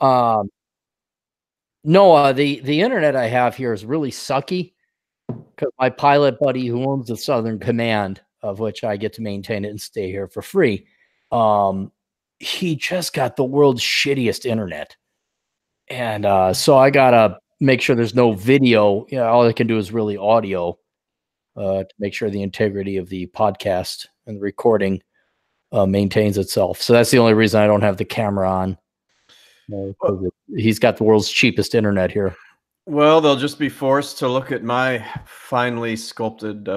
um, no, the internet I have here is really sucky because my pilot buddy who owns the Southern Command, of which I get to maintain it and stay here for free, um, he just got the world's shittiest internet. And so I gotta make sure there's no video. You know, all I can do is really audio to make sure the integrity of the podcast and the recording maintains itself. So that's the only reason I don't have the camera on. He's got the world's cheapest internet here. Well, they'll just be forced to look at my finely sculpted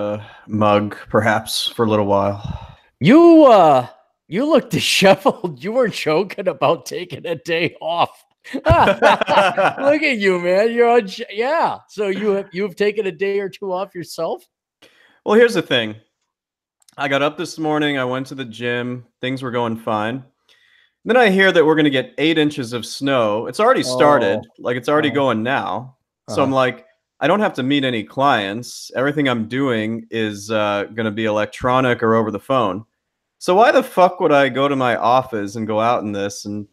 mug, perhaps, for a little while. You look disheveled. You weren't joking about taking a day off. Look at you, man. You're on. Yeah. So you've taken a day or two off yourself. Well, here's the thing. I got up this morning. I went to the gym. Things were going fine. Then I hear that we're going to get 8 inches of snow. It's already started. Like, it's already going now. So I'm like, I don't have to meet any clients. Everything I'm doing is going to be electronic or over the phone. So why the fuck would I go to my office and go out in this? And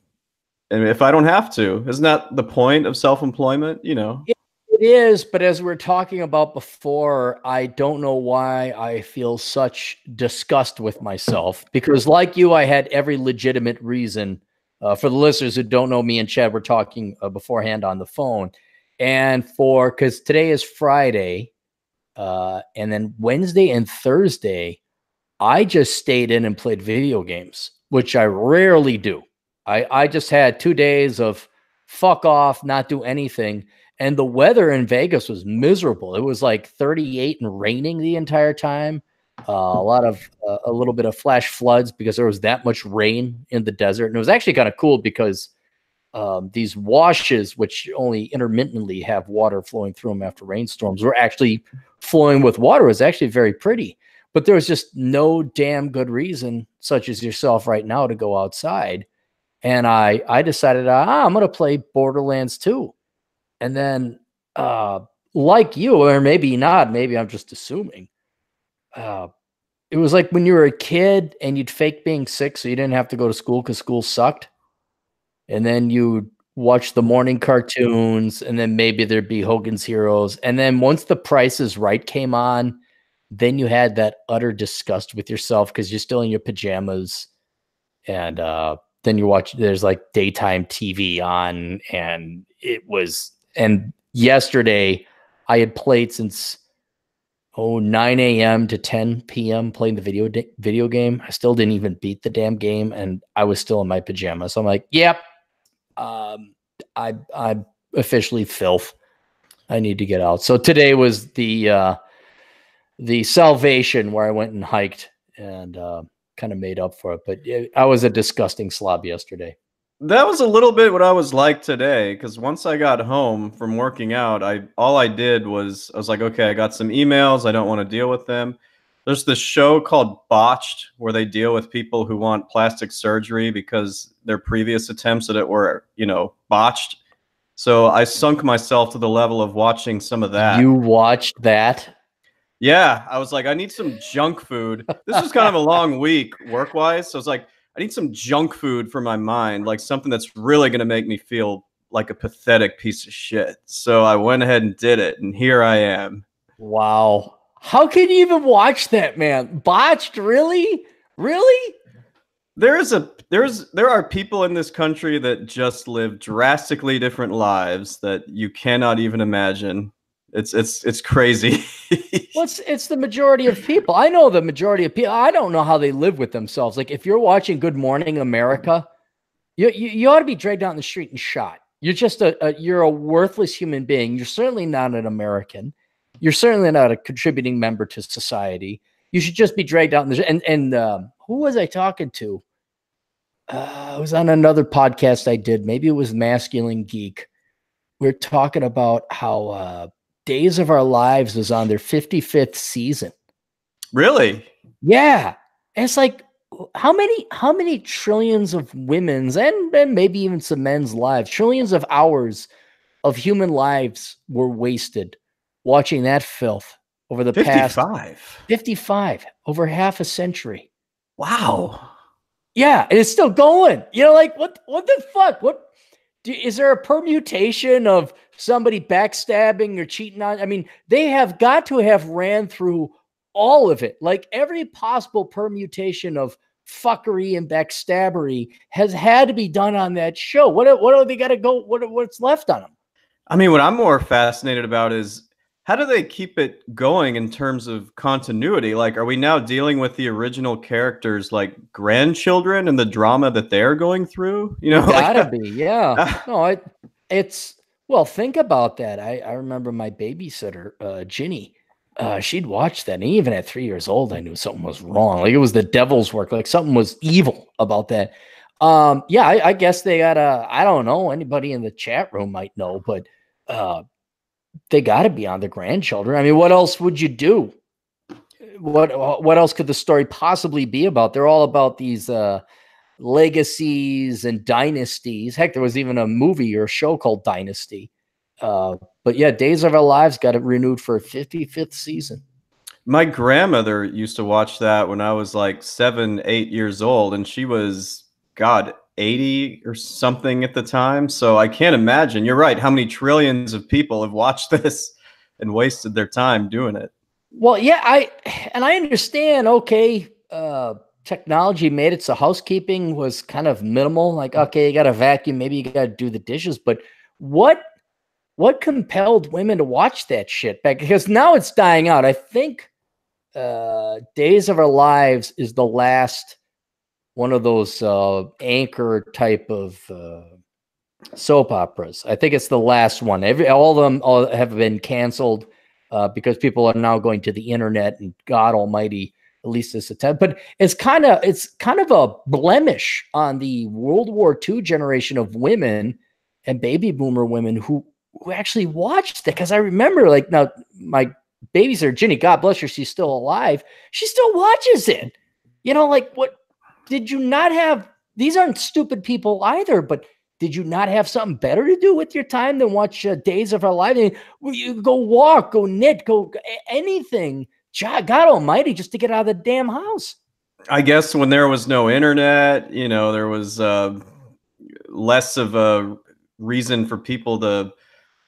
if I don't have to, isn't that the point of self-employment? You know, it is. But as we were talking about before, I don't know why I feel such disgust with myself, because like you, I had every legitimate reason. For the listeners who don't know, me and Chad were talking beforehand on the phone. And because today is Friday, and then Wednesday and Thursday, I just stayed in and played video games, which I rarely do. I just had 2 days of fuck off, not do anything. And the weather in Vegas was miserable. It was like 38 and raining the entire time. A little bit of flash floods because there was that much rain in the desert. And it was actually kind of cool because these washes, which only intermittently have water flowing through them after rainstorms, were actually flowing with water. It was actually very pretty. But there was just no damn good reason, such as yourself right now, to go outside. And I decided, I'm going to play Borderlands 2. And then, like you, or maybe not, maybe I'm just assuming, it was like when you were a kid and you'd fake being sick so you didn't have to go to school because school sucked. And then you watch the morning cartoons, and then maybe there'd be Hogan's Heroes. And then once The Price is Right came on, then you had that utter disgust with yourself because you're still in your pajamas. And then you watch, there's like daytime TV on, and and yesterday I had played since 9 a.m. to 10 p.m. playing the video game. I still didn't even beat the damn game, and I was still in my pajamas. So I'm like, yep, I'm officially filth. I need to get out. So today was the salvation where I went and hiked and kind of made up for it. But I was a disgusting slob yesterday. That was a little bit what I was like today, because once I got home from working out, all I did was I was like, okay, I got some emails. I don't want to deal with them. There's this show called Botched where they deal with people who want plastic surgery because their previous attempts at it were, botched. So I sunk myself to the level of watching some of that. You watched that? Yeah, I was like, I need some junk food. This was kind of a long week work-wise, so I was like, I need some junk food for my mind, like something that's really going to make me feel like a pathetic piece of shit. So I went ahead and did it, and here I am. Wow. How can you even watch that, man? Botched? Really? Really? There are people in this country that just live drastically different lives that you cannot even imagine. It's crazy. Well, it's the majority of people. I know the majority of people. I don't know how they live with themselves. Like, if you're watching Good Morning America, you ought to be dragged out in the street and shot. You're just you're a worthless human being. You're certainly not an American. You're certainly not a contributing member to society. You should just be dragged out in the and who was I talking to? It was on another podcast I did. Maybe it was Masculine Geek. We're talking about how Days of Our Lives was on their 55th season. Really? Yeah. And it's like, how many trillions of women's and maybe even some men's lives, trillions of hours of human lives were wasted watching that filth over the 55. past 55, over half a century. Wow. Yeah, and it's still going. You know, like what the fuck? Is there a permutation of somebody backstabbing or cheating on? I mean, they have got to have ran through all of it. Like every possible permutation of fuckery and backstabbery has had to be done on that show. What do they got to go? What's left on them? I mean, what I'm more fascinated about is how do they keep it going in terms of continuity? Like, are we now dealing with the original characters like grandchildren and the drama that they're going through? You know, Gotta be, yeah. No, it's well, think about that. I remember my babysitter, Ginny. She'd watch that, and even at 3 years old, I knew something was wrong. Like it was the devil's work. Like something was evil about that. Yeah, I guess they gotta. I don't know. Anybody in the chat room might know, but they got to be on the grandchildren. I mean, what else would you do? What else could the story possibly be about? They're all about these legacies and dynasties. Heck, there was even a movie or a show called Dynasty. But yeah, Days of Our Lives got it renewed for a 55th season. My grandmother used to watch that when I was like 7, 8 years old, and she was, God, 80 or something at the time. So I can't imagine. You're right. How many trillions of people have watched this and wasted their time doing it? Well, yeah, I understand. Okay, technology made it so housekeeping was kind of minimal. Like, okay, you got to vacuum, maybe you got to do the dishes, but what compelled women to watch that shit back? Because now it's dying out. I think Days of Our Lives is the last one of those anchor type of soap operas. I think it's the last one. All of them have been canceled because people are now going to the internet, and God Almighty, at least this attempt. But it's kind of a blemish on the World War II generation of women and baby boomer women who actually watched it. Because I remember, like, now my babysitter Ginny, God bless her, she's still alive. She still watches it. You know, like, what did you not have? These aren't stupid people either, but did you not have something better to do with your time than watch Days of Our Lives? I mean, you go walk, go knit, go anything. God Almighty, just to get out of the damn house. I guess when there was no internet, you know, there was less of a reason for people to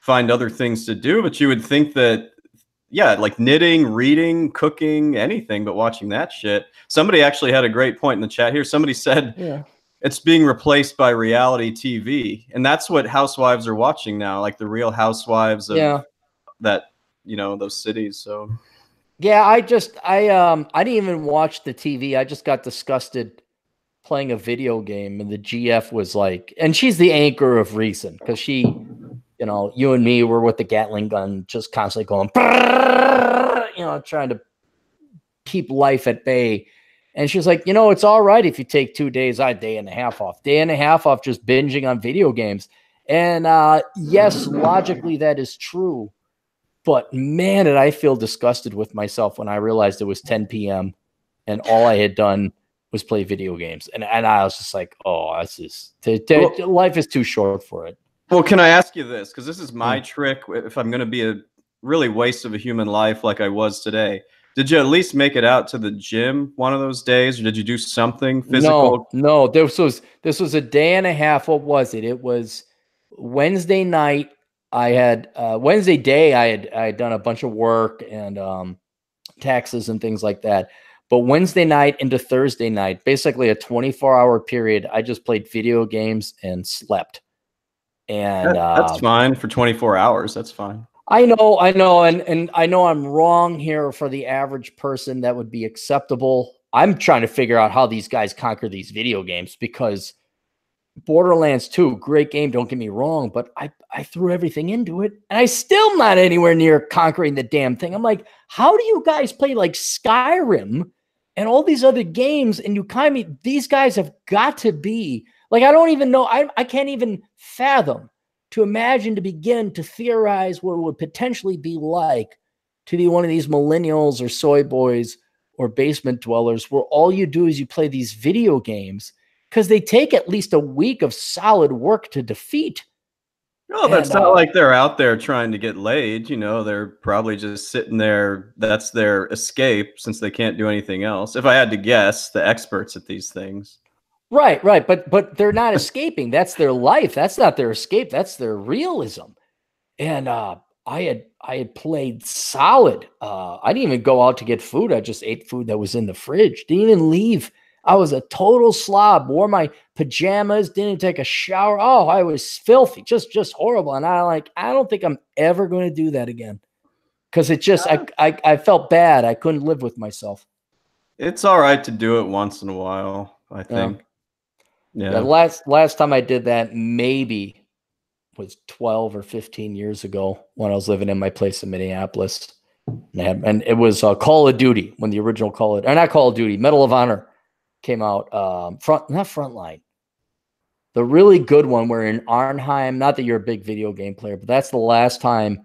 find other things to do. But you would think that, yeah, like knitting, reading, cooking, anything but watching that shit. Somebody actually had a great point in the chat here. Somebody said, yeah, it's being replaced by reality TV. And that's what housewives are watching now, like the Real Housewives of that, you know, those cities. So yeah, I didn't even watch the TV. I just got disgusted playing a video game, and the GF was like, and she's the anchor of reason, because she, you know, you and me were with the Gatling gun just constantly going, you know, trying to keep life at bay. And she's like, you know, it's all right if you take 2 days, day and a half off just binging on video games. And yes, logically that is true. But man, did I feel disgusted with myself when I realized it was 10 p.m. and all I had done was play video games. And I was just like, oh, this is life is too short for it. Well, can I ask you this? Because this is my trick if I'm going to be a really waste of a human life like I was today. Did you at least make it out to the gym one of those days, or did you do something physical? No. This was a day and a half. What was it? It was Wednesday night. I had Wednesday day. I had done a bunch of work and taxes and things like that. But Wednesday night into Thursday night, basically a 24-hour period, I just played video games and slept. And that's fine for 24 hours. That's fine. I know, and I know I'm wrong here. For the average person, that would be acceptable. I'm trying to figure out how these guys conquer these video games, because Borderlands 2, great game, don't get me wrong, but I threw everything into it, and I still not anywhere near conquering the damn thing. I'm like, how do you guys play like Skyrim and all these other games, and these guys have got to be like, I don't even know, I can't even fathom to imagine, to begin to theorize what it would potentially be like to be one of these millennials or soy boys or basement dwellers, where all you do is you play these video games, because they take at least a week of solid work to defeat. No, that's not like they're out there trying to get laid. You know, they're probably just sitting there. That's their escape, since they can't do anything else. If I had to guess, the experts at these things. Right, right. But they're not escaping. That's their life. That's not their escape. That's their realism. And I had played solid. I didn't even go out to get food. I just ate food that was in the fridge. Didn't even leave. I was a total slob. Wore my pajamas. Didn't take a shower. Oh, I was filthy. Just horrible. And I don't think I'm ever going to do that again. Because it just I felt bad. I couldn't live with myself. It's all right to do it once in a while, I think. Yeah. Yeah. Last time I did that maybe was 12 or 15 years ago when I was living in my place in Minneapolis. And it was Call of Duty when the original not Call of Duty, Medal of Honor came out. Not Frontline. The really good one where in Arnhem, not that you're a big video game player, but that's the last time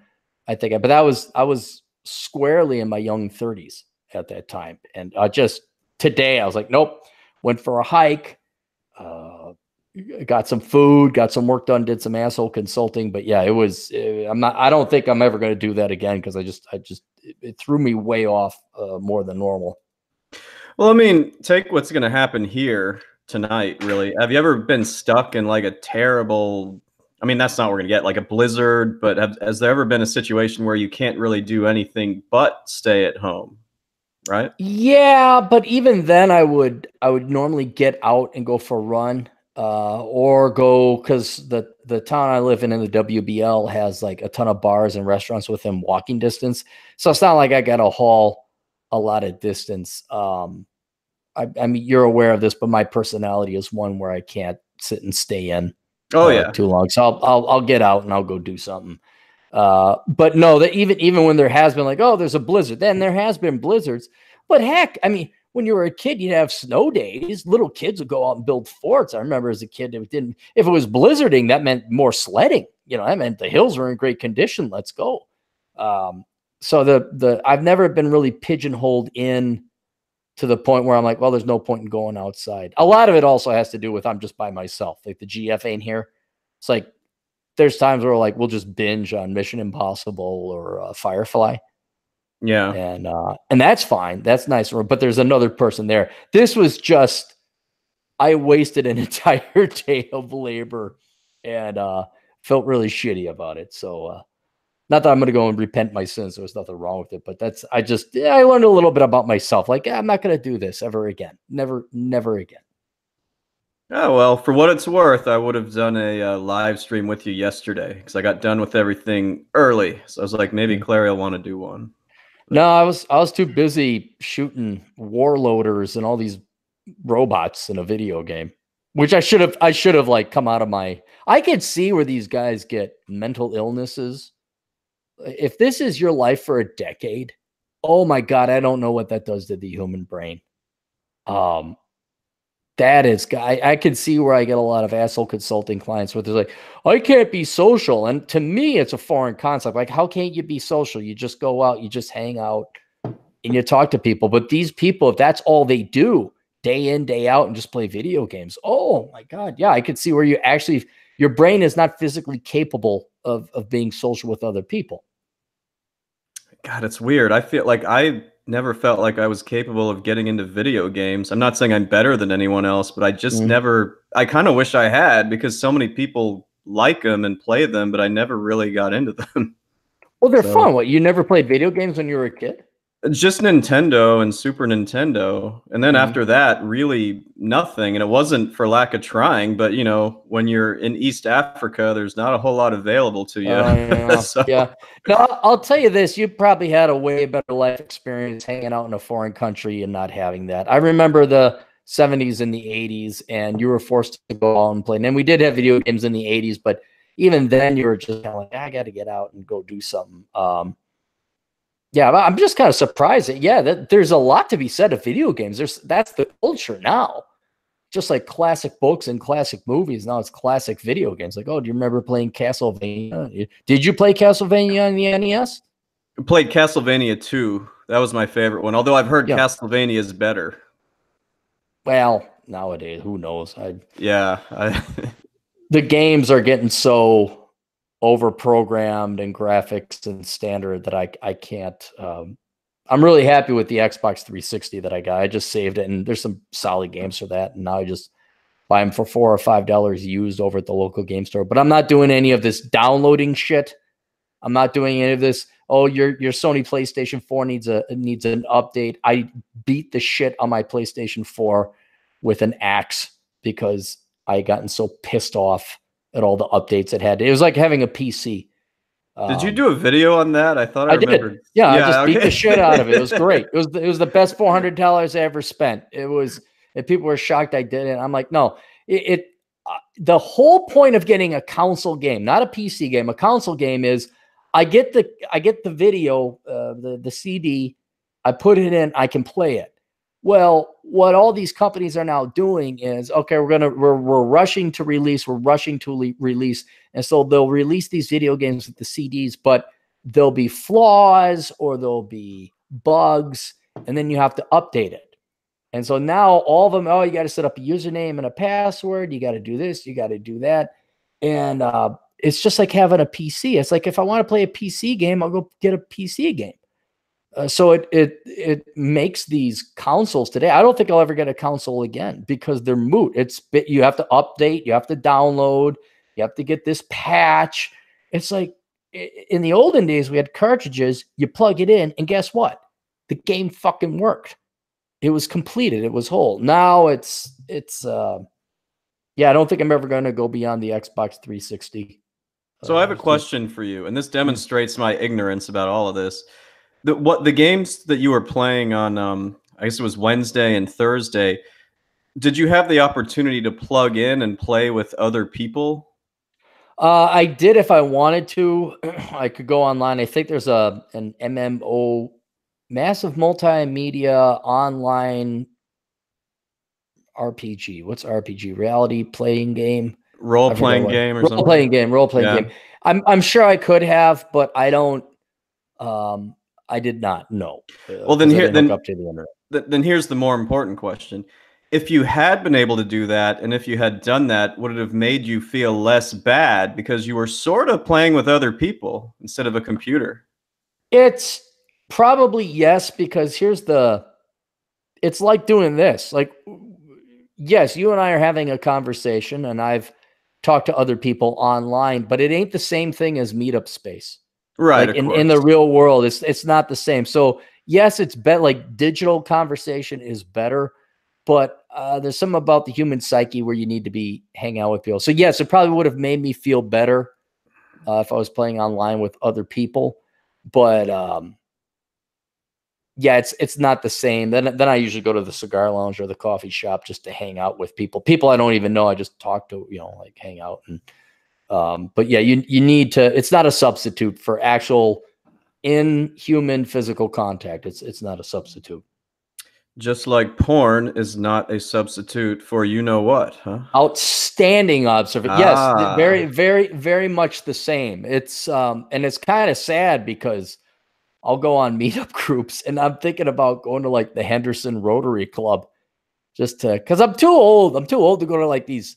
I think but I was squarely in my young 30s at that time. And just today I was like, nope, went for a hike, got some food, got some work done, did some asshole consulting. But yeah, I don't think I'm ever going to do that again. Cause it threw me way off more than normal. Well, I mean, take what's going to happen here tonight, really. Have you ever been stuck in like a terrible, I mean, that's not what we're going to get, like a blizzard, but has there ever been a situation where you can't really do anything but stay at home? Right? Yeah, but even then I would normally get out and go for a run, or go, because the town I live in the WBL has like a ton of bars and restaurants within walking distance. So it's not like I got to haul a lot of distance. I mean, you're aware of this, but my personality is one where I can't sit and stay in too long. So I'll get out and I'll go do something. But no, that even when there has been like, oh, there's a blizzard, then there has been blizzards. But heck, I mean, when you were a kid, you'd have snow days. Little kids would go out and build forts. I remember as a kid, if it was blizzarding, that meant more sledding. That meant the hills were in great condition. Let's go. So I've never been really pigeonholed in to the point where I'm like, well, there's no point in going outside. A lot of it also has to do with I'm just by myself. Like the GF ain't here. It's like, there's times where like we'll just binge on Mission Impossible or Firefly. Yeah. And that's fine. That's nice. But there's another person there. This was just, I wasted an entire day of labor and felt really shitty about it. So not that I'm going to go and repent my sins. There was nothing wrong with it, but I learned a little bit about myself. Like, I'm not going to do this ever again. Never again. Oh, well, for what it's worth, I would have done a live stream with you yesterday because I got done with everything early. So I was like, maybe Clarey will want to do one. But no, I was too busy shooting warloaders and all these robots in a video game, which I should have like come out of I could see where these guys get mental illnesses. If this is your life for a decade, oh my God, I don't know what that does to the human brain. That is, I can see where I get a lot of asshole consulting clients where they're like, I can't be social. And to me, it's a foreign concept. Like, how can't you be social? You just go out, you just hang out and you talk to people. But these people, if that's all they do day in, day out and just play video games, oh my God. Yeah, I could see where your brain is not physically capable of being social with other people. God, it's weird. I feel like I never felt like I was capable of getting into video games. I'm not saying I'm better than anyone else, but I just I kind of wish I had because so many people like them and play them, but I never really got into them. Well, they're fun. What, you never played video games when you were a kid? Just Nintendo and Super Nintendo. And then after that, really nothing. And it wasn't for lack of trying, but when you're in East Africa, there's not a whole lot available to you. Yeah. So. Yeah. No, I'll tell you this, you probably had a way better life experience hanging out in a foreign country and not having that. I remember the 70s and the 80s, and you were forced to go out and play. And then we did have video games in the 80s, but even then you were just kind of like, I got to get out and go do something. Yeah, I'm just kind of surprised that there's a lot to be said of video games. That's the culture now. Just like classic books and classic movies, now it's classic video games. Like, oh, do you remember playing Castlevania? Did you play Castlevania on the NES? I played Castlevania 2. That was my favorite one. Although I've heard Castlevania is better. Well, nowadays, who knows? The games are getting so over-programmed and graphics and standard that I can't. I'm really happy with the Xbox 360 that I got. I just saved it, and there's some solid games for that. And now buy them for $4 or $5 used over at the local game store. But I'm not doing any of this downloading shit. I'm not doing any of this. Oh, your Sony PlayStation 4 needs an update. I beat the shit on my PlayStation 4 with an axe because I had gotten so pissed off at all the updates it had. It was like having a PC. Did you do a video on that? I thought I remembered. Did. Yeah, I just beat the shit out of it. It was great. It was the best $400 I ever spent. It was, and people were shocked I did it. I'm like, no, the whole point of getting a console game, not a PC game, a console game is I get the video, the CD, I put it in, I can play it. Well, what all these companies are now doing is, okay, we're rushing to release, and so they'll release these video games with the CDs, but there'll be flaws or there'll be bugs, and then you have to update it. And so now all of them, oh, you got to set up a username and a password, you got to do this, you got to do that, and it's just like having a PC. It's like if I want to play a PC game, I'll go get a PC game. So it makes these consoles today. I don't think I'll ever get a console again because they're moot. You have to update, you have to download, you have to get this patch. It's like in the olden days, we had cartridges, you plug it in, and guess what? The game fucking worked. It was completed, it was whole. Now it's yeah, I don't think I'm ever going to go beyond the Xbox 360. So I have a question for you, and this demonstrates my ignorance about all of this. The games that you were playing on, I guess it was Wednesday and Thursday, did you have the opportunity to plug in and play with other people? I did if I wanted to. I could go online. I think there's an MMO, massive multimedia online RPG. What's RPG? Reality playing game? Role-playing game or something? Role-playing game. I'm sure I could have, but I don't. I did not know. Well, then here's the more important question. If you had been able to do that, and if you had done that, would it have made you feel less bad because you were sort of playing with other people instead of a computer? It's probably yes, because it's like doing this. Like, yes, you and I are having a conversation, and I've talked to other people online, but it ain't the same thing as meetup space. Right. Like in the real world, it's not the same. So yes, it's better. Like digital conversation is better, but there's something about the human psyche where you need to be hanging out with people. So yes, it probably would have made me feel better if I was playing online with other people. But yeah, it's not the same. Then I usually go to the cigar lounge or the coffee shop just to hang out with people. People I don't even know. I just talk to, like hang out and. But yeah, you need to. It's not a substitute for actual inhuman physical contact. It's not a substitute. Just like porn is not a substitute for you know what, huh? Outstanding observation. Yes, very, very, very much the same. It's and it's kind of sad because I'll go on meetup groups and I'm thinking about going to like the Henderson Rotary Club just to because I'm too old. I'm too old to go to like these.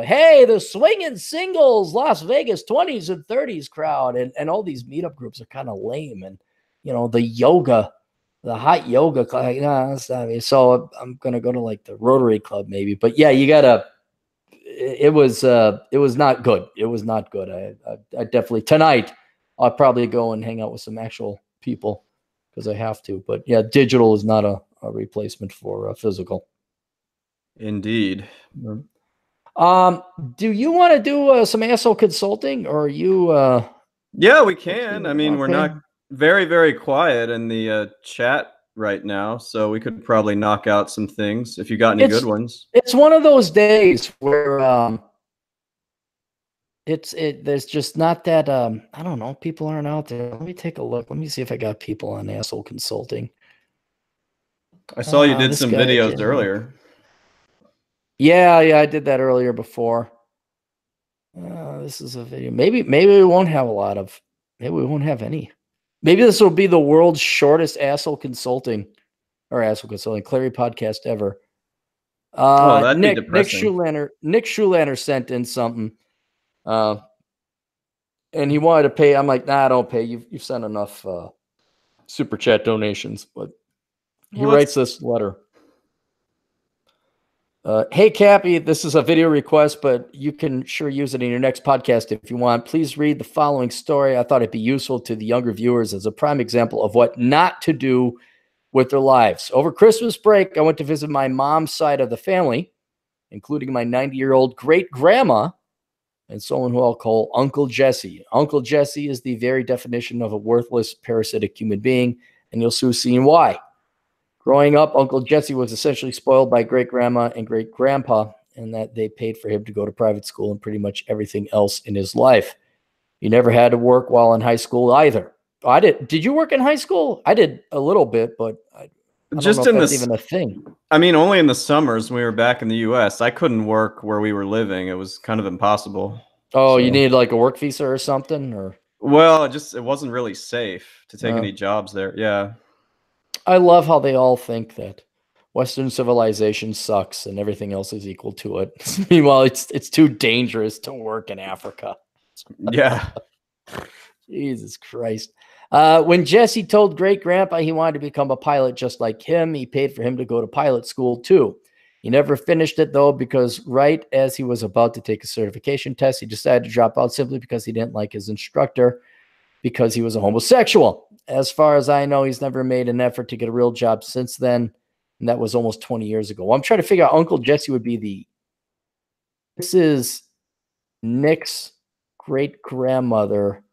Hey, the swinging singles, Las Vegas 20s and 30s crowd, and all these meetup groups are kind of lame, and the yoga, the hot yoga, like, no, that's not me. So I'm gonna go to like the Rotary Club maybe, but yeah, you gotta. It was not good. It was not good. I definitely tonight I'll probably go and hang out with some actual people because I have to. But yeah, digital is not a replacement for physical. Indeed. Do you want to do some asshole consulting, or are you? Yeah, we can. I mean, we're not very, very quiet in the chat right now, so we could probably knock out some things if you got any good ones. It's one of those days where there's just not that I don't know, people aren't out there. Let me take a look. Let me see if I got people on asshole consulting. I saw you did some videos earlier. Yeah, I did that earlier before. This is a video. Maybe we won't have a lot of. Maybe we won't have any. Maybe this will be the world's shortest asshole consulting Clarey podcast ever. That'd be Nick depressing. Nick Schulander sent in something, and he wanted to pay. I'm like, nah, I don't pay. You've sent enough super chat donations, but he writes this letter. Hey, Cappy, this is a video request, but you can sure use it in your next podcast if you want. Please read the following story. I thought it'd be useful to the younger viewers as a prime example of what not to do with their lives. Over Christmas break, I went to visit my mom's side of the family, including my 90-year-old great-grandma and someone who I'll call Uncle Jesse. Uncle Jesse is the very definition of a worthless, parasitic human being, and you'll soon see why. Growing up, Uncle Jesse was essentially spoiled by great-grandma and great-grandpa, and that they paid for him to go to private school and pretty much everything else in his life. He never had to work while in high school either. I did. Did you work in high school? I did a little bit, but I don't know if that's even a thing. I mean, only in the summers when we were back in the U.S. I couldn't work where we were living. It was kind of impossible. Oh, so you needed like a work visa or something? Or well, it wasn't really safe to take any jobs there. Yeah. I love how they all think that Western civilization sucks and everything else is equal to it. Meanwhile, it's too dangerous to work in Africa. Yeah. Jesus Christ. When Jesse told great-grandpa he wanted to become a pilot just like him, he paid for him to go to pilot school too. He never finished it, though, because right as he was about to take a certification test, he decided to drop out simply because he didn't like his instructor because he was a homosexual. As far as I know, he's never made an effort to get a real job since then, and that was almost 20 years ago. Well, I'm trying to figure out Uncle Jesse would be this is Nick's great-grandmother.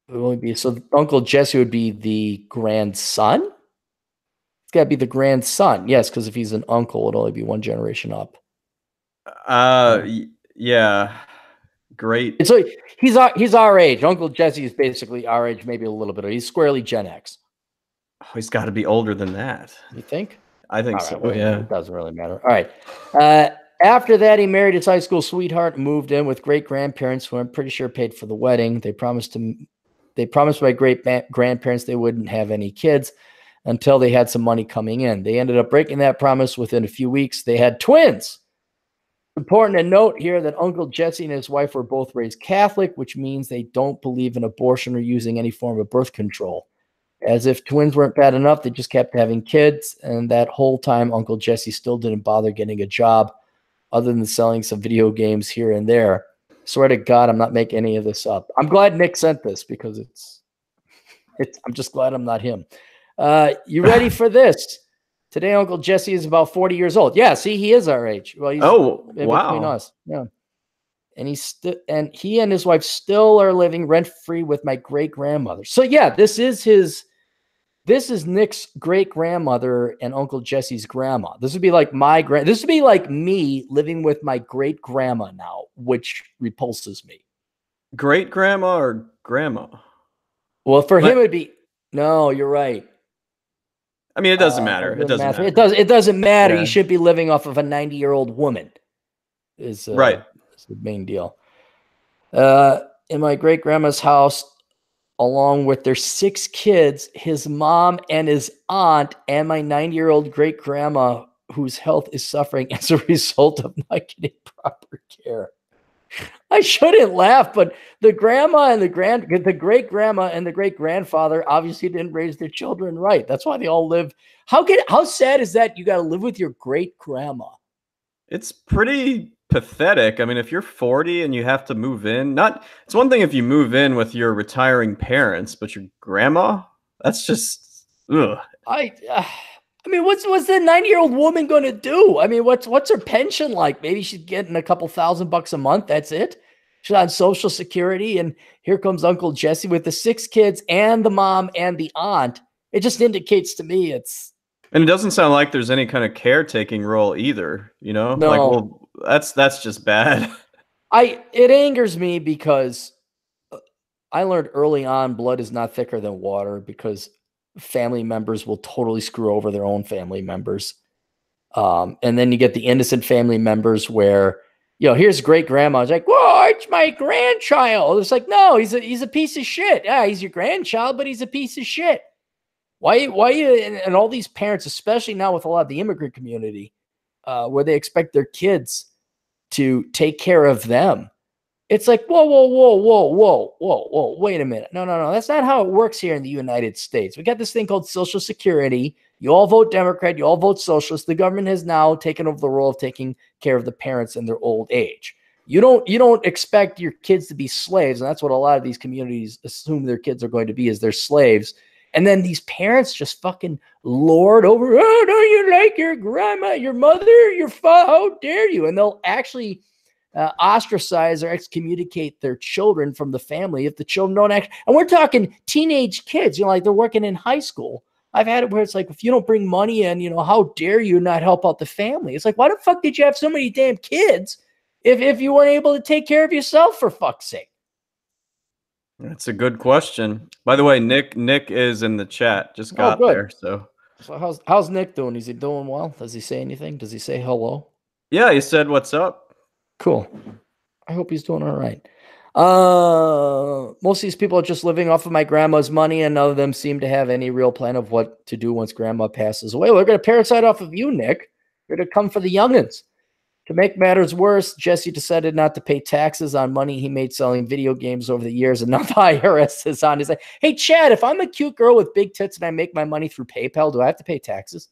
It would be, so Uncle Jesse would be the grandson? It's got to be the grandson. Yes, because if he's an uncle, it'll only be one generation up. Yeah. Great. And so he's our age. Uncle Jesse is basically our age, maybe a little bit. He's squarely Gen X. Oh, he's got to be older than that. You think? I think so, yeah. It doesn't really matter. All right. After that, he married his high school sweetheart and moved in with great-grandparents who I'm pretty sure paid for the wedding. They promised my great-grandparents they wouldn't have any kids until they had some money coming in. They ended up breaking that promise within a few weeks. They had twins. Important to note here that Uncle Jesse and his wife were both raised Catholic, which means they don't believe in abortion or using any form of birth control. As if twins weren't bad enough, they just kept having kids, and that whole time, Uncle Jesse still didn't bother getting a job other than selling some video games here and there. Swear to God, I'm not making any of this up. I'm glad Nick sent this because I'm just glad I'm not him. You ready for this? Today, Uncle Jesse is about 40 years old. Yeah, see, he is our age. Well, he's between us. Yeah. And he and his wife still are living rent-free with my great-grandmother. So yeah, this is Nick's great-grandmother and Uncle Jesse's grandma. This would be like this would be like me living with my great-grandma now, which repulses me. Great-grandma or grandma? Well, for him it'd be no, you're right. I mean, it doesn't matter. It doesn't matter. It doesn't matter. Yeah. You should be living off of a 90-year-old woman. Right. It's the main deal. In my great-grandma's house, along with their 6 kids, his mom and his aunt, and my 90-year-old great-grandma, whose health is suffering as a result of not getting proper care. I shouldn't laugh, but the grandma and the great-grandma and the great-grandfather obviously didn't raise their children right. That's why they all live. How sad is that? You got to live with your great-grandma. It's pretty pathetic. I mean, if you're 40 and you have to move in, it's one thing if you move in with your retiring parents, but your grandma, that's just ugh. I mean, what's the 90-year-old woman going to do? I mean, what's her pension like? Maybe she's getting a couple $1,000 a month. That's it. She's on Social Security, and here comes Uncle Jesse with the 6 kids and the mom and the aunt. It just indicates to me and it doesn't sound like there's any kind of caretaking role either. You know, no. Like, well, that's just bad. It angers me because I learned early on blood is not thicker than water because family members will totally screw over their own family members. And then you get the innocent family members where, here's great grandma. It's like, whoa, it's my grandchild. It's like, no, he's a piece of shit. Yeah, he's your grandchild, but he's a piece of shit. Why you, and all these parents, especially now with a lot of the immigrant community, where they expect their kids to take care of them. It's like, whoa, wait a minute. No. That's not how it works here in the United States. We got this thing called Social Security. You all vote Democrat. You all vote socialist. The government has now taken over the role of taking care of the parents in their old age. You don't expect your kids to be slaves, and that's what a lot of these communities assume their kids are going to be, is they're slaves. And then these parents just fucking lord over, oh, don't you like your grandma, your mother, your father? How dare you? And they'll actually ostracize or excommunicate their children from the family if the children don't act. And we're talking teenage kids, like they're working in high school. I've had it where it's like, if you don't bring money in, how dare you not help out the family? It's like, why the fuck did you have so many damn kids if you weren't able to take care of yourself, for fuck's sake? That's a good question. By the way, Nick is in the chat. Just got there. So how's Nick doing? Is he doing well? Does he say anything? Does he say hello? Yeah, he said, "What's up?" Cool. I hope he's doing all right. Most of these people are just living off of my grandma's money, and none of them seem to have any real plan of what to do once grandma passes away. We're going to parasite off of you, Nick. You're going to come for the youngins. To make matters worse, Jesse decided not to pay taxes on money he made selling video games over the years, and now the IRS is on his like, hey, Chad, if I'm a cute girl with big tits and I make my money through PayPal, do I have to pay taxes?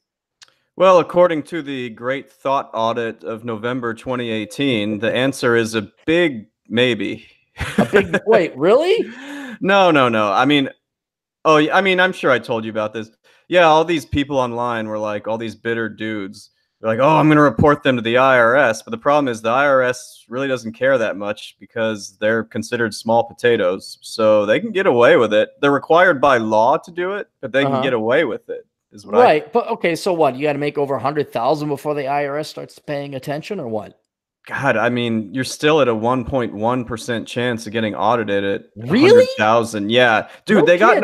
Well, according to the Great Thought Audit of November 2018, the answer is a big maybe. A big wait, really? No. I mean, I'm sure I told you about this. Yeah, all these people online were like, all these bitter dudes. They're like, oh, I'm going to report them to the IRS. But the problem is the IRS really doesn't care that much because they're considered small potatoes. So they can get away with it. They're required by law to do it, but they can get away with it. Is what right. But okay, so what? You got to make over 100,000 before the IRS starts paying attention, or what? God, I mean, you're still at a 1.1% chance of getting audited at really 100,000. Yeah, dude, no, they got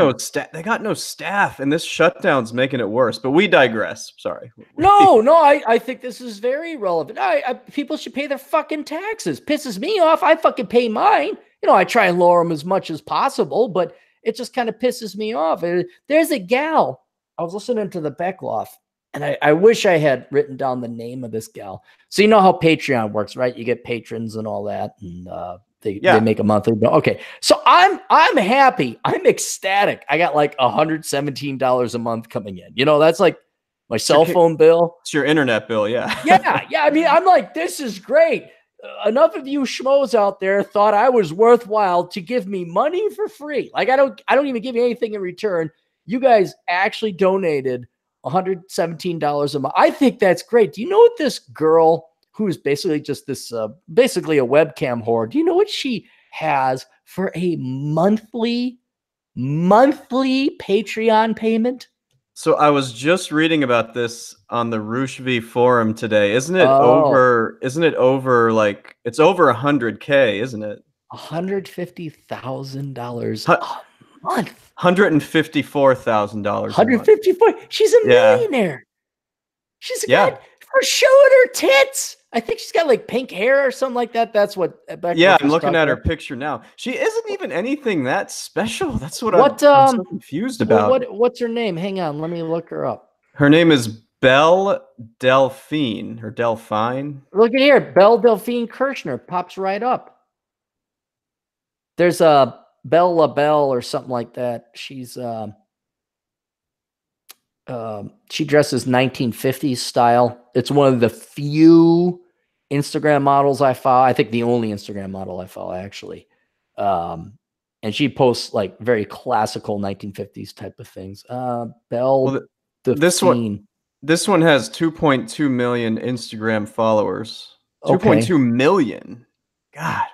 no staff, and this shutdown's making it worse. But we digress. Sorry. No, I think this is very relevant. People should pay their fucking taxes. Pisses me off. I fucking pay mine. I try and lower them as much as possible, but it just kind of pisses me off. There's a gal. I was listening to the Beckloff, and I wish I had written down the name of this gal. So you know how Patreon works, right? You get patrons and all that, and they make a monthly bill. Okay, so I'm happy. I'm ecstatic. I got like $117 a month coming in. That's like my cell phone bill. It's your internet bill, yeah. yeah. I mean, I'm like, this is great. Enough of you schmoes out there thought I was worthwhile to give me money for free. Like I don't even give you anything in return. You guys actually donated $117 a month. I think that's great. Do you know what this girl, who is basically just this, basically a webcam whore, do you know what she has for a monthly Patreon payment? So I was just reading about this on the Roosh V forum today. Isn't it over like, it's over 100K, isn't it? $150,000 a month. $154,000. 154. She's a millionaire. She's for showing her tits. I think she's got like pink hair or something like that. That's what. I'm looking at her picture now. She isn't even anything that special. That's what I'm so confused about. What's her name? Hang on, let me look her up. Her name is Belle Delphine or Delphine. Look at here, Belle Delphine Kirchner pops right up. There's a Belle LaBelle or something like that. She's she dresses 1950s style. It's one of the few Instagram models I follow. I think the only Instagram model I follow, actually. And she posts like very classical 1950s type of things. Belle Delphine. This one has 2.2 million Instagram followers. 2.2 million. God.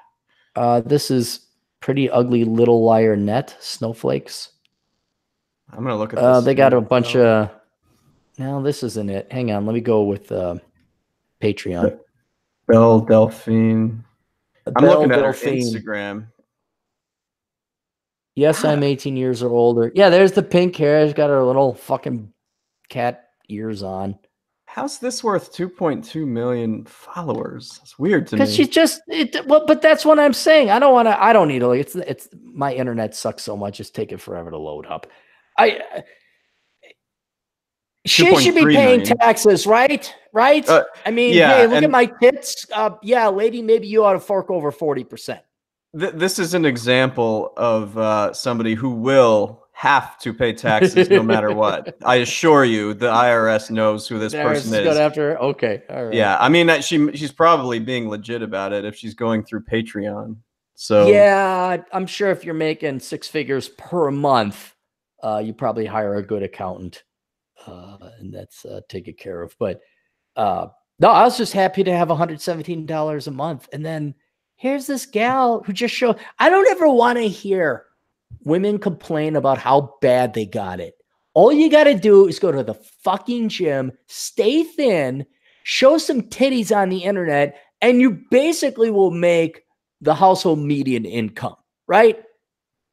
This is Pretty Ugly Little Liar Net Snowflakes. I'm gonna look at this. They got a bunch of. No, this isn't it. Hang on, let me go with Patreon. Belle Delphine. I'm looking at her Instagram. Yes, I'm 18 years or older. Yeah, there's the pink hair. She's got her little fucking cat ears on. How's this worth 2.2 million followers? It's weird to me. Because she's just but that's what I'm saying. I don't need to look. It's my internet sucks so much. It's taking forever to load up. She should be paying taxes, right? Right? I mean, hey, look at my tits. Lady, maybe you ought to fork over 40%. This is an example of somebody who will have to pay taxes no matter what. I assure you, the IRS knows who this person is. Going after her? Okay, all right. Yeah, I mean that she's probably being legit about it if she's going through Patreon. So yeah, I'm sure if you're making 6 figures per month, you probably hire a good accountant, and that's taken care of. But no, I was just happy to have $117 a month. And then here's this gal who just showed. I don't ever want to hear women complain about how bad they got it. All you got to do is go to the fucking gym, stay thin, show some titties on the internet, and you basically will make the household median income, right?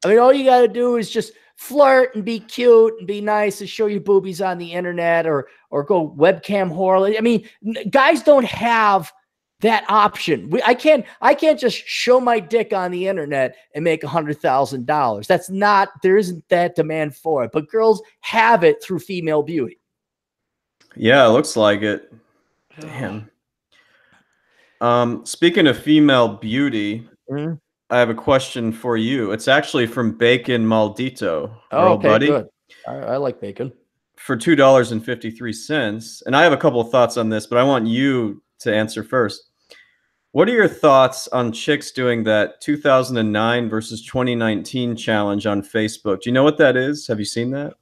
I mean, all you got to do is just flirt and be cute and be nice and show your boobies on the internet or go webcam whore. I mean, guys don't have that option. I can't just show my dick on the internet and make $100,000. That's not, there isn't that demand for it, but girls have it through female beauty. Yeah, it looks like it. Damn. Speaking of female beauty, I have a question for you. It's actually from Bacon Maldito. Oh, okay, buddy. Good. I like bacon. For $2.53. And I have a couple of thoughts on this, but I want you to answer first. What are your thoughts on chicks doing that 2009 versus 2019 challenge on Facebook? Do you know what that is? Have you seen that?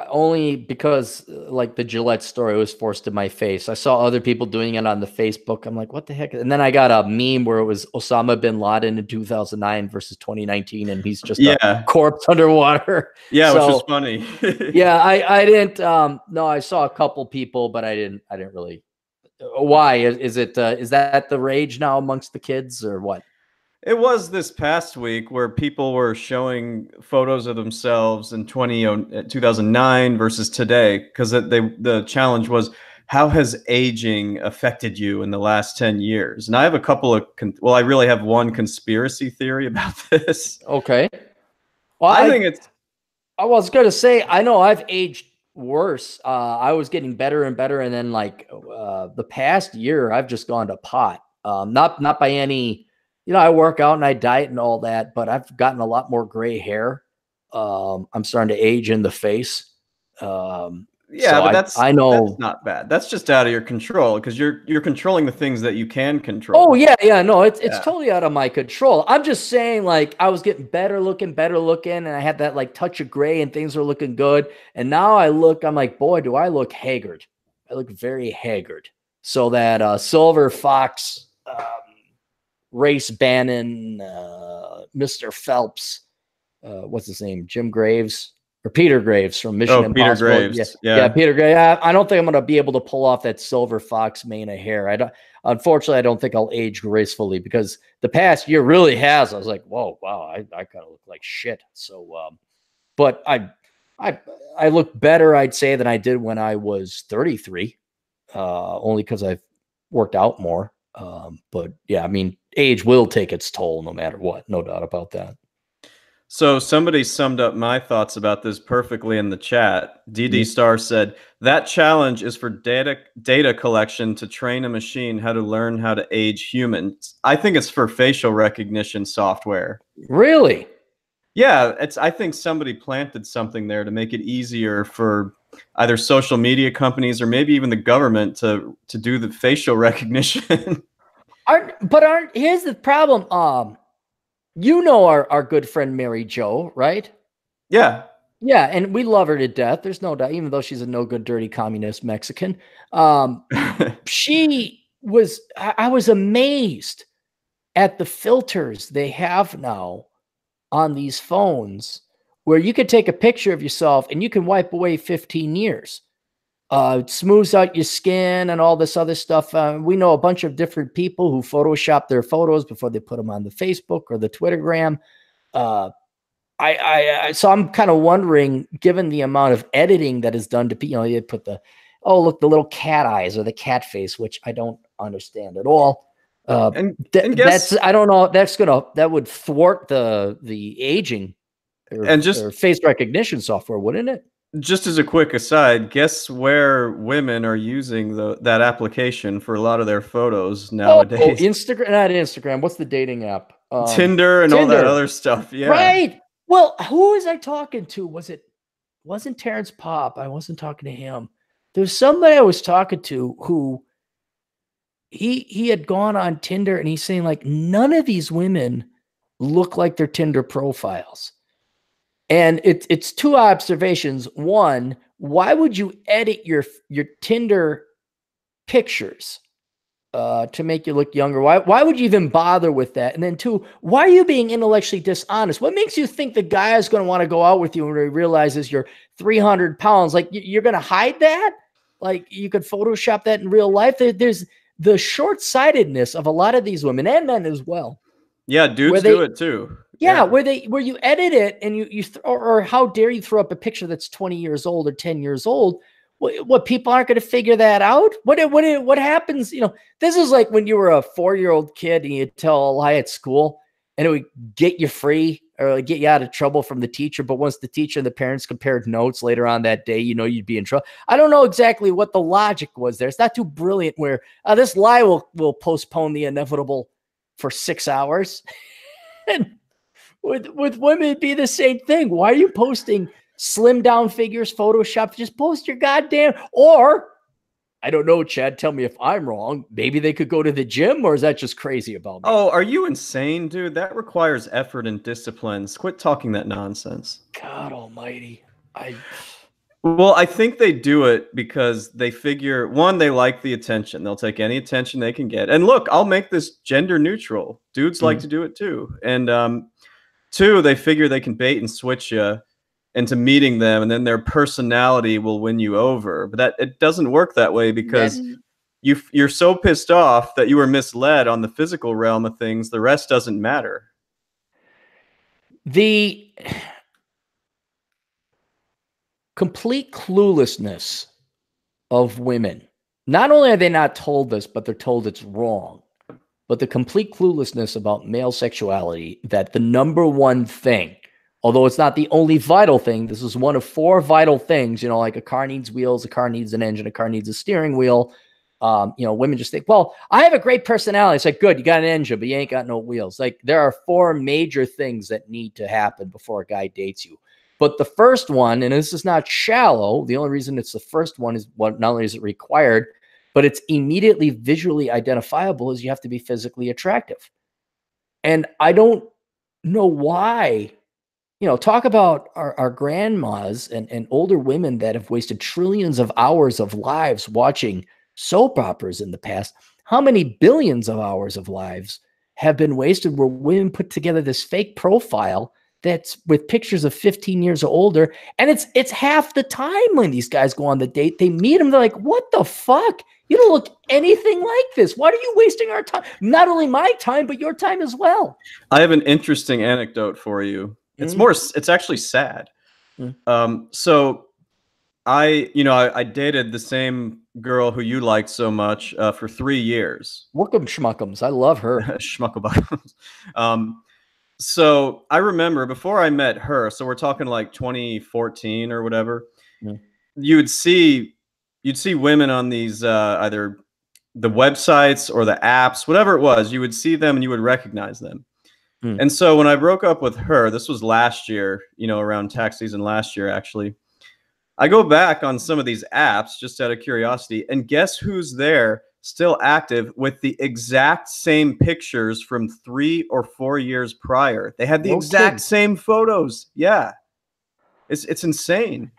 Only because like the Gillette story was forced in my face. I saw other people doing it on the Facebook. I'm like, what the heck? And then I got a meme where it was Osama bin Laden in 2009 versus 2019, and he's just a corpse underwater. Yeah, which was funny. Yeah, I didn't. No, I saw a couple people, but I didn't really. Why is it? Is that the rage now amongst the kids, or what? It was this past week where people were showing photos of themselves in 2009 versus today, because the challenge was, how has aging affected you in the last 10 years? And I have a couple of, I really have one conspiracy theory about this. Okay. Well, I think it's... I was going to say, I know I've aged worse. I was getting better and better. And then like the past year, I've just gone to pot. Not by any... You know, I work out and I diet and all that, but I've gotten a lot more gray hair. I'm starting to age in the face. Yeah, so but I know that's not bad. That's just out of your control because you're controlling the things that you can control. Oh yeah, no, it's totally out of my control. I'm just saying, like, I was getting better looking, and I had that like touch of gray and things were looking good. And now I'm like, boy, do I look haggard. I look very haggard. So that Silver Fox, Race Bannon, Mr. Phelps, what's his name? Jim Graves or Peter Graves from Mission Impossible. Peter Graves. Yeah, Peter Graves. I don't think I'm going to be able to pull off that Silver Fox mane of hair. Unfortunately, I don't think I'll age gracefully because the past year really has. I was like, whoa, wow, I kind of look like shit. So, but I look better, I'd say, than I did when I was 33, only because I've worked out more. But yeah, I mean, age will take its toll no matter what. No doubt about that. So somebody summed up my thoughts about this perfectly in the chat. DD Star said, that challenge is for data collection to train a machine how to learn how to age humans. I think it's for facial recognition software. Really? Yeah, I think somebody planted something there to make it easier for either social media companies or maybe even the government to do the facial recognition. Here's the problem. You know our good friend Mary Jo, right? Yeah. Yeah, and we love her to death. There's no doubt, even though she's a no good, dirty communist Mexican. She was, I was amazed at the filters they have now on these phones where you could take a picture of yourself and you can wipe away 15 years. It smooths out your skin and all this other stuff. We know a bunch of different people who Photoshop their photos before they put them on the Facebook or the Twittergram. So I'm kind of wondering, given the amount of editing that is done to, you put the little cat eyes or the cat face, which I don't understand at all. I don't know. That would thwart the aging or face recognition software, wouldn't it? Just as a quick aside, guess where women are using that application for a lot of their photos nowadays? Instagram, not Instagram. What's the dating app? Tinder and all that other stuff. Yeah. Right. Well, who was I talking to? Wasn't Terrence Pop? I wasn't talking to him. There's somebody I was talking to who he had gone on Tinder and he's saying like none of these women look like their Tinder profiles. And it's two observations. One, why would you edit your Tinder pictures to make you look younger? Why would you even bother with that? And then two, why are you being intellectually dishonest? What makes you think the guy is going to want to go out with you when he realizes you're 300 pounds? Like you're going to hide that? Like you could Photoshop that in real life? There's the short-sightedness of a lot of these women and men as well. Yeah, dudes do it too. Yeah, where you edit it and or how dare you throw up a picture that's 20 years old or 10 years old? What people aren't going to figure that out? What happens? You know, this is like when you were a 4-year-old kid and you tell a lie at school and it would get you free or get you out of trouble from the teacher. But once the teacher and the parents compared notes later on that day, you know, you'd be in trouble. I don't know exactly what the logic was there. It's not too brilliant where this lie will postpone the inevitable for 6 hours. And with women, it'd be the same thing. Why are you posting slim down figures, Photoshop? Just post your goddamn, or I don't know, Chad, tell me if I'm wrong. Maybe they could go to the gym, or is that just crazy about me? Oh, are you insane, dude? That requires effort and discipline. Quit talking that nonsense. God almighty. Well, I think they do it because they figure, one, they like the attention. They'll take any attention they can get. And look, I'll make this gender neutral. Dudes like to do it too. And two, they figure they can bait and switch you into meeting them, and then their personality will win you over. But it doesn't work that way because you're so pissed off that you were misled on the physical realm of things. The rest doesn't matter. The complete cluelessness of women. Not only are they not told this, but they're told it's wrong. But the complete cluelessness about male sexuality, that the number one thing, although it's not the only vital thing, this is one of 4 vital things, you know, like a car needs wheels, a car needs an engine, a car needs a steering wheel. You know, women just think, well, I have a great personality. It's like, good, you got an engine, but you ain't got no wheels. Like there are 4 major things that need to happen before a guy dates you. But the first one, and this is not shallow, the only reason it's the first one is not only is it required, but it's immediately visually identifiable, is you have to be physically attractive. And I don't know why, you know, talk about our grandmas and older women that have wasted trillions of hours of lives watching soap operas in the past. How many billions of hours of lives have been wasted where women put together this fake profile that's with pictures of 15 years or older. And it's half the time when these guys go on the date, they meet them, they're like, what the fuck? You don't look anything like this. Why are you wasting our time? Not only my time, but your time as well. I have an interesting anecdote for you. It's actually sad. So I dated the same girl who you liked so much for 3 years. Wook'em schmuckums. I love her. Schmuckabums. So I remember before I met her, so we're talking like 2014 or whatever, you'd see women on these either the websites or the apps, whatever it was, you would see them and you would recognize them. And so when I broke up with her, this was last year, you know, around tax season last year, actually, I go back on some of these apps just out of curiosity, and guess who's there still active with the exact same pictures from 3 or 4 years prior? They had the exact same photos. Yeah. It's insane.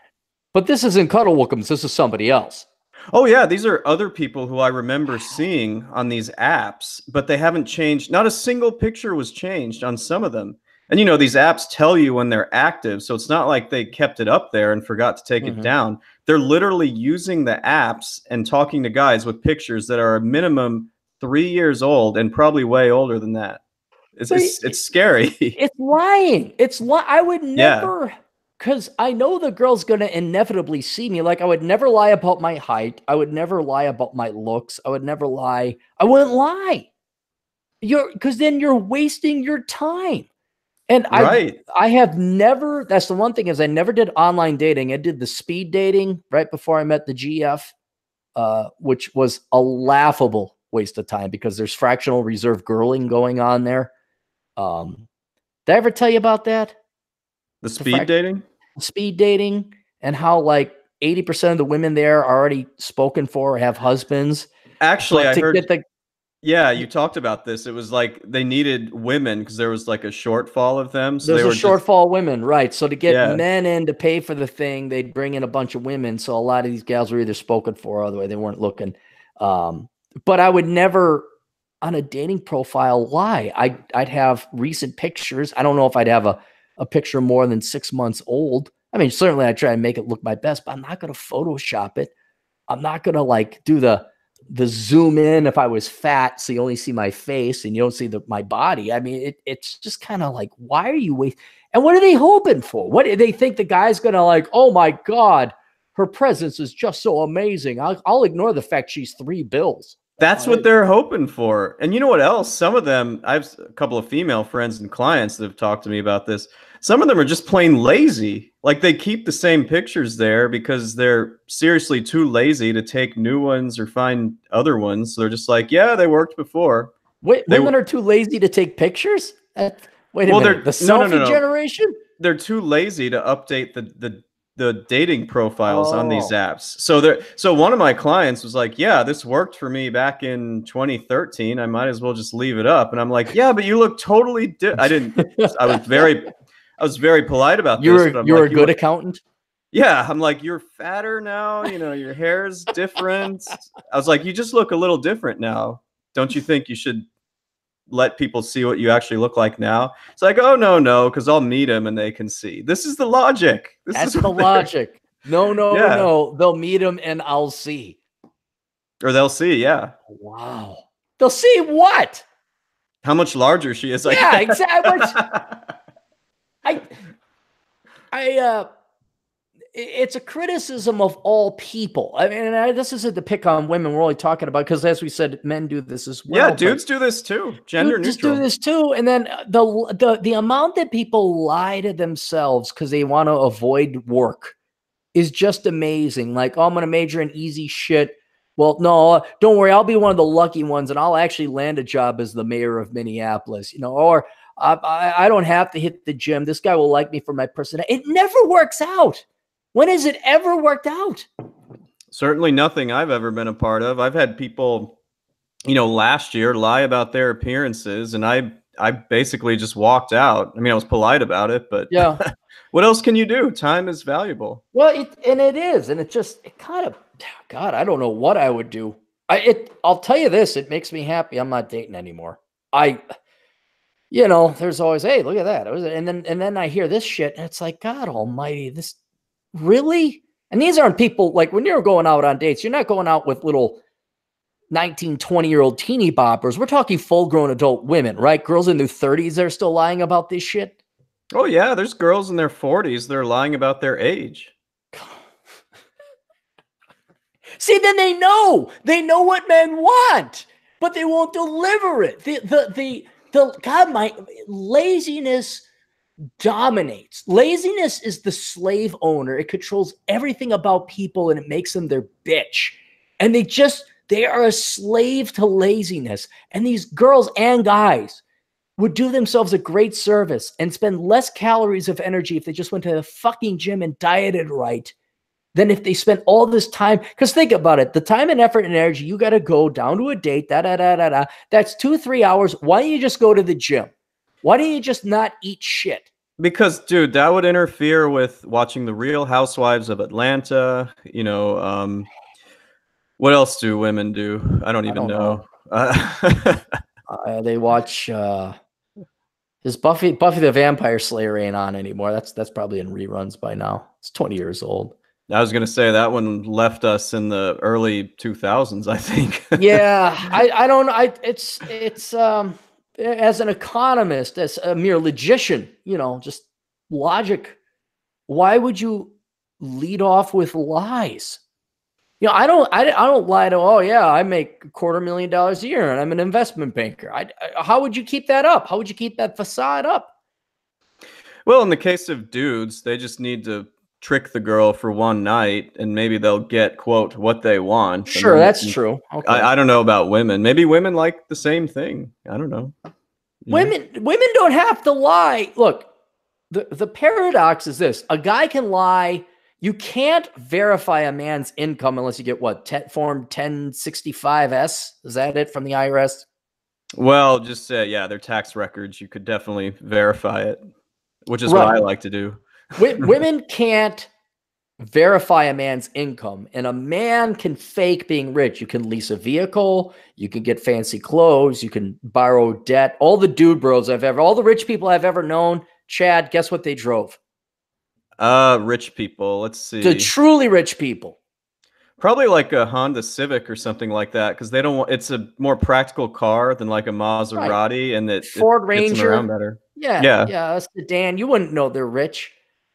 But this isn't Cuddle Wookums. This is somebody else. Oh, yeah. These are other people who I remember seeing on these apps, but they haven't changed. Not a single picture was changed on some of them. And, you know, these apps tell you when they're active, so it's not like they kept it up there and forgot to take it down. They're literally using the apps and talking to guys with pictures that are a minimum 3 years old and probably way older than that. It's scary. It's lying. I would never, because I know the girl's going to inevitably see me. Like I would never lie about my height. I would never lie about my looks. I would never lie. I wouldn't lie. Because then you're wasting your time. And I have never, that's the one thing is I never did online dating. I did the speed dating right before I met the GF, which was a laughable waste of time because there's fractional reserve girling going on there. Did I ever tell you about that? The speed dating? Speed dating, and how like 80% of the women there are already spoken for or have husbands. Actually, I heard. Get the Yeah, you talked about this. It was like they needed women because there was like a shortfall of them. So there's they a were just, shortfall of women, right? So to get yeah. men in to pay for the thing, they'd bring in a bunch of women. So a lot of these gals were either spoken for or otherwise they weren't looking. But I would never on a dating profile lie. I'd have recent pictures. I don't know if I'd have a picture more than 6 months old. I mean, certainly I try and make it look my best, but I'm not going to Photoshop it. I'm not going to like do the zoom in if I was fat, so you only see my face and you don't see my body. I mean, it's just kind of like, why are you waiting? And what are they hoping for? What do they think the guy's going to like? Oh my God, her presence is just so amazing. I'll ignore the fact she's $3 bills. That's what they're hoping for. And you know what else? Some of them, I have a couple of female friends and clients that have talked to me about this. Some of them are just plain lazy. Like they keep the same pictures there because they're seriously too lazy to take new ones or find other ones. So they're just like, yeah, they worked before. Wait, women are too lazy to take pictures? Wait a minute. The selfie generation? They're too lazy to update the dating profiles on these apps. So one of my clients was like, yeah, this worked for me back in 2013. I might as well just leave it up. And I'm like, yeah, but you look totally I was very polite about this. You're a good accountant? Yeah. I'm like, you're fatter now. You know, your hair's different. I was like, you just look a little different now. Don't you think you should let people see what you actually look like now? It's like, oh no, because I'll meet him and they can see. This is the logic. That's the logic. No. They'll meet him and I'll see. Or they'll see, yeah. Wow. They'll see what? How much larger she is. Yeah, exactly. It's a criticism of all people. I mean, this isn't to pick on women. We're only talking about, because as we said, men do this as well. Yeah, dudes do this too. Gender neutral. Just do this too. And then the amount that people lie to themselves because they want to avoid work is just amazing. Like, oh, I'm going to major in easy shit. Well, no, don't worry. I'll be one of the lucky ones, and I'll actually land a job as the mayor of Minneapolis. Or I don't have to hit the gym. This guy will like me for my personality. It never works out. When has it ever worked out? Certainly nothing I've ever been a part of. I've had people, last year lie about their appearances, and I basically just walked out. I mean, I was polite about it, but yeah. What else can you do? Time is valuable. Well, it is, and it kind of, God, I don't know what I would do. I'll tell you this, it makes me happy. I'm not dating anymore. There's always, hey, look at that. And then I hear this shit, and it's like, God almighty, this really? And these aren't people, like, when you're going out on dates, you're not going out with little 19, 20-year-old teeny boppers. We're talking full-grown adult women, right? Girls in their 30s that are still lying about this shit. Oh, yeah. There's girls in their 40s that are lying about their age. See, then they know what men want, but they won't deliver it. My laziness dominates. Laziness is the slave owner. It controls everything about people, and it makes them their bitch. And they are a slave to laziness. And these girls and guys would do themselves a great service and spend less calories of energy if they just went to the fucking gym and dieted right than if they spent all this time. Because think about it, the time and effort and energy, you got to go down to a date, that's 2-3 hours. Why don't you just go to the gym? Why don't you just not eat shit? Because, dude, that would interfere with watching The Real Housewives of Atlanta. What else do women do? I don't even know. They watch. Is Buffy the Vampire Slayer ain't on anymore? That's probably in reruns by now. It's 20 years old. I was gonna say that one left us in the early 2000s, I think. Yeah, I don't. It's as an economist, as a mere logician, just logic. Why would you lead off with lies? I don't lie to, oh yeah, I make $250,000 a year and I'm an investment banker. How would you keep that up? How would you keep that facade up? Well, in the case of dudes, they just need to trick the girl for one night and maybe they'll get, quote, what they want. Sure, that's true. Okay. I don't know about women. Maybe women like the same thing. I don't know. Women don't have to lie. Look, the paradox is this: a guy can lie. You can't verify a man's income unless you get what, form 1065S. Is that it from the IRS? Well, just yeah, their tax records. You could definitely verify it, which is what I like to do. Women can't verify a man's income, and a man can fake being rich. You can lease a vehicle, you can get fancy clothes, you can borrow debt. All the dude bros all the rich people I've ever known, Chad, guess what they drove? Rich people. Let's see. The truly rich people. Probably like a Honda Civic or something like that, because they don't want. It's a more practical car than like a Maserati, right. And Ford Ranger around better. Yeah, a sedan. You wouldn't know they're rich,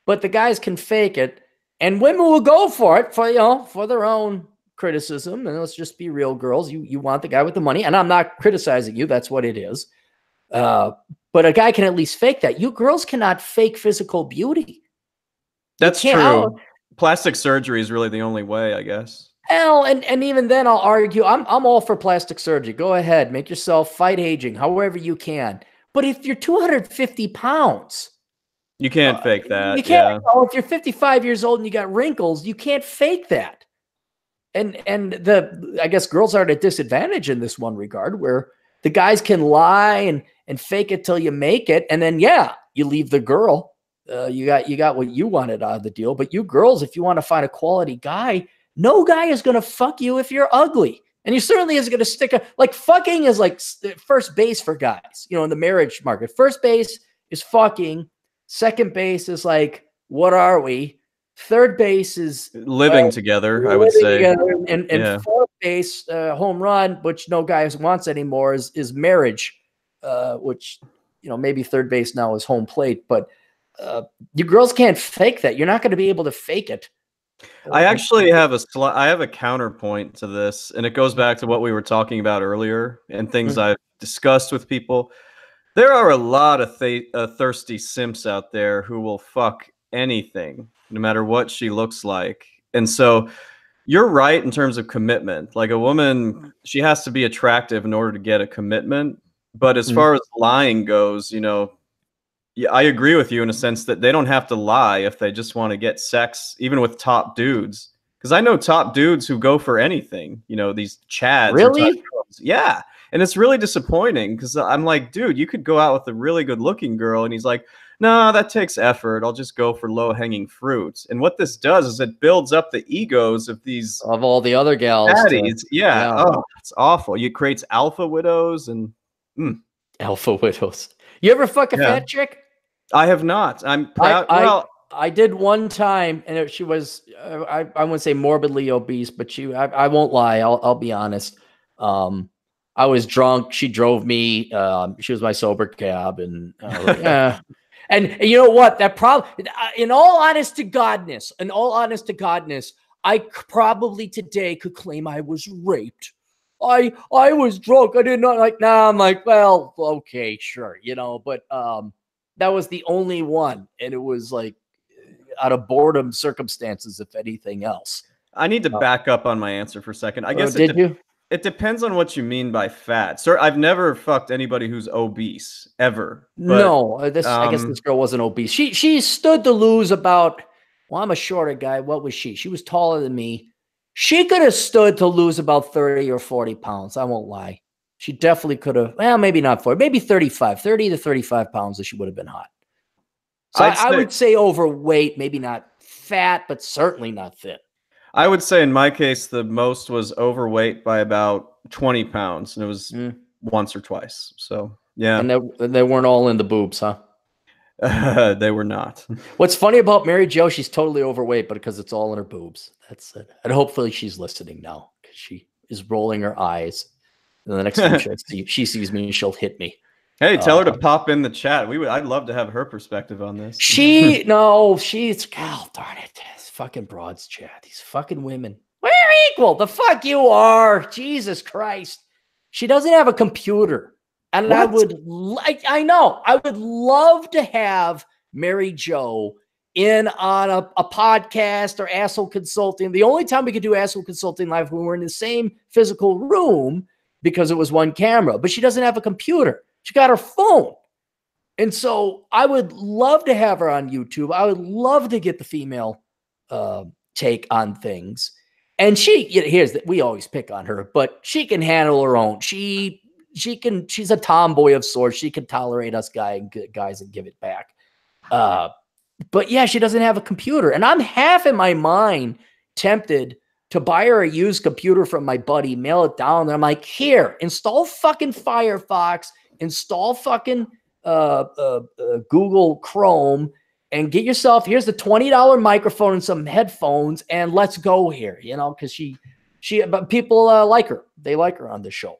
but the guys can fake it, and women will go for it for their own criticism. And let's just be real, girls. You want the guy with the money, and I'm not criticizing you. That's what it is. But a guy can at least fake that. You girls cannot fake physical beauty. That's true. Plastic surgery is really the only way, I guess. Hell, and even then, I'll argue. I'm all for plastic surgery. Go ahead, make yourself fight aging, however you can. But if you're 250 pounds, you can't fake that. You can't. Yeah. If you're 55 years old and you got wrinkles, you can't fake that. And I guess girls are at a disadvantage in this one regard, where the guys can lie and fake it till you make it, and then you leave the girl. You got what you wanted out of the deal. But you girls, if you want to find a quality guy, no guy is going to fuck you if you're ugly. And he certainly is going to stick like fucking is like first base for guys, in the marriage market. First base is fucking. Second base is like, what are we? Third base is living together, I would say. And fourth base, home run, which no guy wants anymore, is marriage, which, maybe third base now is home plate. But you girls can't fake that. You're not going to be able to fake it. I actually have a counterpoint to this, and it goes back to what we were talking about earlier and things I've discussed with people. There are a lot of thirsty simps out there who will fuck anything, no matter what she looks like. And so you're right in terms of commitment. Like a woman, she has to be attractive in order to get a commitment. But as far as lying goes, yeah, I agree with you in a sense that they don't have to lie if they just want to get sex, even with top dudes. Because I know top dudes who go for anything, these chads. Really? Yeah. And it's really disappointing because I'm like, dude, you could go out with a really good looking girl. And he's like, no, that takes effort. I'll just go for low hanging fruits. And what this does is it builds up the egos of all the other gals. Yeah. Oh, it's awful. It creates alpha widows and alpha widows. You ever fuck a fat chick? I have not. I'm proud. I did one time, and she was, I wouldn't say morbidly obese, but I won't lie. I'll be honest. I was drunk. She drove me. She was my sober cab, and and you know what? That problem. In all honest to godness, I probably today could claim I was raped. I was drunk. I did not like. Nah, I'm like, well, okay, sure, but that was the only one, and it was like out of boredom circumstances, if anything else. I need to back up on my answer for a second. I guess it depends on what you mean by fat. Sir, I've never fucked anybody who's obese ever. But, no, I guess this girl wasn't obese. She stood to lose about. Well, I'm a shorter guy. What was she? She was taller than me. She could have stood to lose about 30 or 40 pounds. I won't lie. She definitely could have. Well, maybe not 40, maybe 30 to 35 pounds, if she would have been hot. So I would say overweight, maybe not fat, but certainly not thin. I would say in my case, the most was overweight by about 20 pounds, and it was once or twice. So, yeah. And they weren't all in the boobs, huh? They were not. What's funny about Mary Jo, she's totally overweight, but because it's all in her boobs. That's it. And hopefully she's listening now, because she is rolling her eyes. And the next time she sees me, she'll hit me. Hey, tell her to pop in the chat. I'd love to have her perspective on this. She's God darn it. These fucking broads, Chad. These fucking women. We're equal. The fuck you are. Jesus Christ. She doesn't have a computer. And what? I know. I would love to have Mary Jo in on a podcast or Asshole Consulting. The only time we could do Asshole Consulting live when we're in the same physical room, because it was one camera. But she doesn't have a computer. She got her phone. And so I would love to have her on YouTube. I would love to get the female take on things. And we always pick on her, but she can handle her own. She's a tomboy of sorts. She can tolerate us guys and give it back. But yeah, she doesn't have a computer. And I'm half in my mind tempted to buy her a used computer from my buddy, mail it down. And I'm like, here, install fucking Firefox, install fucking Google Chrome, and get yourself, here's the $20 microphone and some headphones, and let's go here, because but people like her. They like her on the show.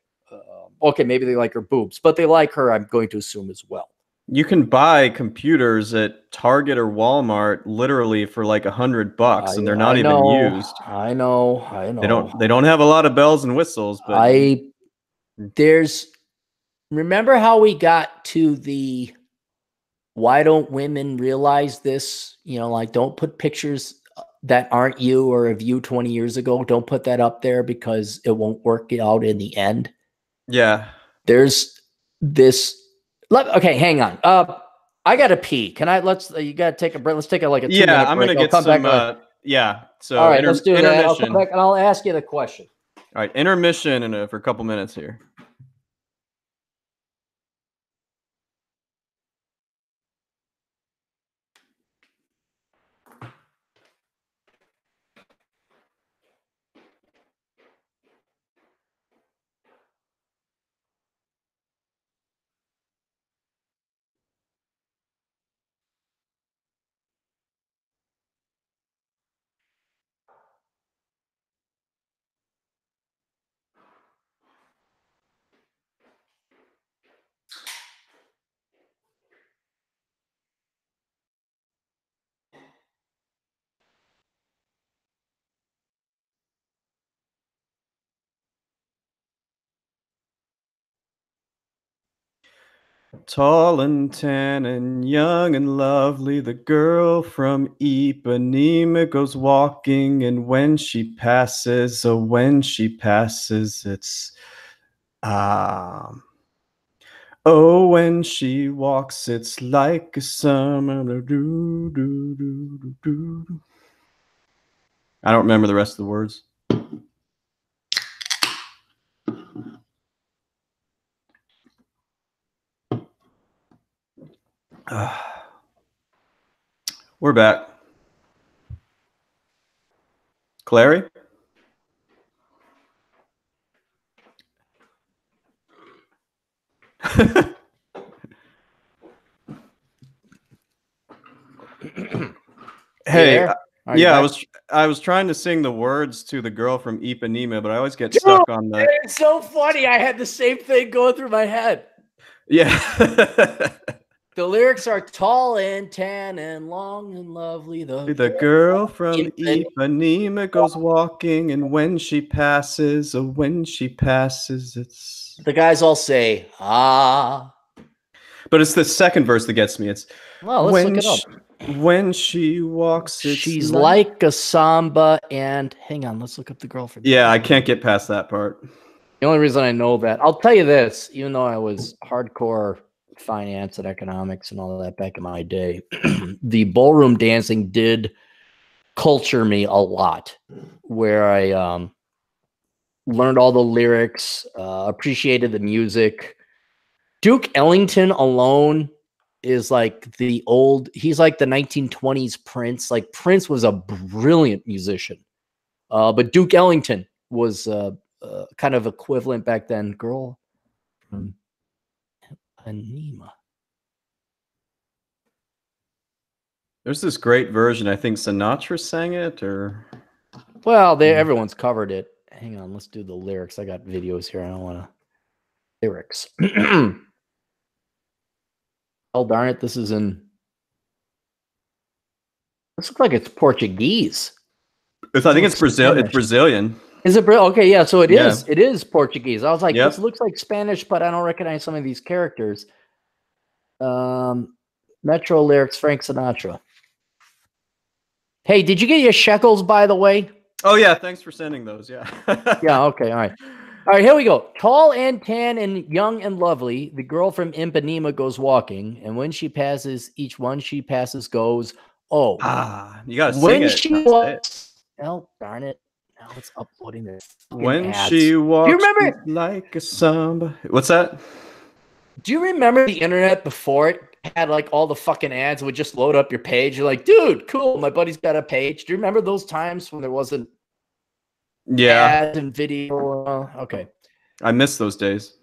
Okay, maybe they like her boobs, but they like her, I'm going to assume, as well. You can buy computers at Target or Walmart literally for like $100, and they're not even used. I know. They don't have a lot of bells and whistles, but remember how we got to the why don't women realize this? Like, don't put pictures that aren't you or of you 20 years ago. Don't put that up there because it won't work out in the end. Yeah. There's this. Okay, hang on. I got to pee. You got to take a break. Let's take a 2-minute break. Yeah, I'm going to get some. Yeah. So all right, let's do that. I'll come back and I'll ask you the question. All right, intermission for a couple minutes here. Tall and tan and young and lovely, the girl from Ipanema goes walking, and when she passes, it's when she walks, it's like a summer. I don't remember the rest of the words. We're back. Clarey? Hey, yeah, I was trying to sing the words to the girl from Ipanema, but I always get stuck on that. It's so funny. I had the same thing going through my head. Yeah. The lyrics are tall and tan and long and lovely. The girl from Ipanema goes walking, and when she passes, it's... The guys all say, ah. But it's the second verse that gets me. It's, well, let's look it up. When she walks, she's like a samba. And hang on, let's look up the girl from. Yeah, I can't get past that part. The only reason I know that, I'll tell you this, even though I was hardcore finance and economics and all that back in my day, the ballroom dancing did culture me a lot, where I learned all the lyrics, appreciated the music. Duke Ellington alone is like he's like the 1920s Prince. Like, Prince was a brilliant musician, but Duke Ellington was kind of equivalent back then. Girl from Ipanema. There's this great version. I think Sinatra sang it, or everyone's covered it. Hang on, let's do the lyrics. I got videos here. I don't want to lyrics. Oh, darn it! This looks like it's Portuguese. I think it's Brazil. It's Brazilian. Is it? Okay, yeah. So it is. It is Portuguese. I was like, yep. This looks like Spanish, but I don't recognize some of these characters. Metro lyrics, Frank Sinatra. Hey, did you get your shekels, by the way? Oh yeah, thanks for sending those. Yeah. Yeah. Okay. All right. All right, here we go. Tall and tan and young and lovely, the girl from Ipanema goes walking, and when she passes, each one she passes goes, oh. You gotta sing When it. she Not say it. walks, oh, darn it. Now it's uploading this. When ads. she walks, do you remember like a samba. What's that? Do you remember the internet before it had like all the fucking ads? It would just load up your page. You're like, dude, cool. My buddy's got a page. Do you remember those times when there wasn't ads and video? Okay. I miss those days.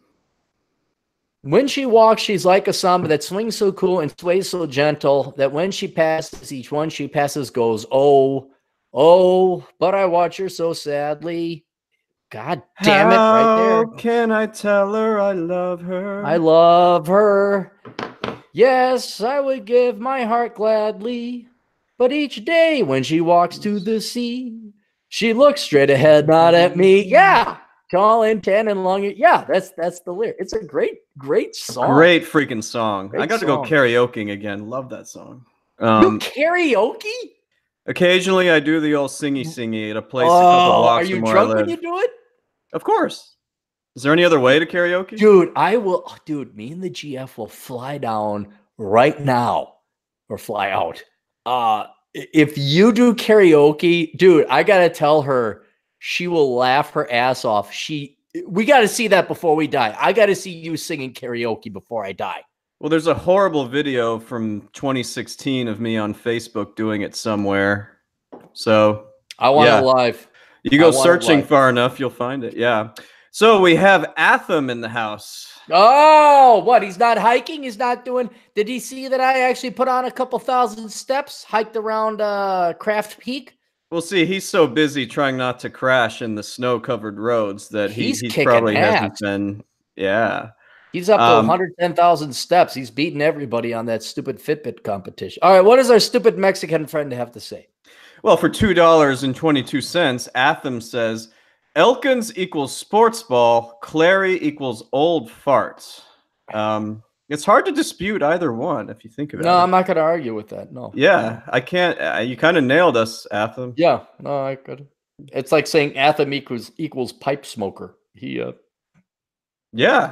When she walks, she's like a samba that swings so cool and sways so gentle that when she passes, each one she passes goes, oh, oh, but I watch her so sadly. God damn it, right there. How can I tell her I love her? I love her. Yes, I would give my heart gladly. But each day when she walks to the sea, she looks straight ahead, not at me. Yeah. Tall and tan and long. Yeah, that's the lyric. It's a great song. Great freaking song. Great I got to go karaokeing again. Love that song. You karaoke? Occasionally I do the old singy at a place a couple blocks are you from where drunk I live. when you do it? Of course. Is there any other way to karaoke? Dude, me and the GF will fly down right now or fly out. If you do karaoke, dude, I got to tell her she will laugh her ass off. We got to see that before we die. I got to see you singing karaoke before I die. Well, there's a horrible video from 2016 of me on Facebook doing it somewhere. So I want it live. You go searching far enough, you'll find it. Yeah. So we have Atham in the house. Oh, what? He's not hiking? He's not doing... Did he see that I actually put on a couple thousand steps, hiked around Craft Peak? Well, see, he's so busy trying not to crash in the snow-covered roads that he probably hasn't been... Yeah. He's up to 110,000 steps. He's beating everybody on that stupid Fitbit competition. All right, what does our stupid Mexican friend have to say? Well, for $2.22, Atham says, Elkins equals sports ball, Clarey equals old farts. It's hard to dispute either one if you think about it. No, I'm not going to argue with that. No. Yeah, I can't. You kind of nailed us, Atham. Yeah, no, I could. It's like saying Atham equals pipe smoker. Yeah,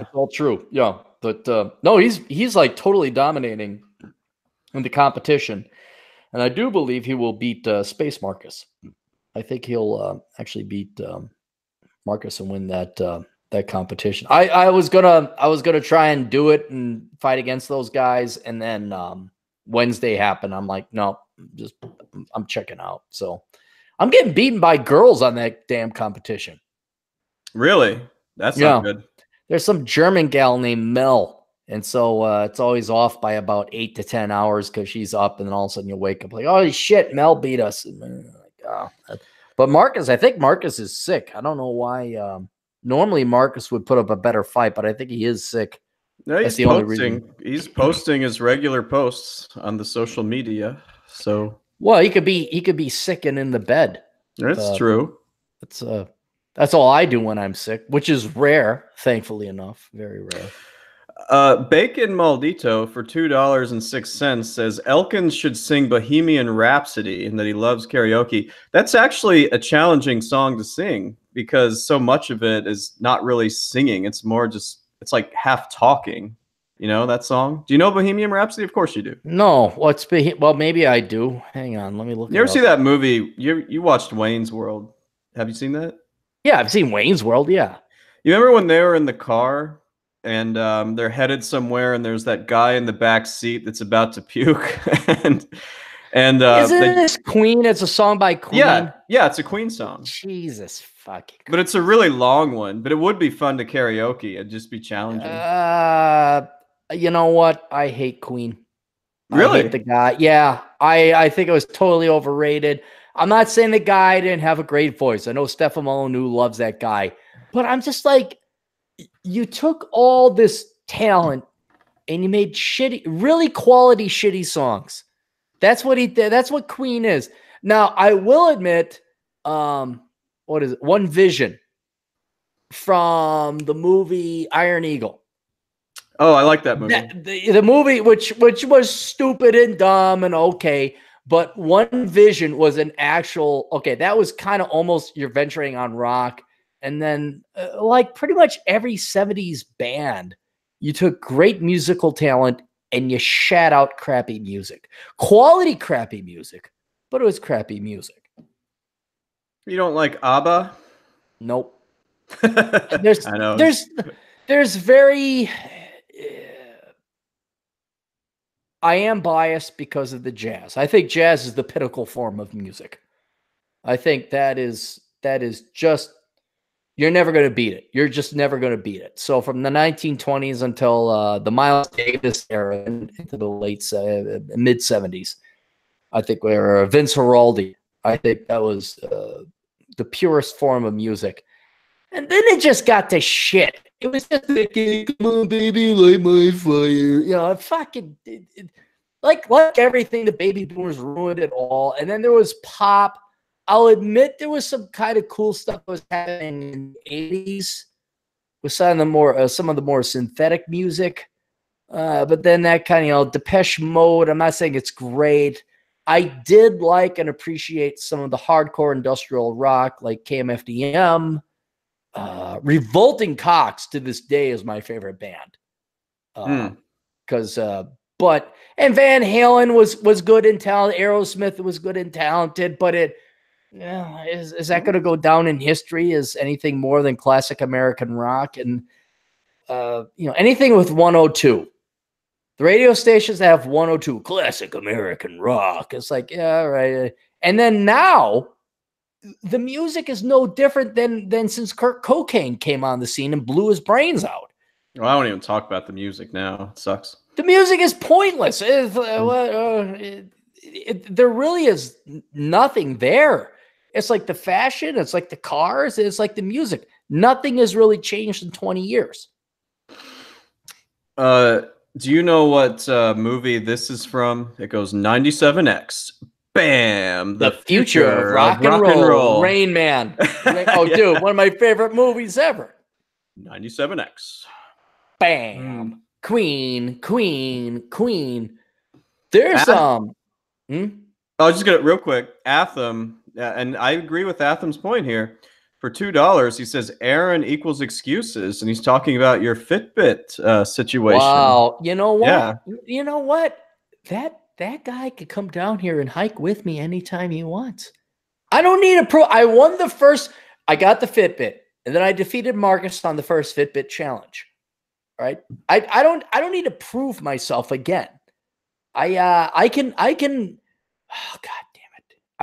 it's all true. Yeah, but no, he's like totally dominating in the competition, and I do believe he will beat Space Marcus. I think he'll actually beat Marcus and win that competition. I was gonna try and do it and fight against those guys, and then Wednesday happened. I'm like, no, I'm checking out. So I'm getting beaten by girls on that damn competition. Really? That's not good. There's some German gal named Mel, and so it's always off by about 8 to 10 hours because she's up, and then all of a sudden you wake up like, oh shit, Mel beat us. And but Marcus, I think Marcus is sick. I don't know why. Normally Marcus would put up a better fight, but I think he is sick. No, he's posting. He's posting his regular posts on the social media. So well, he could be sick and in the bed. That's true. That's all I do when I'm sick, which is rare, thankfully enough, very rare. Bacon Maldito for $2.06 says Elkins should sing Bohemian Rhapsody and that he loves karaoke. That's actually a challenging song to sing because so much of it is not really singing. It's more just, it's like half talking. You know that song? Do you know Bohemian Rhapsody? Of course you do. No, well, maybe I do. Hang on, let me look. You ever see that movie? You watched Wayne's World? Have you seen that? Yeah, I've seen Wayne's World. Yeah. You remember when they were in the car and they're headed somewhere, and there's that guy in the back seat that's about to puke, and isn't this Queen? It's a song by Queen. Yeah, it's a Queen song. Jesus fucking. But it's a really long one. But it would be fun to karaoke. It'd just be challenging. You know what? I hate Queen. Really? I hate the guy. Yeah, I think it was totally overrated. I'm not saying the guy didn't have a great voice. I know Stefan Molyneux loves that guy, but I'm just like, you took all this talent and you made really quality shitty songs. That's what he did. That's what Queen is. Now, I will admit, what is it? One Vision from the movie Iron Eagle. Oh, I like that movie. The movie, which was stupid and dumb and okay, but One Vision was an actual, okay, that was kind of almost you're venturing on rock, And then like pretty much every 70s band, you took great musical talent and you shat out crappy music. Quality crappy music, but it was crappy music. You don't like ABBA? Nope. I know. There's very I am biased because of the jazz. I think jazz is the pinnacle form of music. I think that is just, you're never going to beat it. You're just never going to beat it. So from the 1920s until the Miles Davis era into the mid 70s, I think where Vince Guaraldi, I think that was the purest form of music. And then it just got to shit. It was just like, come on, baby, light my fire. You know, like everything, the baby boomers ruined it all. And then there was pop. I'll admit there was some kind of cool stuff that was happening in the 80s with some of the more synthetic music. But then that kind of, Depeche Mode, I'm not saying it's great. I did like and appreciate some of the hardcore industrial rock like KMFDM. Revolting Cocks to this day is my favorite band. Because and Van Halen was good and talented. Aerosmith was good and talented, but is that going to go down in history as anything more than classic American rock? And anything with 102, the radio stations that have 102 classic American rock, it's like, yeah, right. And then now the music is no different than since Kurt Cobain came on the scene and blew his brains out. Well, I don't even talk about the music now. It sucks. The music is pointless. There really is nothing there. It's like the fashion. It's like the cars. It's like the music. Nothing has really changed in 20 years. Do you know what movie this is from? It goes 97X. Bam! The future of rock and roll. Rain Man. Oh, yeah. Dude, one of my favorite movies ever. 97X. Bam. Queen. There's I was just gonna real quick. Atham, and I agree with Atham's point here. For $2, he says Aaron equals excuses, and he's talking about your Fitbit situation. Wow. You know what? Yeah. You know what? That guy could come down here and hike with me anytime he wants. I don't need a pro. I won the first. I got the Fitbit, and then I defeated Marcus on the first Fitbit challenge. Right? I don't need to prove myself again. I can. Oh, God damn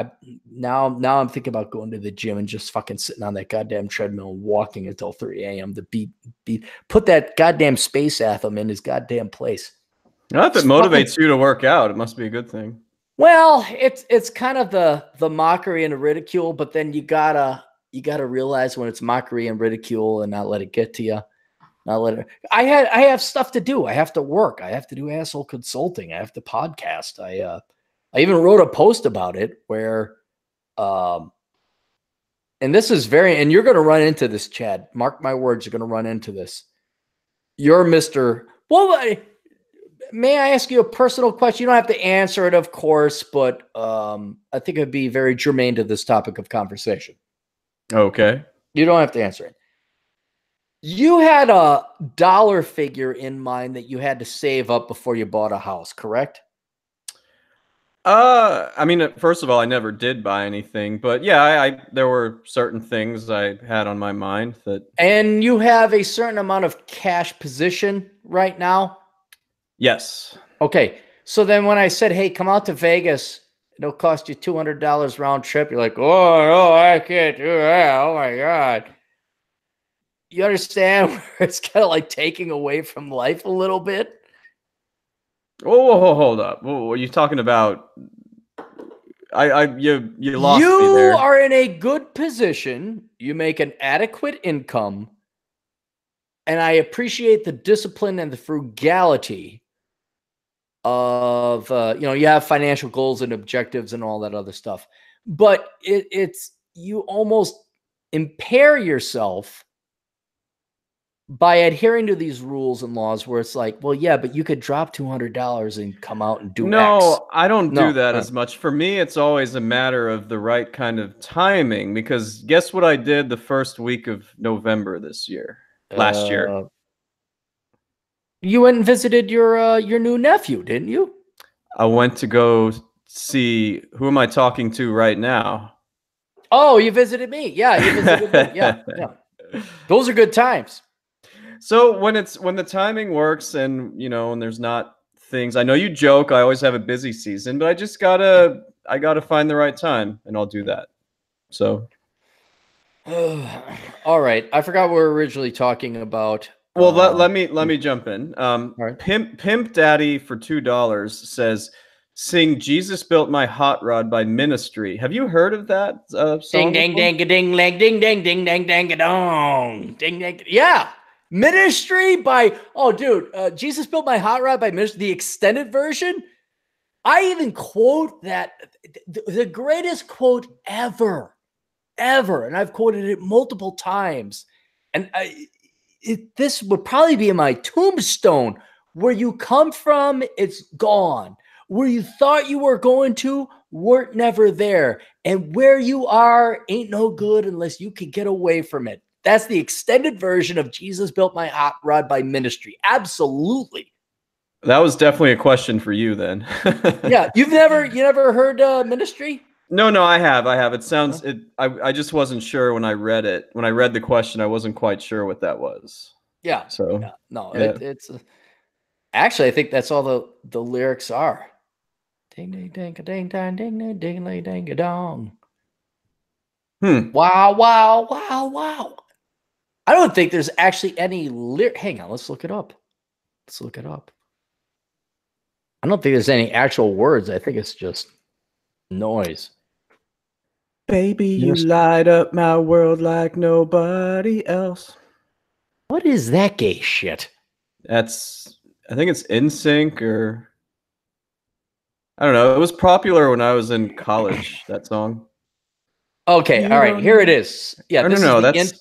it! Now I'm thinking about going to the gym and just fucking sitting on that goddamn treadmill and walking until 3 a.m. to put that goddamn space atom in his goddamn place. Not if it motivates you to work out, it must be a good thing. Well, it's kind of the mockery and the ridicule, but then you gotta realize when it's mockery and ridicule and not let it get to you. Not let it. I have stuff to do. I have to work. I have to do asshole consulting. I have to podcast. I even wrote a post about it where, and this is and you're going to run into this, Chad. Mark my words, you're going to run into this. You're Mr. Well, may I ask you a personal question? You don't have to answer it, of course, but I think it'd be very germane to this topic of conversation. Okay. You don't have to answer it. You had a dollar figure in mind that you had to save up before you bought a house, correct? I mean, first of all, I never did buy anything, but yeah, there were certain things I had on my mind that. And you have a certain amount of cash position right now? Yes. Okay. So then when I said, hey, come out to Vegas, it'll cost you $200 round trip. You're like, oh, no, I can't do that. Oh my God. You understand where it's kind of like taking away from life a little bit? Whoa, hold up. What are you talking about? You lost me there. You are in a good position. You make an adequate income. And I appreciate the discipline and the frugality of, you have financial goals and objectives and all that other stuff. But you almost impair yourself by adhering to these rules and laws where it's like, well, yeah, but you could drop $200 and come out and do X. No, I don't do No. that as much. For me, it's always a matter of the right kind of timing because guess what I did the first week of November this year, last year? You went and visited your new nephew, didn't you? I went to go see who am I talking to right now? Oh, you visited me. Yeah, you visited me. Yeah, yeah. Those are good times. So when the timing works and and there's not things, I know you joke, I always have a busy season, but I gotta find the right time and I'll do that. So all right. I forgot what we were originally talking about. well, let me jump in. Right. Pimp Daddy for $2 says, "Sing Jesus Built My Hot Rod by Ministry." Have you heard of that song? Ding ding ding ding ding ding ding ding ding ding dong ding ding. Yeah, Ministry by Jesus Built My Hot Rod by Ministry, the extended version. I even quote that the greatest quote ever, and I've quoted it multiple times, and this would probably be in my tombstone. Where you come from, it's gone. Where you thought you were going to, weren't never there. And where you are ain't no good unless you can get away from it. That's the extended version of Jesus Built My Hot Rod by Ministry. Absolutely. That was definitely a question for you then. Yeah, you never heard Ministry? No, I have. It sounds it. I just wasn't sure when I read it. When I read the question, I wasn't quite sure what that was. Yeah. So yeah. No, yeah. it's actually I think that's all the lyrics are. Ding ding ding ding ding ding ding ding ding ding dong. Wow, wow, wow, wow. I don't think there's actually any hang on, let's look it up. I don't think there's any actual words. I think it's just noise. Baby, you light up my world like nobody else. What is that gay shit? I think it's NSYNC or I don't know. It was popular when I was in college, that song. Okay, all right, here it is. Yeah, no, that's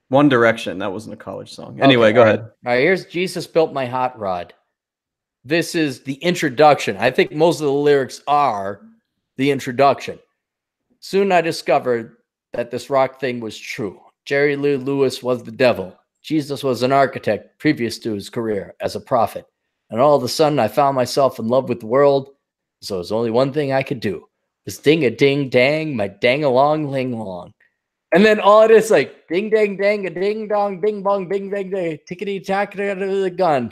One Direction. That wasn't a college song. Anyway, go ahead. All right, here's Jesus Built My Hot Rod. This is the introduction. I think most of the lyrics are the introduction. Soon I discovered that this rock thing was true. Jerry Lee Lewis was the devil. Jesus was an architect previous to his career as a prophet. And all of a sudden, I found myself in love with the world. So there's only one thing I could do. Was ding-a-ding-dang, my dang-a-long-ling-long. And then all it is like, ding-dang-dang-a-ding-dong, bing-bong, bing-bang-day, tickety-tack out of the gun.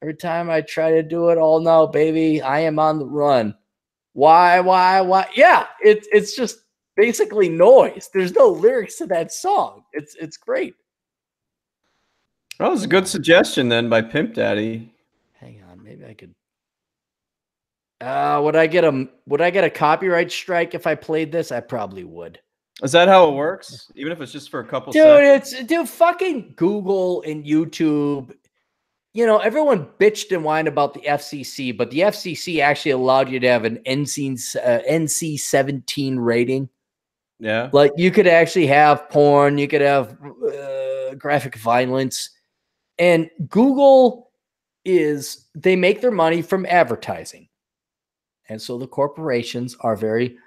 Every time I try to do it all now, baby, I am on the run. Why? Yeah, it's just basically noise. There's no lyrics to that song. It's great. That was a good suggestion then by Pimp Daddy. Hang on, maybe I could. Would I get a copyright strike if I played this? I probably would. Is that how it works? Even if it's just for a couple seconds? Dude, fucking Google and YouTube. Everyone bitched and whined about the FCC, but the FCC actually allowed you to have an NC-17 rating. Yeah. Like you could actually have porn, you could have graphic violence. And Google they make their money from advertising. And so the corporations are very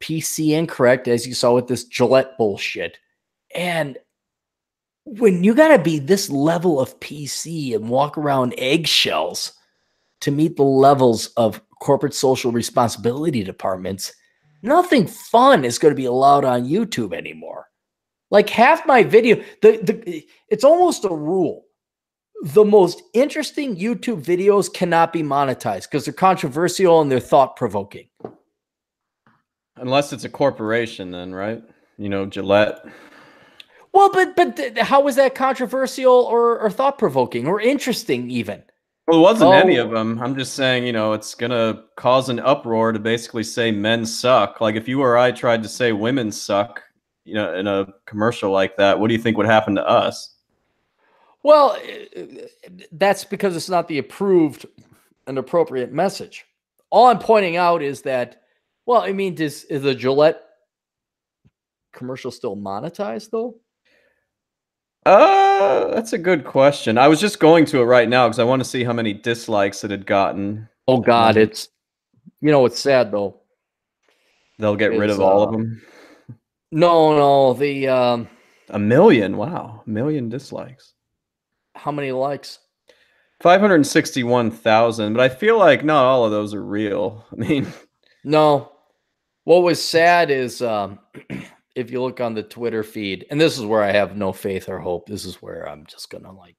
PC and correct, as you saw with this Gillette bullshit. And when you got to be this level of PC and walk around eggshells to meet the levels of corporate social responsibility departments, nothing fun is going to be allowed on YouTube anymore. Like half my video, it's almost a rule. The most interesting YouTube videos cannot be monetized because they're controversial and they're thought-provoking. Unless it's a corporation then, right? Gillette. Well, but how was that controversial or thought-provoking or interesting even? Well, it wasn't any of them. I'm just saying, it's going to cause an uproar to basically say men suck. Like if you or I tried to say women suck, in a commercial like that, what do you think would happen to us? Well, that's because it's not the approved and appropriate message. All I'm pointing out is that, well, I mean, is the Gillette commercial still monetized though? That's a good question. I was just going to it right now because I want to see how many dislikes it had gotten. Oh God, Um, it's it's sad though. they'll get rid Is of all of them. no the 1 million. Wow, 1 million dislikes. how many likes? 561,000, but I feel like not all of those are real. I mean, No. What was sad is if you look on the Twitter feed, and this is where I have no faith or hope. This is where I'm just gonna like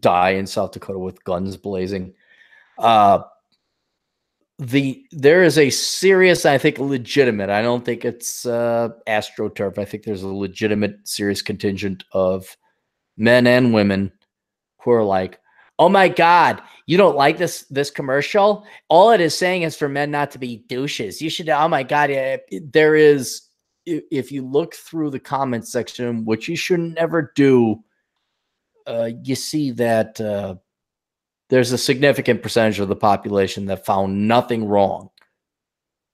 die in South Dakota with guns blazing. Uh there is a serious, I think legitimate, I don't think it's astroturf. I think there's a legitimate serious contingent of men and women who are like, oh my God, you don't like this commercial? All it is saying is for men not to be douches. You should, oh my God. There is, if you look through the comment section, which you should never do, you see that there's a significant percentage of the population that found nothing wrong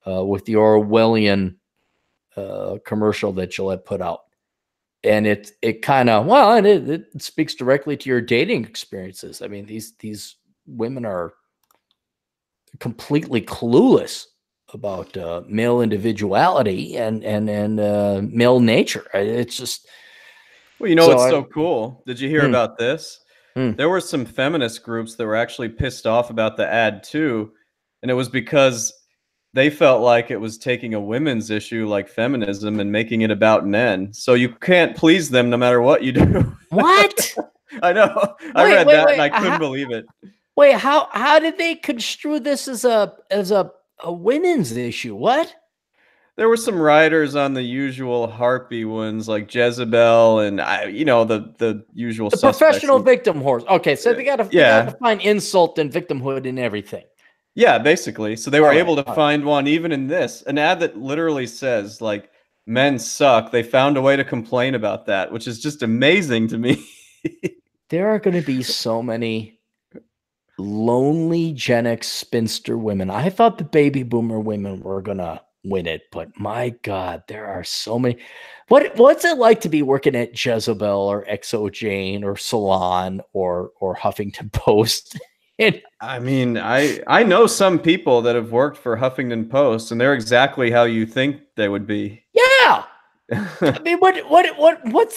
with the Orwellian commercial that Gillette put out. And it kind of, well, and it speaks directly to your dating experiences. I mean, these women are completely clueless about male individuality and male nature. It's just, well, you know so what's so cool? Did you hear hmm, about this? hmm. There were some feminist groups that were actually pissed off about the ad too, and it was because they felt like it was taking a women's issue like feminism and making it about men. So you can't please them no matter what you do. What? I know. I Wait, read wait, that and wait. I couldn't believe it. Wait, how did they construe this as a women's issue? What? There were some writers on the usual harpy ones like Jezebel and the usual The suspects. professional victim horse. Okay, so they gotta Yeah. find insult and victimhood in everything. Yeah, basically. So they were All right, able to all right. find one even in this, an ad that literally says like men suck. They found a way to complain about that, which is just amazing to me. There are going to be so many lonely Gen X spinster women. I thought the baby boomer women were going to win it, but my God, there are so many. What's it like to be working at Jezebel or XO Jane or Salon or Huffington Post? And I mean, I know some people that have worked for Huffington Post and they're exactly how you think they would be. yeah, I mean, what's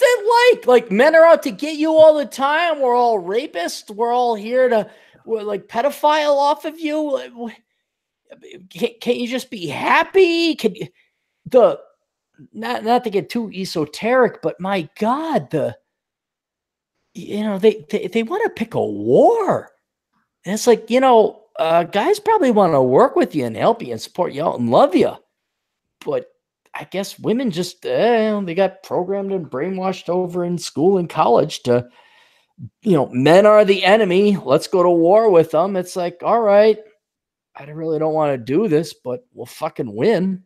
it like? Like men are out to get you all the time. We're all rapists. We're all here to we're like pedophile off of you. Can't you just be happy? Can you, the not to get too esoteric, but my God, they want to pick a war. And it's like, guys probably want to work with you and help you and support you out and love you. But I guess women just, they got programmed and brainwashed over in school and college to, men are the enemy. Let's go to war with them. It's like, all right, I really don't want to do this, but we'll fucking win.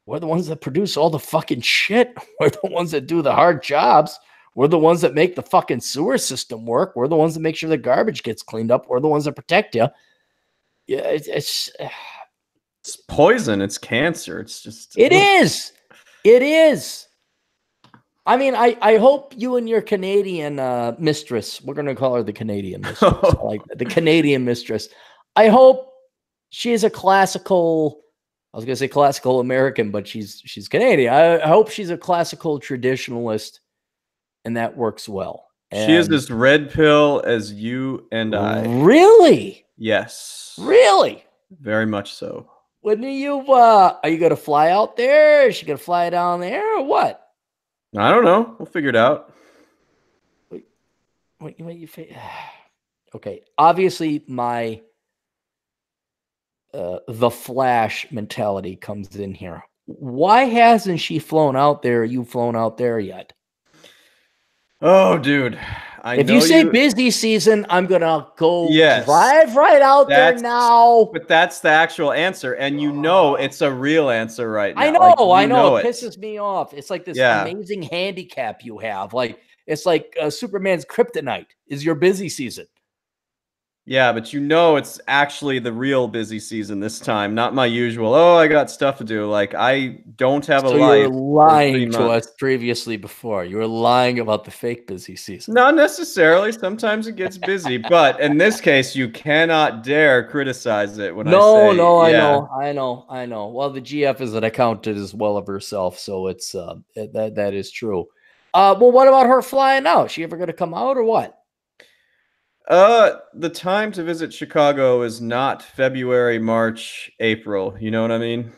We're the ones that produce all the fucking shit. We're the ones that do the hard jobs. We're the ones that make the fucking sewer system work. We're the ones that make sure the garbage gets cleaned up. We're the ones that protect you. Yeah, It's poison. It's cancer. It's just. it is. It is. I mean, I hope you and your Canadian mistress, we're going to call her the Canadian mistress, like the Canadian mistress. I hope she is a classical, I was going to say classical American, but she's Canadian. I hope she's a classical traditionalist and that works well. She is And as red pill as you and I. really? Yes. Really? Very much so. When are you going to fly out there? Is she going to fly down there or what? I don't know. We'll figure it out. What you okay. Obviously, my the Flash mentality comes in here. Why hasn't she flown out there? You flown out there yet? Oh, dude. If you say busy season, I'm gonna go Yes. drive right out there now. But that's the actual answer, and it's a real answer right now. I know, Like, I know. It it. pisses me off. It's like this Yeah. amazing handicap you have. Like it's like Superman's kryptonite is your busy season. Yeah, but you know it's actually the real busy season this time, not my usual, "Oh, I got stuff to do." Like, I don't have a So you were life for 3 lying to us months. previously before. You were lying about the fake busy season. Not necessarily, sometimes it gets busy, but in this case, you cannot dare criticize it when I No, say, no, I "Yeah." know, I know, I know. Well, the GF is an accountant as well of herself, so it's that is true. Well, what about her flying out? She ever going to come out or what? The time to visit Chicago is not February, March, April, you know what I mean?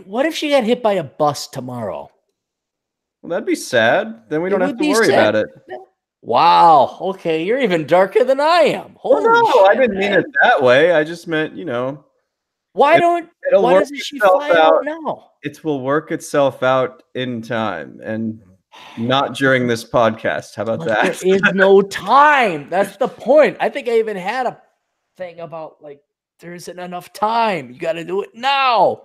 What if she got hit by a bus tomorrow? Well, that'd be sad, then we It don't have would to be worry sad. about it. Wow. Okay, you're even darker than I am. Well, Holy no, I shit, didn't mean it man. that way, I just meant, Why it don't it'll why work doesn't she itself fly out out. now? It will work itself out in time, and not during this podcast, how about But that? there is no time. That's the point. I think I even had a thing about like there isn't enough time. You got to do it now.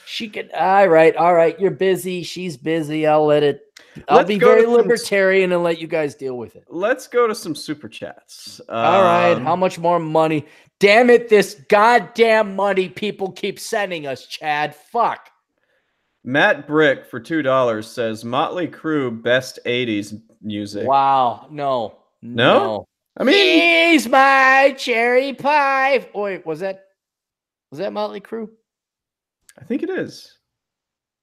She could. All right. You're busy. She's busy. I'll Let's be go to very some libertarian and let you guys deal with it. let's go to some super chats. All right. How much more money? Damn it! This goddamn money people keep sending us, Chad. Fuck. Matt Brick for $2 says Motley Crue best 80s music. Wow. No. No? No. I mean, She's my cherry pie. Oh, wait, was that Motley Crue? I think it is.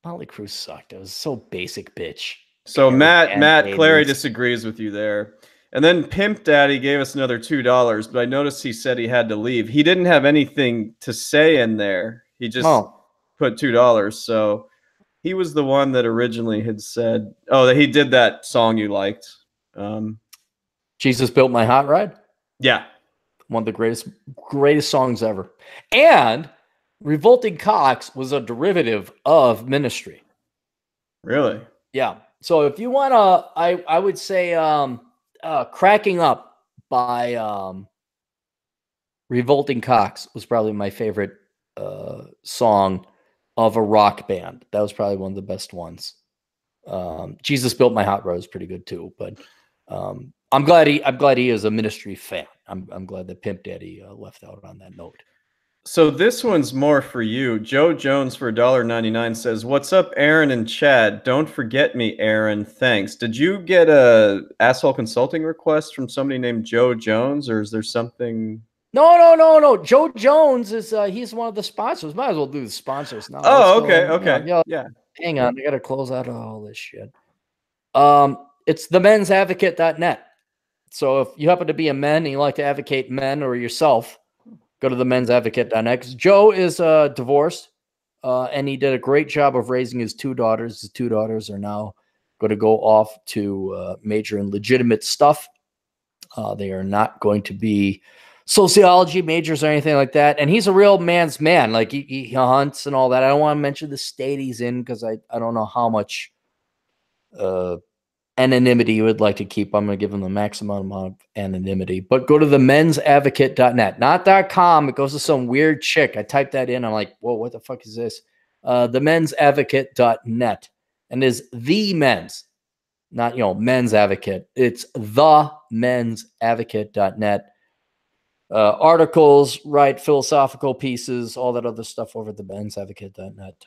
Motley Crue sucked. It was so basic, bitch. So Hair Matt Clarey band-aids. disagrees with you there. And then Pimp Daddy gave us another $2, but I noticed he said he had to leave. He didn't have anything to say in there. He just Oh, put $2. So he was the one that originally had said, "Oh, that he did that song you liked." Jesus Built My Hot Rod. Yeah, One of the greatest songs ever. And Revolting Cocks was a derivative of Ministry. really. Yeah. So if you want to, I would say Cracking Up by Revolting Cocks was probably my favorite song of a rock band. That was probably one of the best ones. Jesus Built My Hot Rod is pretty good too, but I'm glad he is a Ministry fan. I'm glad that Pimp Daddy left out on that note. So this one's more for you. Joe Jones for $1.99 says, "What's up, Aaron and Chad? Don't forget me, Aaron. Thanks." Did you get a asshole consulting request from somebody named Joe Jones, or is there something? No. Joe Jones is he's one of the sponsors. Might as well do the sponsors now. Oh, Let's okay, go. okay, Yeah, yeah. hang on. I gotta close out all this shit. It's themensadvocate.net. So if you happen to be a man and you like to advocate men or yourself, go to themensadvocate.net. Because Joe is divorced, and he did a great job of raising his two daughters. His two daughters are now going to go off to major in legitimate stuff. They are not going to be sociology majors or anything like that. And he's a real man's man. Like he hunts and all that. I don't want to mention the state he's in because I don't know how much anonymity you would like to keep. I'm going to give him the maximum amount of anonymity. But go to themensadvocate.net, not .com. It goes to some weird chick. I typed that in. I'm like, whoa, what the fuck is this? Themensadvocate.net. And is the men's, not, men's advocate. It's themensadvocate.net. Articles, write philosophical pieces, all that other stuff over at themensadvocate.net.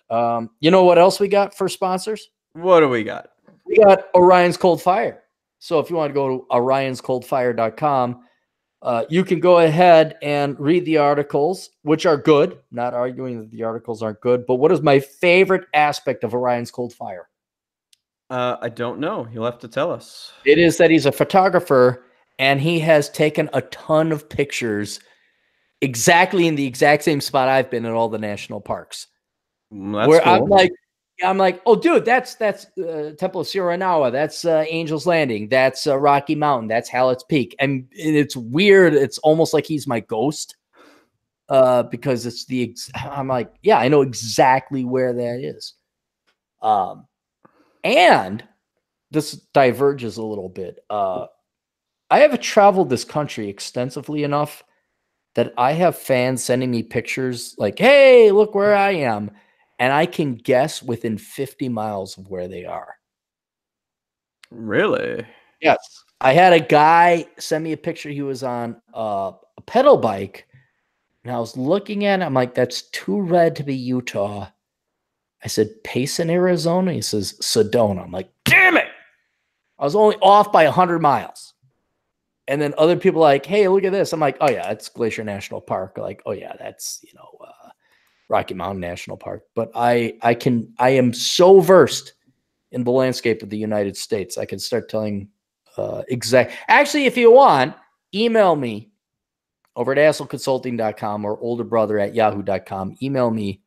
You know what else we got for sponsors? What do we got? We got Orion's Cold Fire. So if you want to go to orionscoldfire.com, you can go ahead and read the articles, which are good. Not arguing that the articles aren't good, but what is my favorite aspect of Orion's Cold Fire? I don't know. You'll have to tell us. It is that he's a photographer and he has taken a ton of pictures exactly in the exact same spot I've been in all the national parks. That's where cool. I'm like, oh, dude, that's Temple of Siranawa. That's Angel's Landing. That's Rocky Mountain. That's Hallett's Peak. And it's weird. It's almost like he's my ghost because it's I'm like, yeah, I know exactly where that is. And this diverges a little bit. I have traveled this country extensively enough that I have fans sending me pictures like, hey, look where I am. And I can guess within 50 miles of where they are. Really? Yes. I had a guy send me a picture. He was on a pedal bike, and I was looking at it. I'm like, that's too red to be Utah. I said, Payson, Arizona. He says, Sedona. I'm like, damn it. I was only off by 100 miles. And then other people are like, hey, look at this. I'm like, oh, yeah, it's Glacier National Park. Like, oh, yeah, that's, Rocky Mountain National Park. But I am so versed in the landscape of the United States. I can start telling Actually, if you want, email me over at assholeconsulting.com or olderbrother@yahoo.com. Email me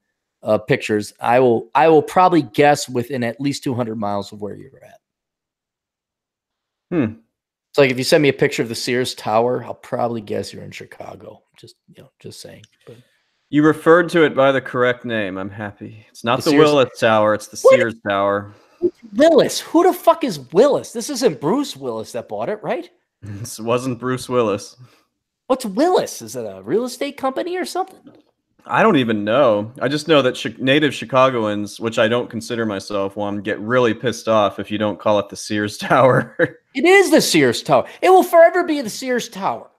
pictures. I will probably guess within at least 200 miles of where you're at. It's like if you send me a picture of the Sears Tower, I'll probably guess you're in Chicago. Just saying. But you referred to it by the correct name. I'm happy. It's not the Willis Tower. It's the Sears Tower. Willis? Who the fuck is Willis? This isn't Bruce Willis that bought it, right? This wasn't Bruce Willis. What's Willis? Is it a real estate company or something? I don't even know. I just know that native Chicagoans, which I don't consider myself one, get really pissed off if you don't call it the Sears Tower. It is the Sears Tower. It will forever be the Sears Tower.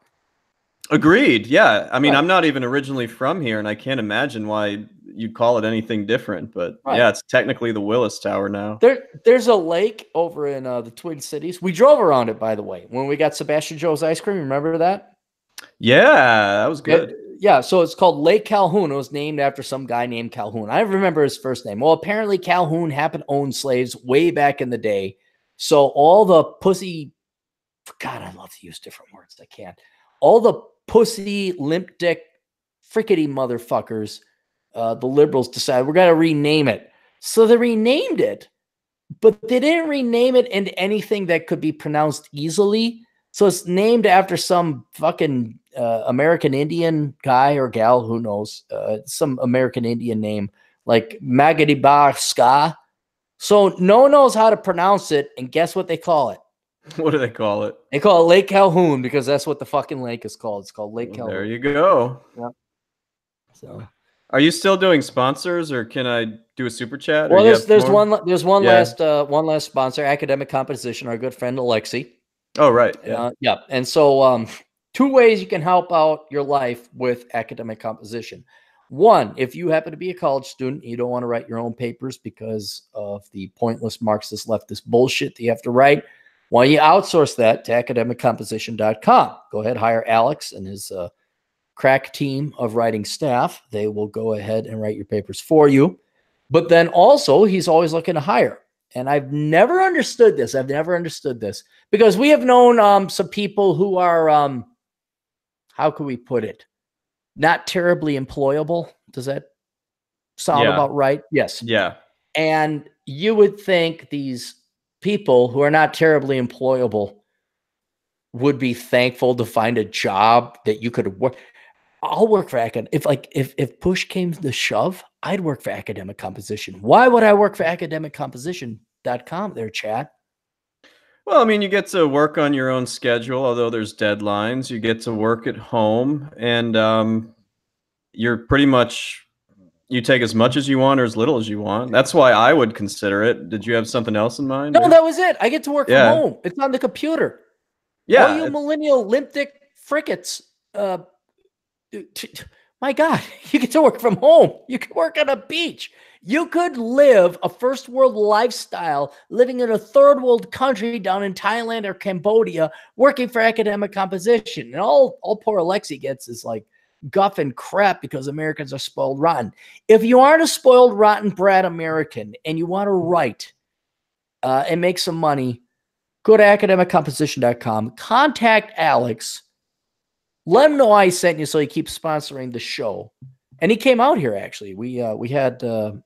Agreed. Yeah. I mean, I'm not even originally from here, and I can't imagine why you'd call it anything different. But yeah, it's technically the Willis Tower now. There's a lake over in the Twin Cities. We drove around it, by the way, when we got Sebastian Joe's ice cream. Remember that? Yeah, that was good. Yeah, so it's called Lake Calhoun. It was named after some guy named Calhoun. I remember his first name. Well, apparently Calhoun happened to own slaves way back in the day. So all the pussy, God, I love to use different words. I can't. All the pussy, limp dick, frickety motherfuckers, the liberals decided we're going to rename it. So they renamed it, but they didn't rename it into anything that could be pronounced easily. So it's named after some fucking American Indian guy or gal, who knows, some American Indian name like Debauched. So no one knows how to pronounce it, and guess what they call it? What do they call it? They call it Lake Calhoun because that's what the fucking lake is called. It's called Lake Calhoun. There you go. Yeah. So, are you still doing sponsors, or can I do a super chat? Well, there's one last sponsor, Academic Composition, our good friend Alexi. Oh, right. Yeah. And so 2 ways you can help out your life with academic composition. One, if you happen to be a college student, you don't want to write your own papers because of the pointless Marxist leftist bullshit that you have to write, why don't you outsource that to academiccomposition.com? Go ahead, hire Alex and his crack team of writing staff. They will go ahead and write your papers for you. But then also, he's always looking to hire. And I've never understood this. Because we have known some people who are, how can we put it? Not terribly employable. Does that sound about right? Yes. Yeah. And you would think these people who are not terribly employable would be thankful to find a job that you could work. I'll work for if push came to shove, I'd work for academic composition. Why would I work for academiccomposition.com there, Chad? Well, I mean, you get to work on your own schedule, although there's deadlines. You get to work at home, and you're pretty much, you take as much as you want or as little as you want. That's why I would consider it. Did you have something else in mind? No, that was it. I get to work from home. It's on the computer. Yeah. All you millennial limp dick frickets, my God, you get to work from home. You can work on a beach. You could live a first world lifestyle living in a third world country down in Thailand or Cambodia working for academic composition. And all poor Alexi gets is like guff and crap because Americans are spoiled rotten. If you aren't a spoiled rotten brat American and you want to write and make some money, go to academiccomposition.com. Contact Alex. Let him know I sent you so he keeps sponsoring the show. And he came out here, actually. We had ramen.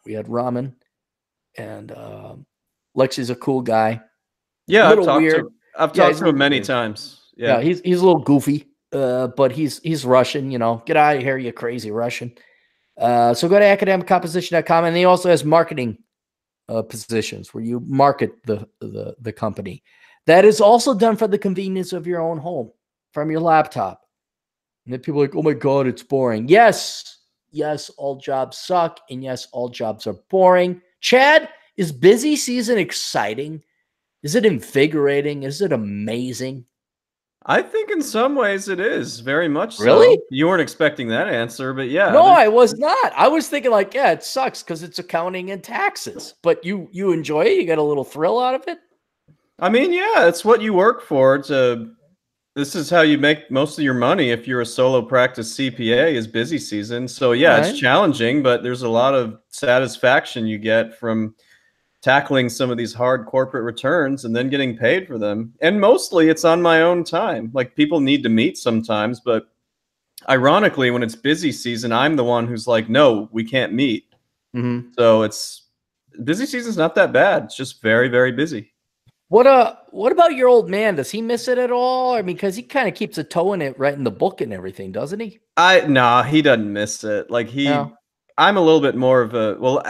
We had ramen. And Lexi's a cool guy. Yeah, I've talked to him many times. Yeah, he's a little goofy, but he's Russian, you know. Get out of here, you crazy Russian. So go to academiccomposition.com, and he also has marketing positions where you market the company. That is also done for the convenience of your own home from your laptop. And then people are like, oh my God, it's boring. Yes, all jobs suck. And yes, all jobs are boring. Chad, is busy season exciting? Is it invigorating? Is it amazing? I think in some ways it is very much Really? so. You weren't expecting that answer, but yeah, No, I was not. I was thinking like, yeah, it sucks because it's accounting and taxes. But you enjoy it. You get a little thrill out of it. I mean, yeah, it's what you work for. This is how you make most of your money if you're a solo practice CPA is busy season. So All yeah, it's right. challenging, but there's a lot of satisfaction you get from tackling some of these hard corporate returns and then getting paid for them. And mostly it's on my own time. Like people need to meet sometimes, but ironically, when it's busy season, I'm the one who's like, no, we can't meet. Mm-hmm. So it's busy season's not that bad. It's just very, very busy. What about your old man? Does he miss it at all? I mean, because he kind of keeps a toe in it, right in the book and everything, doesn't he? Nah, he doesn't miss it. Like Yeah. I'm a little bit more of a, well,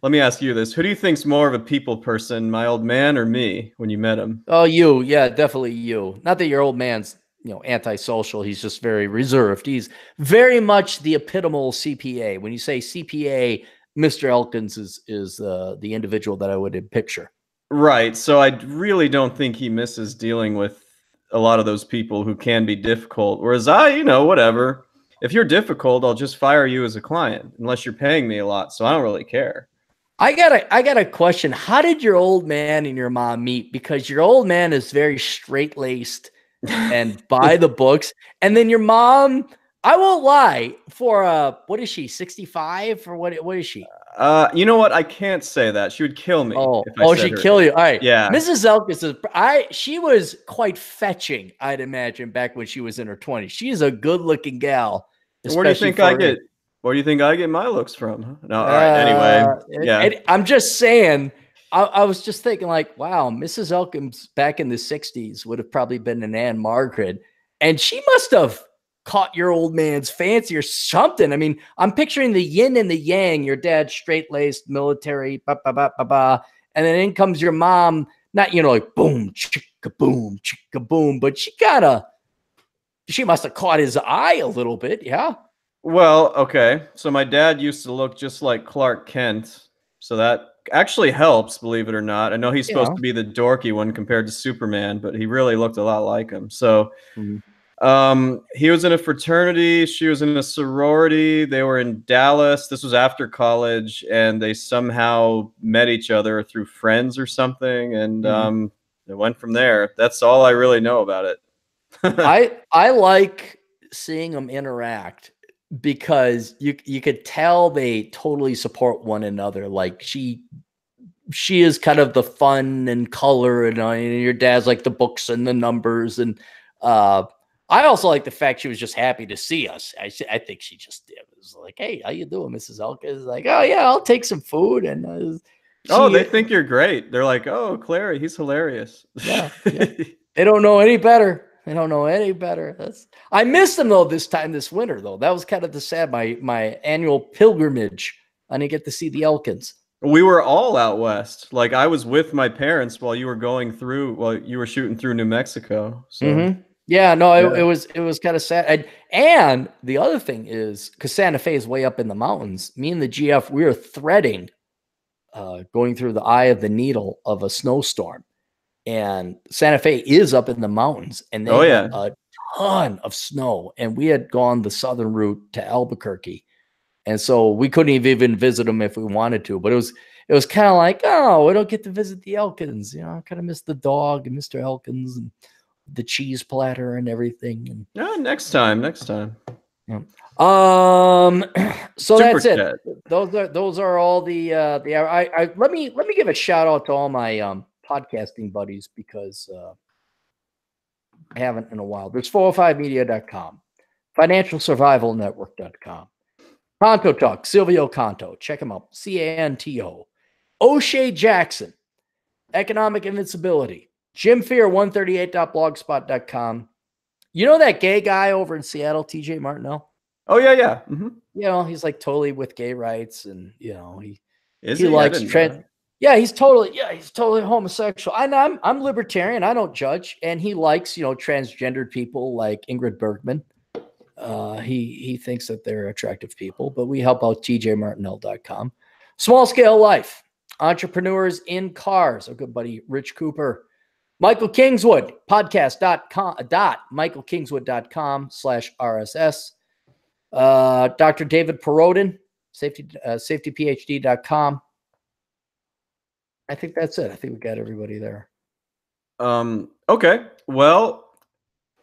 let me ask you this. Who do you think's more of a people person, my old man or me when you met him? Oh, you. Yeah, definitely you. Not that your old man's, antisocial. He's just very reserved. He's very much the epitomal CPA. When you say CPA, Mr. Elkins is the individual that I would picture. Right. So I really don't think he misses dealing with a lot of those people who can be difficult. Whereas whatever. If you're difficult, I'll just fire you as a client unless you're paying me a lot. So I don't really care. I got a question. How did your old man and your mom meet? Because your old man is very straight laced and by the books, and then your mom, I won't lie, for what is she, 65 or what is she? You know what? I can't say that. She would kill me if I said She'd her kill age. you. All right. Yeah. Mrs. Elkins she was quite fetching, I'd imagine, back when she was in her 20s. She's a good-looking gal, Where do you especially think I for get? Where do you think I get my looks from? No, all right. Anyway, yeah. I'm just saying, I was just thinking like, wow, Mrs. Elkins back in the 60s would have probably been an Anne Margaret. And she must have caught your old man's fancy or something. I mean, I'm picturing the yin and the yang, your dad straight-laced military, ba, ba, ba, ba, ba. And then in comes your mom, not, like boom, chicka boom, but she must have caught his eye a little bit. Yeah. Well, okay. So my dad used to look just like Clark Kent. So that actually helps, believe it or not. I know he's supposed to be the dorky one compared to Superman, but he really looked a lot like him. So he was in a fraternity. She was in a sorority. They were in Dallas. This was after college, and they somehow met each other through friends or something. And it went from there. That's all I really know about it. I like seeing them interact because you could tell they totally support one another. Like she is kind of the fun and color, and your dad's like the books and the numbers. And I also like the fact she was just happy to see us. I think she just did. It was like, hey, how you doing, Mrs. Elkins? Like, oh yeah, I'll take some food. And they think you're great. They're like, oh, Clarey, he's hilarious. Yeah. They don't know any better. They don't know any better. I missed them though this winter though. That was kind of the sad. My annual pilgrimage. I didn't get to see the Elkins. We were all out west. Like I was with my parents while you were shooting through New Mexico. So yeah, no, it was kind of sad. And the other thing is, because Santa Fe is way up in the mountains, me and the GF, we were threading, going through the eye of the needle of a snowstorm. And Santa Fe is up in the mountains, and they had a ton of snow. And we had gone the southern route to Albuquerque, and so we couldn't even visit them if we wanted to. But it was kind of like, oh, we don't get to visit the Elkins. I kind of miss the dog and Mr. Elkins and the cheese platter and everything. And next time. Yeah. So Super that's it. chat. Those are all the let me give a shout out to all my podcasting buddies, because I haven't in a while. There's 405media.com, financialsurvivalnetwork.com, Conto Talk, Silvio Conto, check him out, Canto, O'Shea Jackson, Economic Invincibility, JimFear138.blogspot.com. You know that gay guy over in Seattle, TJ Martinell? Oh yeah. He's like totally with gay rights, and he likes trans. Yeah, he's totally homosexual. I'm libertarian. I don't judge. And he likes, transgendered people like Ingrid Bergman. He thinks that they're attractive people, but we help out tjmartinell.com. Small Scale Life. Entrepreneurs in Cars, our good buddy Rich Cooper. Michael Kingswood, podcast.michaelkingswood.com/RSS. Dr. David Perodin, safetyphd.com. I think that's it. I think we got everybody there. Okay. Well,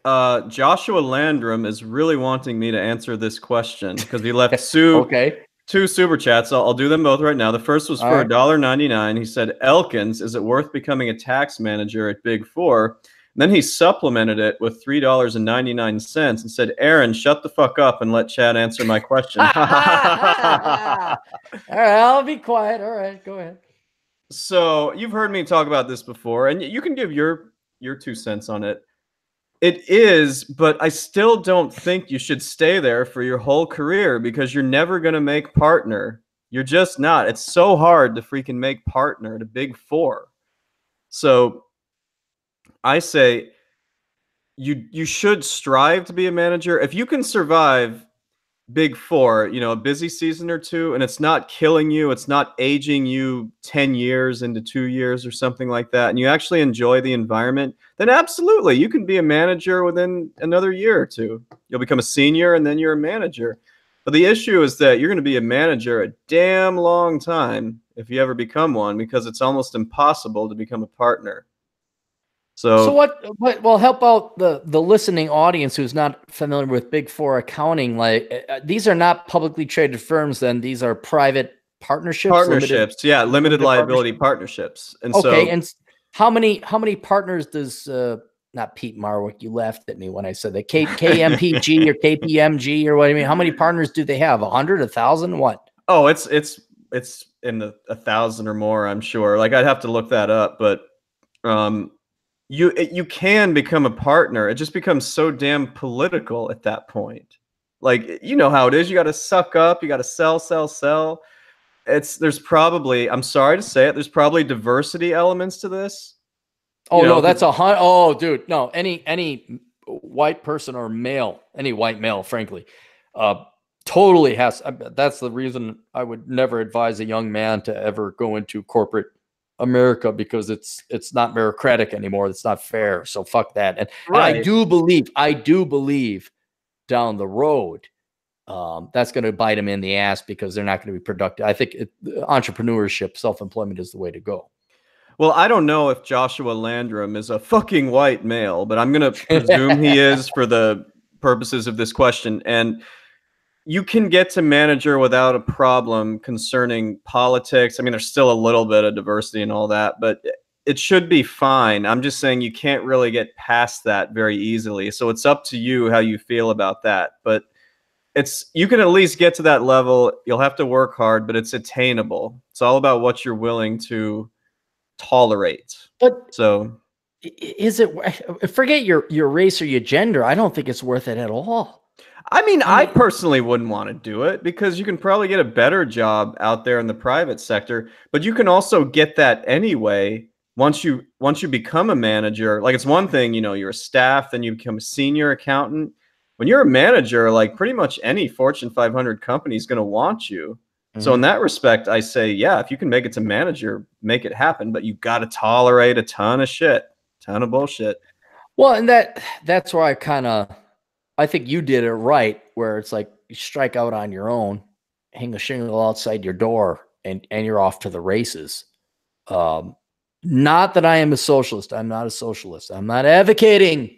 Joshua Landrum is really wanting me to answer this question because he left two super chats. I'll do them both right now. The first was for $1.99. He said, Elkins, is it worth becoming a tax manager at Big Four? And then he supplemented it with $3.99 and said, Aaron, shut the fuck up and let Chad answer my question. All right, I'll be quiet. All right, go ahead. So you've heard me talk about this before, and you can give your 2 cents on it. It is, but I still don't think you should stay there for your whole career because you're never going to make partner. You're just not. It's so hard to freaking make partner at a Big Four. So I say you should strive to be a manager. If you can survive Big Four, a busy season or two, and it's not killing you, it's not aging you 10 years into 2 years or something like that, and you actually enjoy the environment, then absolutely, you can be a manager within another year or two. You'll become a senior, and then you're a manager. But the issue is that you're going to be a manager a damn long time if you ever become one, because it's almost impossible to become a partner. So what will help out the listening audience who's not familiar with Big Four accounting? Like these are not publicly traded firms. Then these are private partnerships. Limited liability partnerships. And and how many partners does not Pete Marwick? You laughed at me when I said that KMPG or KPMG or what I mean. How many partners do they have? 100, 1,000? What? Oh, it's in the 1,000 or more. I'm sure. Like I'd have to look that up, but you can become a partner. It just becomes so damn political at that point. Like, you know how it is. You got to suck up. You got to sell. There's probably, I'm sorry to say it, there's probably diversity elements to this. No, that's oh, dude, no, any white person or male, any white male, frankly, totally has. That's the reason I would never advise a young man to ever go into corporate America, because it's not meritocratic anymore. It's not fair. So fuck that. And I do believe down the road, that's going to bite them in the ass because they're not going to be productive. I think entrepreneurship, self-employment is the way to go. Well, I don't know if Joshua Landrum is a fucking white male, but I'm going to presume he is for the purposes of this question. And you can get to manager without a problem concerning politics. I mean, there's still a little bit of diversity and all that, but it should be fine. I'm just saying you can't really get past that very easily. So it's up to you how you feel about that. But you can at least get to that level. You'll have to work hard, but it's attainable. It's all about what you're willing to tolerate. But so is it, forget your race or your gender, I don't think it's worth it at all. I mean, I personally wouldn't want to do it because you can probably get a better job out there in the private sector, but you can also get that anyway once you become a manager. Like, it's one thing, you're a staff, then you become a senior accountant. When you're a manager, like, pretty much any Fortune 500 company is going to want you. Mm-hmm. So in that respect, I say, yeah, if you can make it to manager, make it happen, but you got to tolerate a ton of shit, ton of bullshit. Well, and that's where I think you did it right, where it's like you strike out on your own, hang a shingle outside your door, and you're off to the races. Not that I am a socialist. I'm not a socialist. I'm not advocating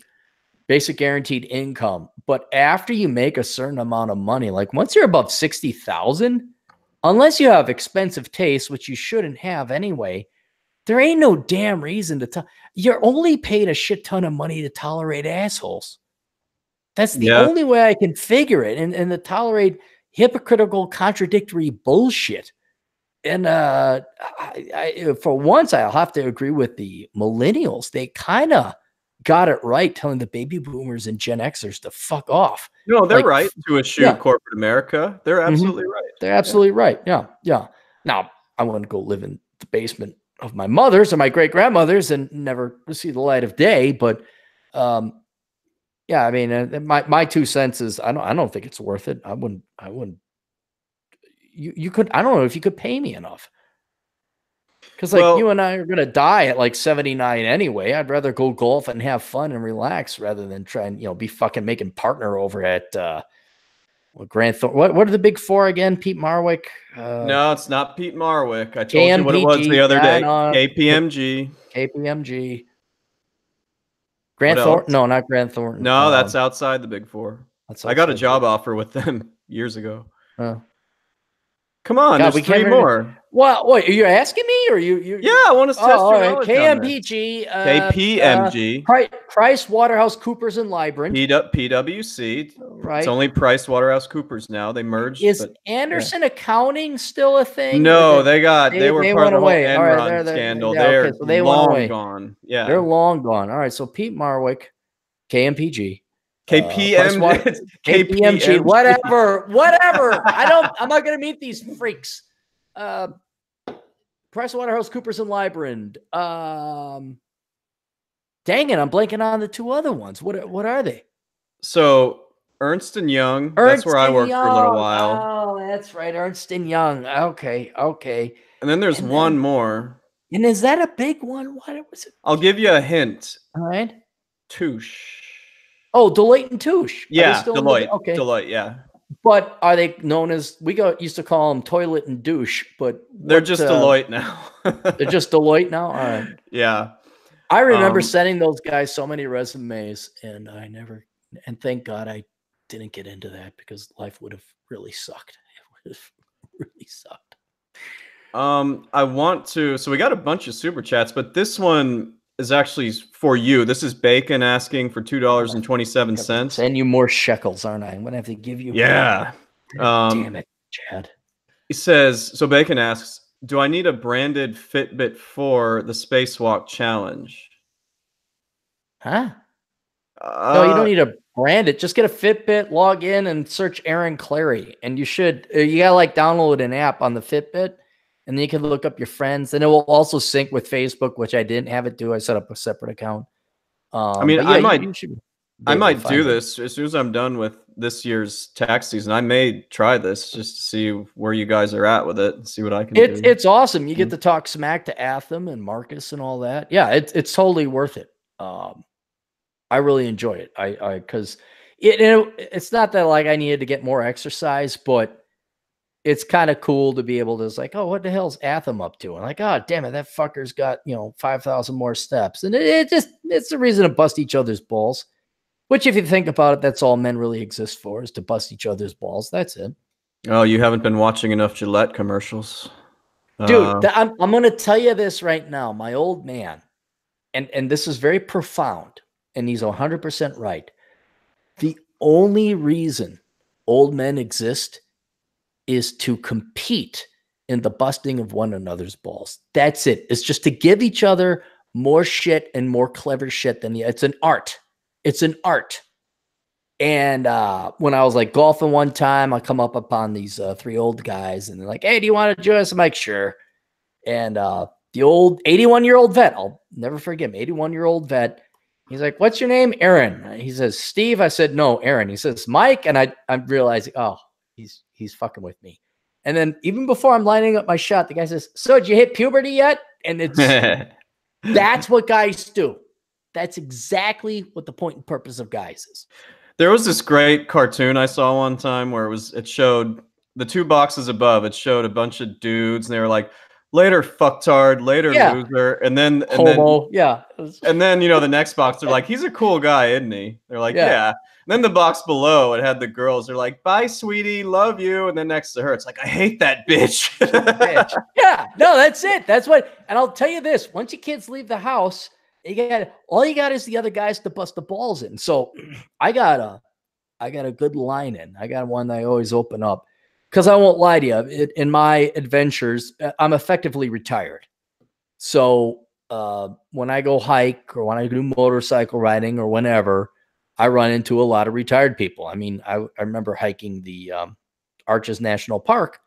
basic guaranteed income. But after you make a certain amount of money, like once you're above 60,000, unless you have expensive taste, which you shouldn't have anyway, there ain't no damn reason to you're only paid a shit ton of money to tolerate assholes. That's the only way I can figure it, and to tolerate hypocritical, contradictory bullshit. And for once, I'll have to agree with the millennials. They kind of got it right, telling the baby boomers and Gen Xers to fuck off. No, they're right to eschew corporate America. They're absolutely right. They're absolutely right. Yeah. Now, I want to go live in the basement of my mother's or my great grandmother's and never see the light of day, but yeah, I mean, my 2 cents is I don't think it's worth it. I wouldn't. You could. I don't know if you could pay me enough. Because like you and I are gonna die at like 79 anyway. I'd rather go golf and have fun and relax rather than try and be fucking making partner over at Grant Thornton. What are the big four again? Pete Marwick. No, it's not Pete Marwick. I told you what it was KMPG, the other day. no, KPMG. KPMG. Grant Thornton? No, not Grant Thornton. No, that's outside the big four. I got a job offer with them years ago. Come on, God, there's three more. Well, wait, are you asking me or you? Yeah, I want to test your knowledge. KMPG, KPMG, Price Waterhouse Coopers and Lybrand, PwC. Right. It's only Price Waterhouse Coopers now. They merged. Is Anderson Accounting still a thing? No, they were part of the whole Enron scandal. They're long gone. Yeah, they're long gone. All right, so Pete Marwick, KMPG. KPMG, whatever. I'm not gonna meet these freaks. Price Waterhouse Coopers and Lybrand. Dang it, I'm blanking on the two other ones. What are they? So Ernst and Young. That's where I worked for a little while. Oh, that's right, Ernst and Young. Okay. And then there's one more. And is that a big one? What was it? I'll give you a hint. All right. Touche. Oh, Deloitte and Touche. Yeah, Deloitte. Okay. Deloitte, yeah. But are they known as, used to call them Toilet and Douche, but they're just Deloitte now. They're just Deloitte now? All right. Yeah. I remember sending those guys so many resumes, and and thank God I didn't get into that because life would have really sucked. It would have really sucked. So we got a bunch of super chats, but this one is actually for you. This is Bacon asking for $2.27. Send you more shekels, aren't I? I'm gonna have to give you. Yeah. Damn it, Chad. He says, so Bacon asks, do I need a branded Fitbit for the Spacewalk Challenge? Huh? No, you don't need to brand it. Just get a Fitbit, log in, and search Aaron Clarey. And you gotta like download an app on the Fitbit. And then you can look up your friends, and it will also sync with Facebook, which I didn't have it do. I set up a separate account. I might do this as soon as I'm done with this year's tax season. I may try this just to see where you guys are at with it and see what I can do. It's awesome. You get to talk smack to Atham and Marcus and all that. Yeah, it's totally worth it. I really enjoy it. Because it's not that like I needed to get more exercise, but it's kind of cool to be able to, like, oh, what the hell's Atham up to? And like, oh, damn it, that fucker's got, 5,000 more steps. And it's a reason to bust each other's balls, which if you think about it, that's all men really exist for, is to bust each other's balls. That's it. Oh, you haven't been watching enough Gillette commercials. Dude, I'm going to tell you this right now. My old man, and this is very profound, and he's 100% right. The only reason old men exist is to compete in the busting of one another's balls. That's it. It's just to give each other more shit and more clever shit than it's an art. It's an art. And when I was like golfing one time, I come up upon these three old guys, and they're like, "Hey, do you want to join us?" I'm like, "Sure." And the old 81-year-old vet, I'll never forget him, 81-year-old vet. He's like, "What's your name?" "Aaron." He says, "Steve." I said, "No, Aaron." He says, "Mike." And I'm realizing, oh, he's fucking with me. And then even before I'm lining up my shot, the guy says, "So did you hit puberty yet?" And it's that's what guys do. That's exactly what the point and purpose of guys is. There was this great cartoon I saw one time where it showed the two boxes above. It showed a bunch of dudes, and they were like, "Later, fucktard, later, loser," and then homo, and then the next box, they're like, "He's a cool guy, isn't he?" They're like, "Yeah." And then the box below, it had the girls. They're like, "Bye, sweetie, love you." And then next to her, it's like, "I hate that bitch." Yeah, no, that's it. That's what. And I'll tell you this: once your kids leave the house, all you got is the other guys to bust the balls in. So I got a good line in. I got one that I always open up. Because I won't lie to you, in my adventures, I'm effectively retired. So when I go hike or when I do motorcycle riding or whenever, I run into a lot of retired people. I mean, I remember hiking the Arches National Park,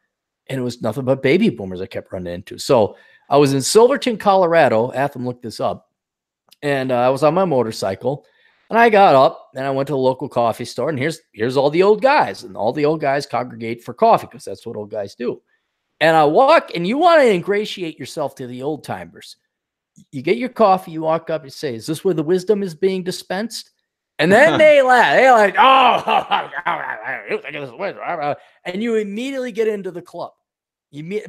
and it was nothing but baby boomers I kept running into. So I was in Silverton, Colorado. Atham looked this up. And I was on my motorcycle. And I got up and I went to a local coffee store, and here's all the old guys, and all the old guys congregate for coffee because that's what old guys do. And I walk, and you want to ingratiate yourself to the old timers. You get your coffee, you walk up, you say, "Is this where the wisdom is being dispensed?" And then they laugh. They're like, "Oh," and you immediately get into the club.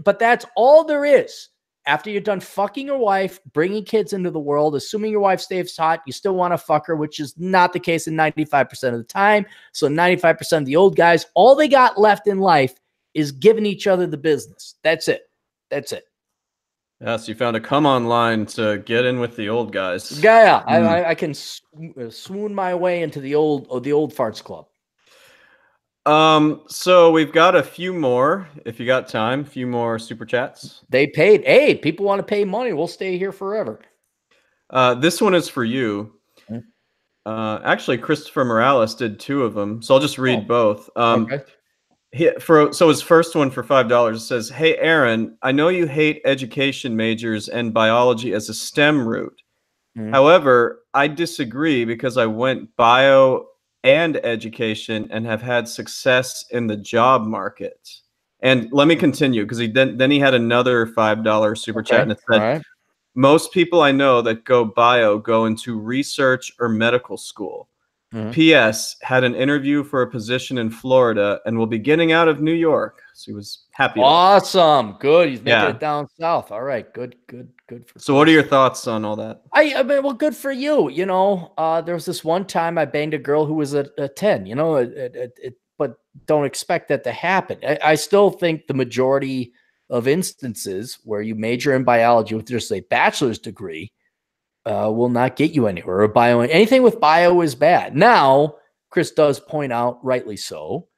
But that's all there is. After you're done fucking your wife, bringing kids into the world, assuming your wife stays hot, you still want to fuck her, which is not the case in 95% of the time. So 95% of the old guys, all they got left in life is giving each other the business. That's it. That's it. Yes, you found a come on line to get in with the old guys. Yeah, I can swoon my way into the old farts club. So we've got a few more, if you got time, a few more super chats. They paid. Hey, people want to pay money. We'll stay here forever. This one is for you. Actually, Christopher Morales did 2 of them, so I'll just read both. Okay. So his first one for $5 says, "Hey Aaron, I know you hate education majors and biology as a STEM route. However, I disagree because I went bio and education and have had success in the job market." And let me continue, because then he had another $5 super chat, and it said, "Most people I know that go bio go into research or medical school. P.S. Had an interview for a position in Florida and will be getting out of New York." So he was happy. Awesome. Good. He's making it down south. All right. Good. So what are your thoughts on all that? I mean, well, good for you. You know, there was this one time I banged a girl who was a 10, you know, but don't expect that to happen. I still think the majority of instances where you major in biology with just a bachelor's degree will not get you anywhere. Or anything with bio is bad. Now, Chris does point out, rightly so,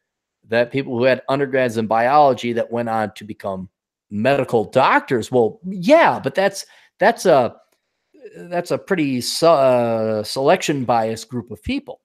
that people who had undergrads in biology that went on to become medical doctors. Well, yeah, but that's a pretty selection bias group of people.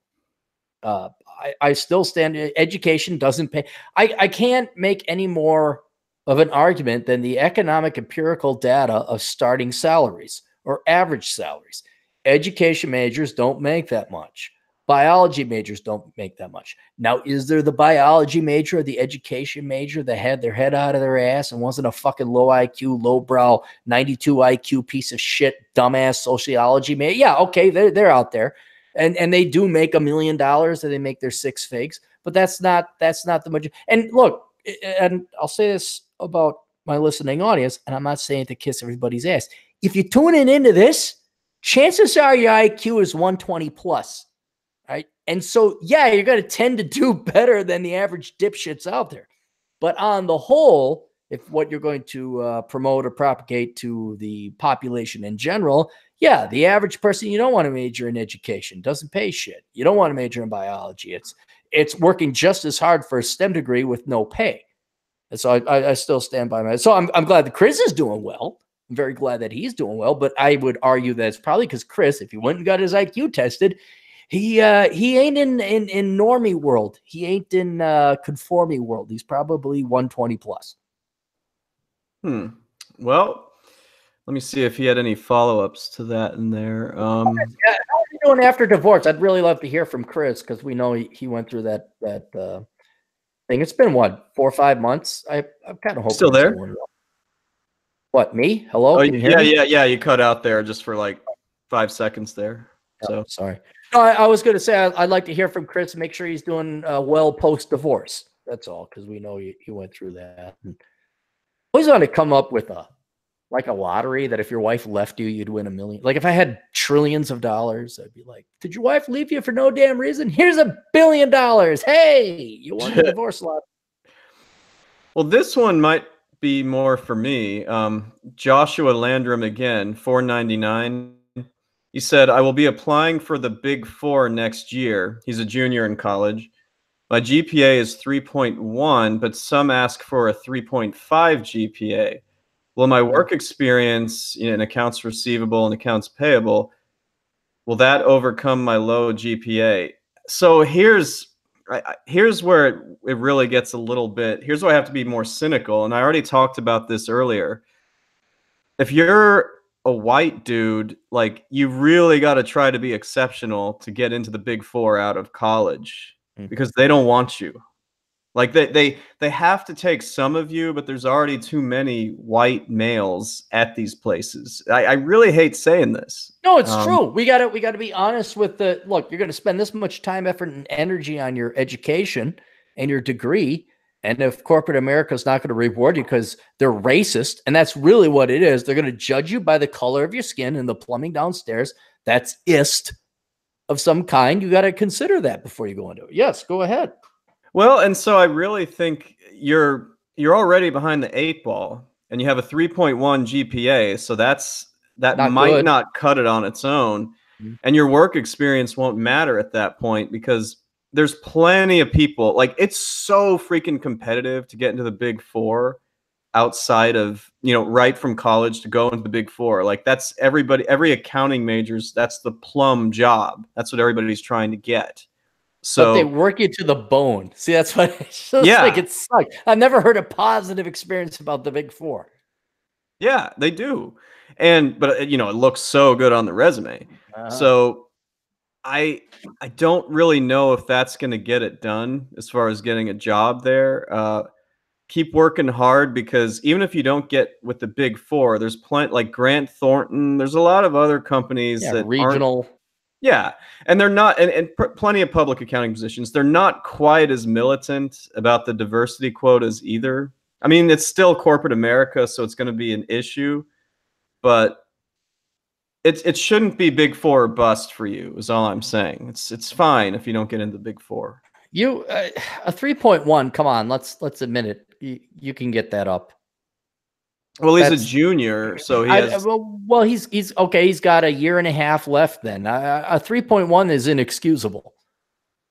I still stand. Education doesn't pay. I can't make any more of an argument than the economic empirical data of starting salaries or average salaries. Education majors don't make that much. Biology majors don't make that much. Now, is there the biology major or the education major that had their head out of their ass and wasn't a fucking low IQ, lowbrow, 92 IQ piece of shit, dumbass sociology major? Yeah, okay, they're out there. And they do make $1 million, and they make their 6 figs, but that's not the majority. And look, and I'll say this about my listening audience, and I'm not saying to kiss everybody's ass. If you're tuning into this, chances are your IQ is 120 plus, right? And so, yeah, you're going to tend to do better than the average dipshits out there. But on the whole, if what you're going to promote or propagate to the population in general, yeah, the average person, you don't want to major in education, doesn't pay shit. You don't want to major in biology. It's working just as hard for a STEM degree with no pay. And so I still stand by my. So I'm glad that Chris is doing well. I'm very glad that he's doing well. But I would argue that it's probably because Chris, if he went and got his IQ tested, he ain't in normie world. He ain't in conforming world. He's probably 120 plus. Well, let me see if he had any follow-ups to that in there. How are you doing after divorce? I'd really love to hear from Chris, because we know he went through that thing. It's been what, 4 or 5 months? I'm kind of hoping still there. What, me? Hello? Oh, yeah. You cut out there just for like 5 seconds there. So sorry. No, I was going to say I'd like to hear from Chris and make sure he's doing well post divorce. That's all, because we know he went through that. And always want to come up with a lottery that if your wife left you, you'd win $1 million. Like if I had trillions of dollars, I'd be like, did your wife leave you for no damn reason? Here's $1 billion. Hey, you won the divorce lottery. Well, this one might be more for me. Joshua Landrum again, $4.99. He said, "I will be applying for the Big Four next year." He's a junior in college. "My GPA is 3.1, but some ask for a 3.5 GPA. Will my work experience in accounts receivable and accounts payable, will that overcome my low GPA?" So here's where it really gets a little bit. Here's where I have to be more cynical, and I already talked about this earlier. If you're a white dude, like, you really got to try to be exceptional to get into the Big Four out of college, because they don't want you. Like they have to take some of you, but there's already too many white males at these places. I really hate saying this. No, it's true. We gotta be honest with the look. You're gonna spend this much time, effort, and energy on your education and your degree, and if corporate America is not going to reward you because they're racist, and that's really what it is, they're going to judge you by the color of your skin and the plumbing downstairs. That's ist of some kind. You got to consider that before you go into it. Yes, go ahead. Well, and so I really think you're already behind the 8 ball, and you have a 3.1 GPA, so that Not might good. not cut it on its own, and your work experience won't matter at that point because there's plenty of people. Like, it's so freaking competitive to get into the Big Four outside of, right from college to go into the Big Four. Like, that's every accounting majors, that's the plum job. That's what everybody's trying to get. But they So work you to the bone. See, that's what it's just yeah, like it sucks. I've never heard a positive experience about the Big Four. yeah, they do. But it looks so good on the resume. So I don't really know if that's going to get it done as far as getting a job there. Keep working hard, because even if you don't get with the Big Four, there's plenty, like Grant Thornton. There's a lot of other companies that aren't. Regional. Yeah, and they're not, and plenty of public accounting positions. They're not quite as militant about the diversity quotas either. I mean, it's still corporate America, so it's going to be an issue, but it shouldn't be Big Four or bust for you, is all I'm saying. It's fine if you don't get into the Big Four. You a 3.1. Come on, let's admit it. You can get that up. Well, he's a junior, so he has. Well, he's okay. He's got a year and a half left. Then a 3.1 is inexcusable.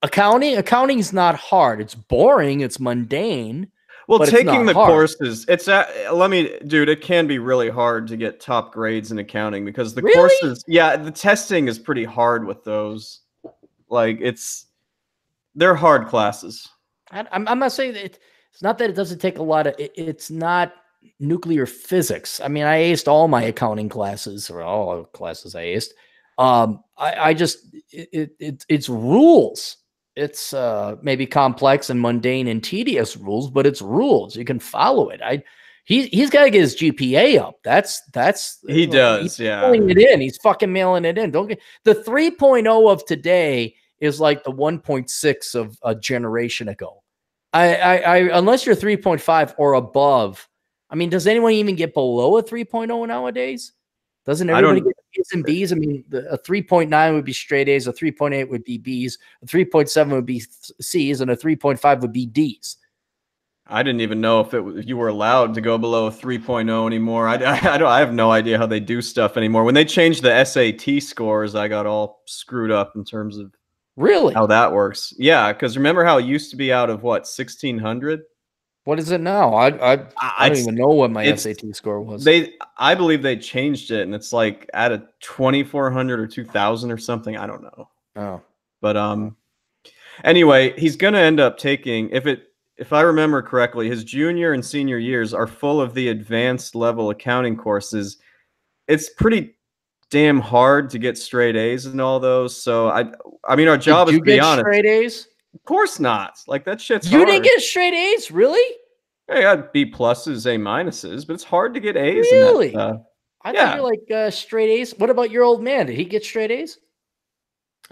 Accounting's not hard. It's boring. It's mundane. Well, taking the courses, dude, it can be really hard to get top grades in accounting because the courses, yeah, the testing is pretty hard with those. Like, they're hard classes. I'm not saying that it's not that it doesn't take a lot of, it's not nuclear physics. I mean, I aced all my accounting classes, or all the classes I aced. I just, it's rules. It's maybe complex and mundane and tedious rules, but it's rules. You can follow it. He's got to get his GPA up. That's he does. He's mailing it in. He's fucking mailing it in. Don't get the 3.0 of today is like the 1.6 of a generation ago. I unless you're 3.5 or above. I mean, does anyone even get below a 3.0 nowadays? Doesn't everybody get A's and B's? I mean, a 3.9 would be straight A's, a 3.8 would be B's, a 3.7 would be C's, and a 3.5 would be D's. I didn't even know if you were allowed to go below a 3.0 anymore. I have no idea how they do stuff anymore. When they changed the SAT scores, I got all screwed up in terms of how that works. Yeah, because remember how it used to be out of what, 1,600? What is it now? I don't even know what my SAT score was. I believe they changed it, and it's like at a 2,400 or 2,000 or something. I don't know. Oh, but anyway, he's gonna end up taking, if I remember correctly, his junior and senior years are full of the advanced level accounting courses. It's pretty damn hard to get straight A's in all those. So I mean, our job is to be honest. Straight A's? Of course not. Like, that shit's You hard. didn't get straight A's, really? I got B pluses, A minuses, but it's hard to get A's. Really? In that, I thought you were like straight A's. What about your old man? Did he get straight A's?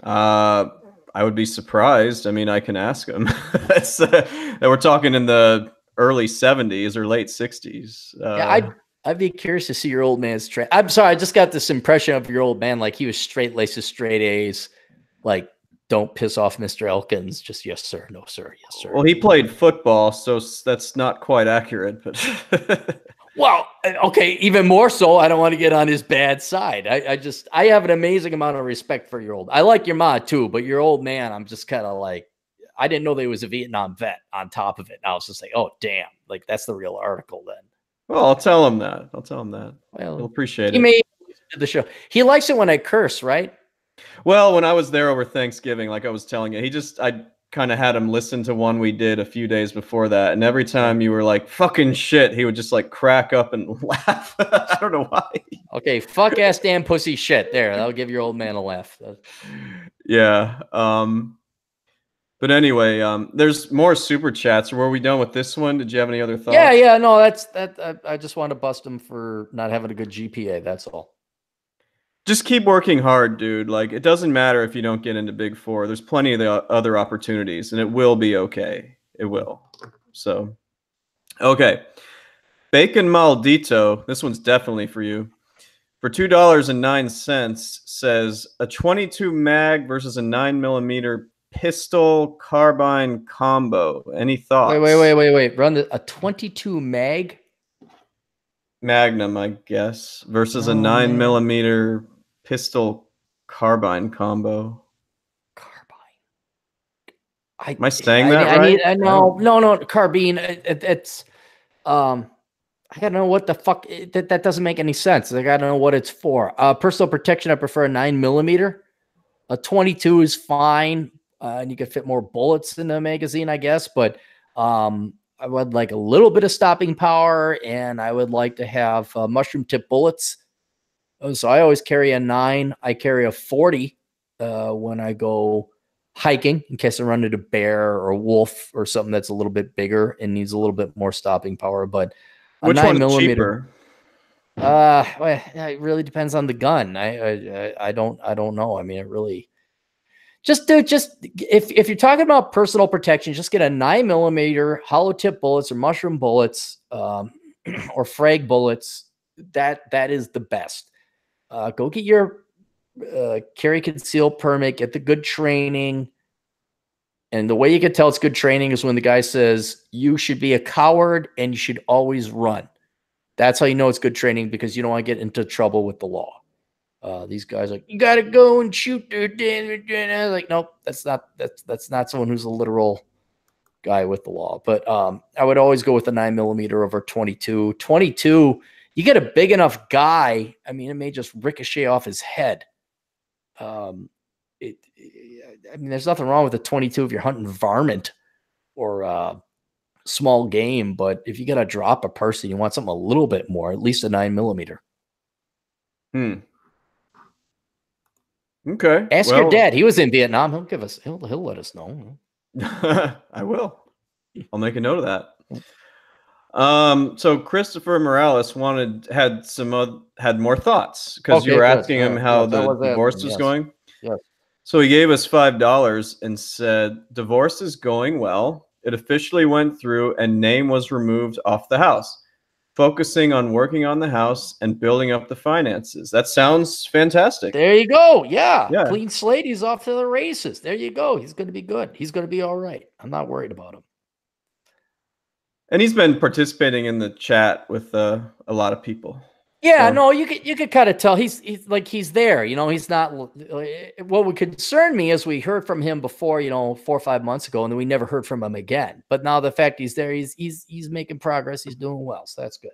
I would be surprised. I mean, I can ask him. We're talking in the early 70s or late 60s. Yeah, I'd be curious to see your old man's straight. I'm sorry, I just got this impression of your old man, like he was straight laces, straight A's, like, don't piss off Mr. Elkins. Just yes, sir. No, sir. Yes, sir. Well, he played football, so that's not quite accurate. But well, okay, even more so. I don't want to get on his bad side. I have an amazing amount of respect for your old. I like your ma too, but your old man, I'm just kind of like, I didn't know they was a Vietnam vet on top of it. And I was just like, oh damn, like that's the real article then. Well, I'll tell him that. Well, he'll appreciate it. He may listen to the show. He likes it when I curse, right? Well, when I was there over Thanksgiving, like I was telling you, I kind of had him listen to one we did a few days before that. And every time you were like, fucking shit, he would just like crack up and laugh. I don't know why. Okay, fuck ass damn pussy shit. There, that'll give your old man a laugh. Yeah. But anyway, there's more super chats. Were we done with this one? Did you have any other Yeah, thoughts? yeah, no, that's that. I just want to bust him for not having a good GPA. That's all. Just keep working hard, dude. Like, it doesn't matter if you don't get into Big Four. There's plenty of the other opportunities, and it will be okay. It will. So, okay. Bacon Maldito. This one's definitely for you. For $2.09, says a 22 mag versus a 9mm pistol carbine combo. Any thoughts? Wait. Run a 22 mag. Magnum, I guess, versus a Oh, 9mm pistol carbine combo. Carbine. Am I saying that I right? need. No. Carbine. It's. I gotta know what the fuck. That doesn't make any sense. I gotta know what it's for. Personal protection. I prefer a 9mm. A 22 is fine, and you can fit more bullets in the magazine, I guess. But I would like a little bit of stopping power, and I would like to have mushroom tip bullets. So I always carry a 9. I carry a 40 when I go hiking in case I run into a bear or a wolf or something that's a little bit bigger and needs a little bit more stopping power. But a Which one is 9mm. cheaper? Well, it really depends on the gun. I don't know. I mean, it really just if you're talking about personal protection, just get a 9mm hollow tip bullets or mushroom bullets or frag bullets. That is the best. Go get your carry conceal permit, get the good training. And the way you can tell it's good training is when the guy says you should be a coward and you should always run. That's how you know it's good training, because you don't want to get into trouble with the law. These guys are like, you got to go and shoot their damn. Like, nope, that's not someone who's a literal guy with the law. But I would always go with the 9mm over 22. 22, you get a big enough guy. I mean, it may just ricochet off his head. I mean, there's nothing wrong with the 22 if you're hunting varmint or small game, but if you got to drop a person, you want something a little bit more, at least a 9mm. Okay. Ask your dad. He was in Vietnam. He'll let us know. I will. I'll make a note of that. So Christopher Morales had more thoughts because you were asking him how the divorce was going. Yes. So he gave us $5 and said, divorce is going well. It officially went through and name was removed off the house. Focusing on working on the house and building up the finances. That sounds fantastic. There you go. Yeah. Clean slate. He's off to the races. There you go. He's going to be good. He's going to be all right. I'm not worried about him. And he's been participating in the chat with a lot of people. Yeah, so. No, you could kind of tell he's there. You know, he's not. What would concern me is we heard from him before, 4 or 5 months ago, and then we never heard from him again. But now the fact he's there, he's making progress. He's doing well, so that's good.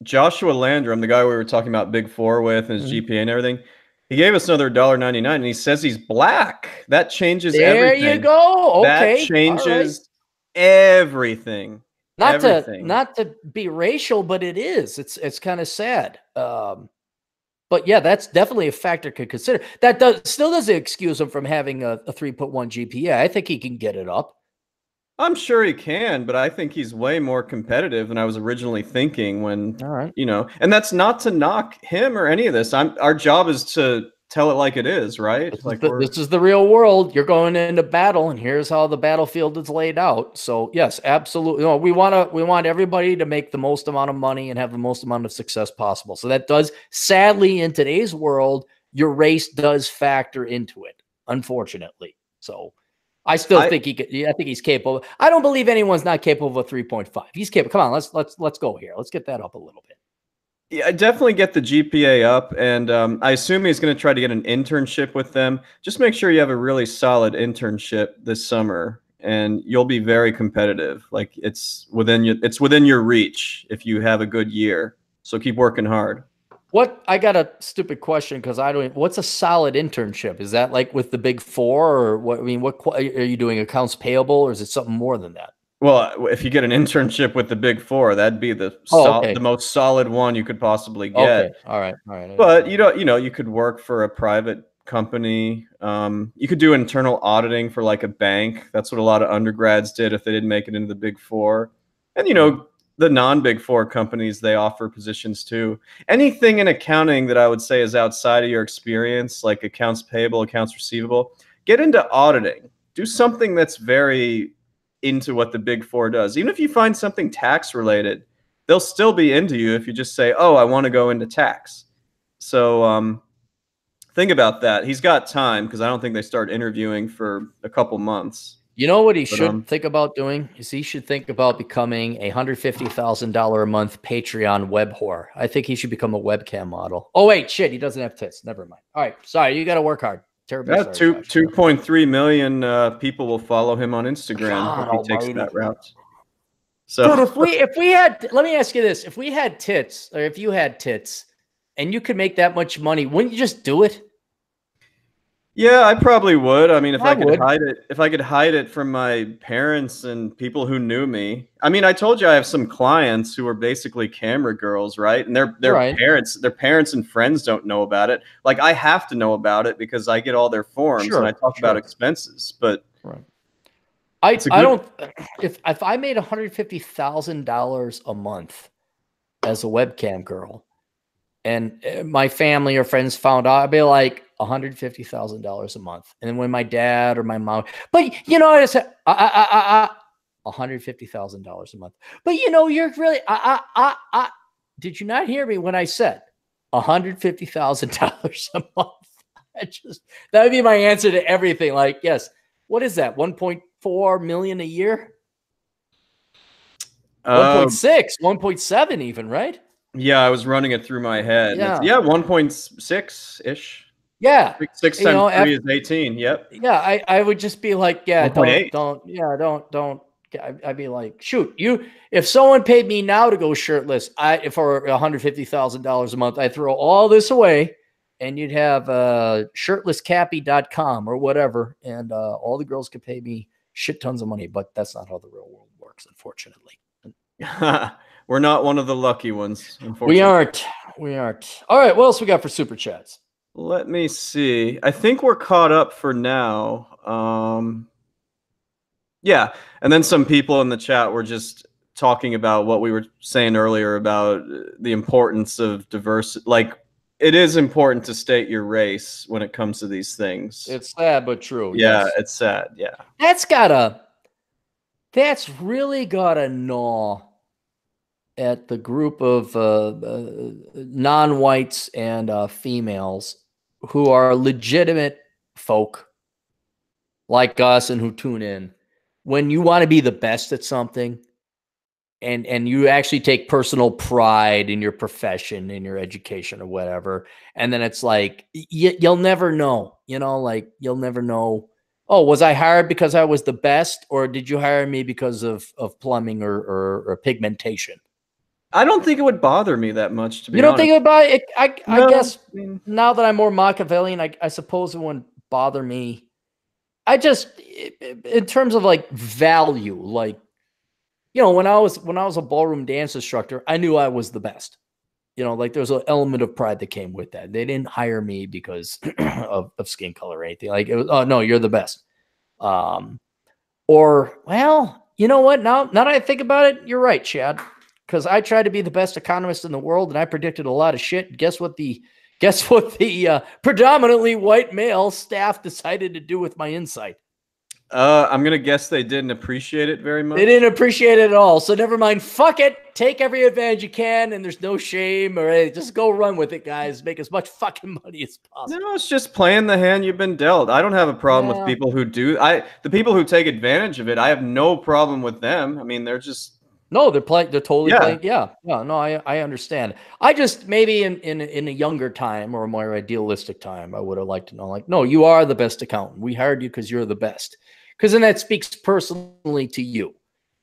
Joshua Landrum, the guy we were talking about Big Four with and his GPA and everything, he gave us another $1.99, and he says he's black. That changes everything. There you go. Okay, that changes everything. Not to be racial, but it is. It's kind of sad. But yeah, that's definitely a factor to consider. That still doesn't excuse him from having a 3.1 GPA. I think he can get it up. I'm sure he can, but I think he's way more competitive than I was originally thinking when, and that's not to knock him or any of this. Our job is to tell it like it is, right? This is the real world. You're going into battle, and here's how the battlefield is laid out. So yes, absolutely. We want everybody to make the most amount of money and have the most amount of success possible. So that does, sadly, in today's world, your race does factor into it, unfortunately. So I still think he could. I think he's capable. I don't believe anyone's not capable of a 3.5. He's capable. Come on, let's go here. Let's get that up a little bit. Yeah, I definitely get the GPA up, and I assume he's going to try to get an internship with them. Just make sure you have a really solid internship this summer, and you'll be very competitive. Like it's within your reach if you have a good year. So keep working hard. I got a stupid question because what's a solid internship? Is that like with the Big Four, or what? I mean, what are you doing? Accounts payable, or is it something more than that? Well, if you get an internship with the Big Four, that'd be the most solid one you could possibly get. Okay. All right. But you could work for a private company. You could do internal auditing for like a bank. That's what a lot of undergrads did if they didn't make it into the Big Four. And, you know, the non-Big Four companies, they offer positions too. Anything in accounting that I would say is outside of your experience, like accounts payable, accounts receivable, get into auditing. Do something that's very into what the Big Four does. Even if you find something tax related, they'll still be into you if you just say, oh, I want to go into tax. So think about that. He's got time because I don't think they start interviewing for a couple months. You know what he should think about doing is he should think about becoming a $150,000 a month Patreon web whore. I think he should become a webcam model. Oh wait, shit, he doesn't have tits. Never mind. All right, sorry, you got to work hard. Terribly sorry. 2.3 million people will follow him on Instagram if he takes that route. So, dude, if we had, let me ask you this: if we had tits, or if you had tits, and you could make that much money, wouldn't you just do it? Yeah, I probably would. I mean, if I could hide it from my parents and people who knew me. I mean, I told you I have some clients who are basically camera girls, right? And their parents and friends don't know about it. Like I have to know about it because I get all their forms and I talk about expenses. But I don't. If I made $150,000 a month as a webcam girl, and my family or friends found out, I'd be like $150,000 a month. And then when my dad or my mom, but you know, I said $150,000 a month. But you know, you're really did you not hear me when I said $150,000 a month? That would be my answer to everything. Like, yes, what is that? 1.4 million a year? 1.6, 1.7 even, right? Yeah, I was running it through my head. Yeah, 1.6-ish. Yeah. 6 times 3 is 18. Yep. Yeah, I would just be like, yeah, 1.8. don't. I'd be like, shoot, if someone paid me now to go shirtless, for $150,000 a month, I throw all this away and you'd have shirtlesscappy.com or whatever. And all the girls could pay me shit tons of money, but that's not how the real world works, unfortunately. We're not one of the lucky ones, unfortunately. We aren't. All right, what else we got for super chats? Let me see. I think we're caught up for now. Yeah, and then some people in the chat were just talking about what we were saying earlier about the importance of diversity. Like, it is important to state your race when it comes to these things. It's sad but true. Yeah, yes. It's sad. Yeah, that's really gotta gnaw at the group of non-whites and females who are legitimate folk like us and who tune in. When you want to be the best at something and you actually take personal pride in your profession, in your education or whatever, and then it's like, you'll never know, like you'll never know. Oh, was I hired because I was the best, or did you hire me because of plumbing or pigmentation? I don't think it would bother me that much, to be honest. You don't think about it? I guess now that I'm more Machiavellian, I suppose it wouldn't bother me. I just, in terms of like value, like, when I was a ballroom dance instructor, I knew I was the best. Like there's an element of pride that came with that. They didn't hire me because of skin color or anything. Like, it was, oh no, you're the best. Or, well, you know what? Now that I think about it, you're right, Chad. Because I tried to be the best economist in the world, and I predicted a lot of shit. Guess what the predominantly white male staff decided to do with my insight? I'm gonna guess they didn't appreciate it very much. They didn't appreciate it at all. So never mind. Fuck it. Take every advantage you can, and there's no shame. Or hey, just go run with it, guys. Make as much fucking money as possible. No, it's just playing the hand you've been dealt. I don't have a problem with people who do. The people who take advantage of it, I have no problem with them. I mean, they're just. No, they're totally playing. Yeah. No, I understand. I just, maybe in a younger time or a more idealistic time, I would have liked to know, like, no, you are the best accountant. We hired you because you're the best. Because then that speaks personally to you.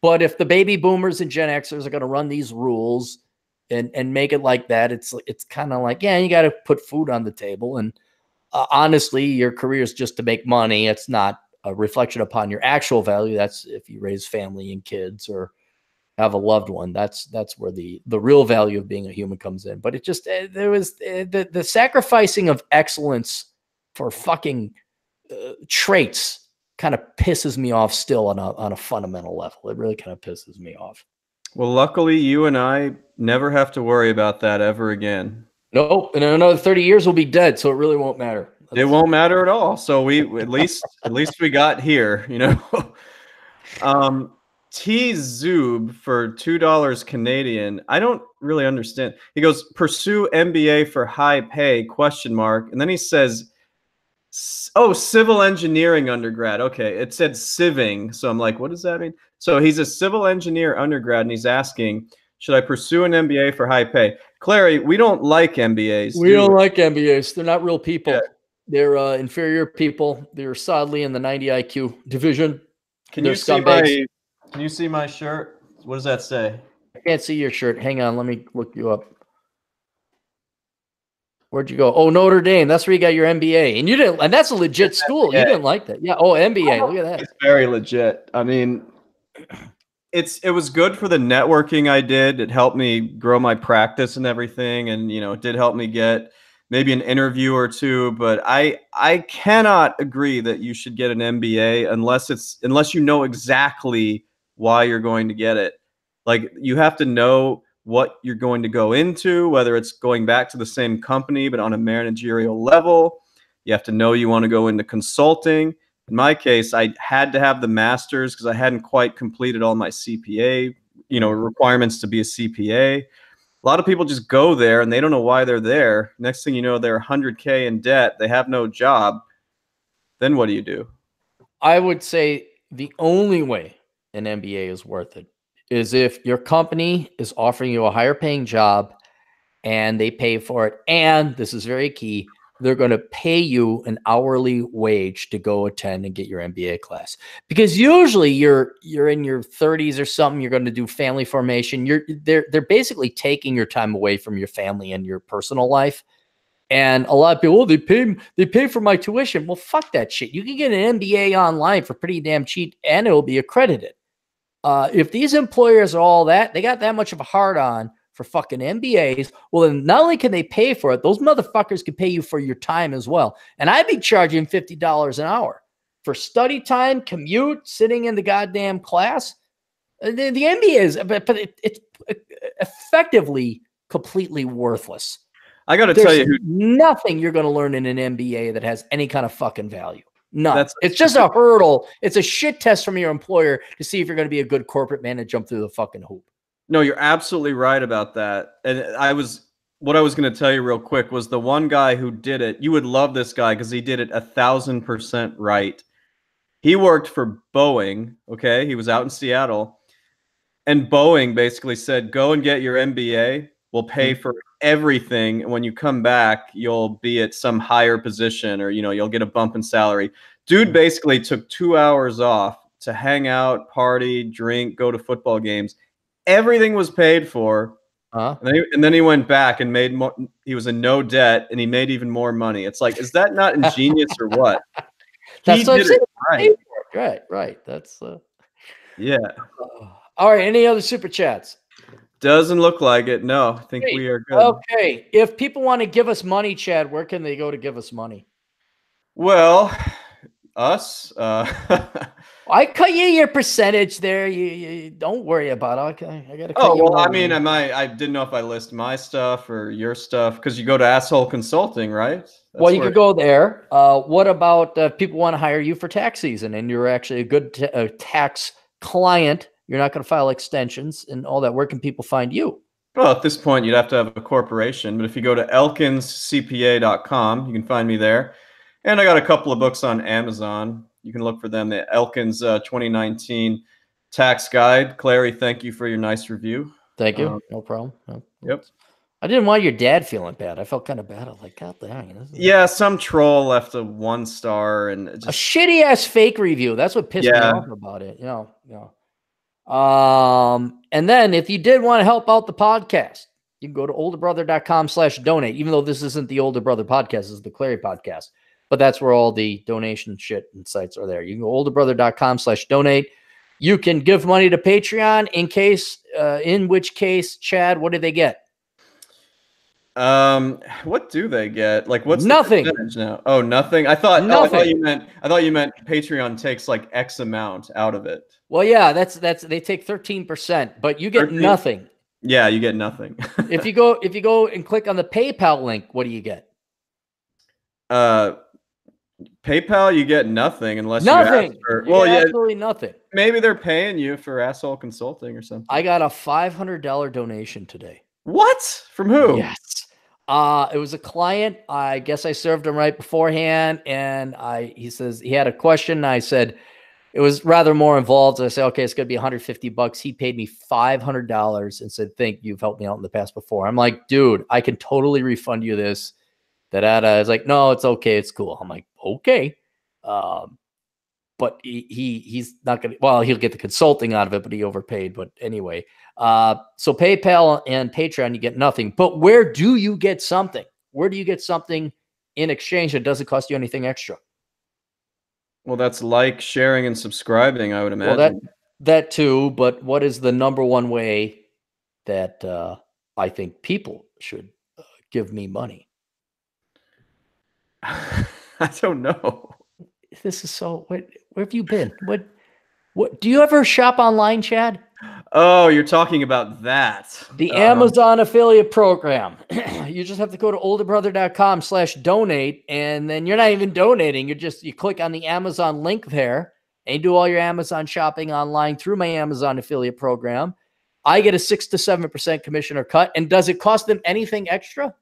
But if the baby boomers and Gen Xers are going to run these rules and make it like that, it's kind of like, yeah, you got to put food on the table. And honestly, your career is just to make money. It's not a reflection upon your actual value. That's if you raise family and kids or have a loved one. That's where the real value of being a human comes in. But it just, there was the sacrificing of excellence for fucking traits kind of pisses me off still on a fundamental level. It really kind of pisses me off. Well, luckily you and I never have to worry about that ever again. Nope. And in another 30 years we'll be dead, so it really won't matter. It won't matter at all. So we at least we got here, you know. T Zoob for $2 Canadian. I don't really understand. He goes, pursue MBA for high pay, ? And then he says, oh, civil engineering undergrad. Okay, it said civing. So I'm like, what does that mean? So he's a civil engineer undergrad, and he's asking, should I pursue an MBA for high pay? Clarey, we don't like MBAs. We don't like MBAs. They're not real people. Yeah. They're inferior people. They're sadly in the 90 IQ division. Can you see my shirt? What does that say? I can't see your shirt. Hang on, let me look you up. Where'd you go? Oh, Notre Dame. That's where you got your MBA. And you didn't, and that's a legit school. You didn't like that. Yeah. Oh, MBA. Look at that. It's very legit. I mean, it was good for the networking I did. It helped me grow my practice and everything. And, you know, it did help me get maybe an interview or two, but I cannot agree that you should get an MBA unless you know exactly why you're going to get it. Like, you have to know what you're going to go into, whether it's going back to the same company, but on a managerial level. You have to know you want to go into consulting. In my case, I had to have the master's because I hadn't quite completed all my CPA, you know, requirements to be a CPA. A lot of people just go there and they don't know why they're there. Next thing you know, they're 100K in debt. They have no job. Then what do you do? I would say the only way an MBA is worth it is if your company is offering you a higher paying job and they pay for it. And this is very key. They're going to pay you an hourly wage to go attend and get your MBA class. Because usually you're in your 30s or something, you're going to do family formation. They're basically taking your time away from your family and your personal life. And a lot of people, oh, they pay for my tuition. Well, fuck that shit. You can get an MBA online for pretty damn cheap and it'll be accredited. If these employers are all that, they got that much of a hard on for fucking MBAs, well, then not only can they pay for it, those motherfuckers can pay you for your time as well. And I'd be charging $50 an hour for study time, commute, sitting in the goddamn class. The MBA is, but it's effectively completely worthless. I got to tell you, nothing you're going to learn in an MBA that has any kind of fucking value. None. It's just a hurdle. It's a shit test from your employer to see if you're going to be a good corporate man and jump through the fucking hoop. No, you're absolutely right about that. And what I was going to tell you real quick was the one guy who did it. You would love this guy because he did it 1,000% right. He worked for Boeing. Okay. He was out in Seattle, and Boeing basically said, go and get your MBA. We'll pay for everything. And when you come back, you'll be at some higher position, or, you know, you'll get a bump in salary. Dude basically took 2 hours off to hang out, party, drink, go to football games. Everything was paid for. And then he went back and made more. He was in no debt and he made even more money. It's like, is that not ingenious or what? That's what I'm saying. Right. That's yeah. All right. Any other super chats? Doesn't look like it. No, I think we are good. Okay. If people want to give us money, Chad, where can they go to give us money? Well, us. I cut you your percentage there. You don't worry about it. Okay, I gotta. Oh well, I mean, I didn't know if I list my stuff or your stuff because you go to Asshole Consulting, right? Well, you could go there. What about people want to hire you for tax season and you're actually a good tax client? You're not going to file extensions and all that. Where can people find you? Well, at this point, you'd have to have a corporation. But if you go to elkinscpa.com, you can find me there. And I got a couple of books on Amazon. You can look for them. The Elkins 2019 Tax Guide. Clarey, thank you for your nice review. Thank you. No problem. No. Yep. I didn't want your dad feeling bad. I felt kind of bad. I was like, God dang. Yeah, some troll left a 1 star and just... a shitty ass fake review. That's what pissed me off about it. And then if you did want to help out the podcast, you can go to olderbrother.com/donate, even though this isn't the Older Brother podcast, this is the Clarey podcast. But that's where all the donation shit and sites are there. You can go olderbrother.com/donate. You can give money to Patreon in which case, Chad, what do they get? What do they get? Like, what's the Nothing. percentage now? Oh, nothing. I thought Nothing. I thought you meant Patreon takes like X amount out of it. Well, yeah, that's they take 13%, but you get 13? nothing. Yeah, you get nothing. If you go and click on the PayPal link, what do you get? PayPal, you get nothing unless Nothing. you ask for. You Well, get yeah, absolutely nothing. maybe they're paying you for asshole consulting or something. I got a $500 donation today. What? From who? Yes. It was a client. I guess I served him right beforehand, and he says he had a question. And I said it was rather more involved. I said, okay, it's going to be $150. He paid me $500 and said, thank you. You've helped me out in the past before. I'm like, dude, I can totally refund you this. It's like, no, it's okay. It's cool. I'm like, okay. But he's not going to, well, he'll get the consulting out of it, but he overpaid. But anyway, so PayPal and Patreon, you get nothing. But where do you get something? Where do you get something in exchange that doesn't cost you anything extra? Well, that's like, sharing, and subscribing, I would imagine. Well, that too. But what is the number one way that I think people should give me money? I don't know. This is so. Where have you been? What do you ever shop online, Chad? Oh, you're talking about that. The Amazon affiliate program. You just have to go to olderbrother.com/donate, and then you're not even donating. You click on the Amazon link there and you do all your Amazon shopping online through my Amazon affiliate program. I get a 6 to 7% commission or cut. And does it cost them anything extra?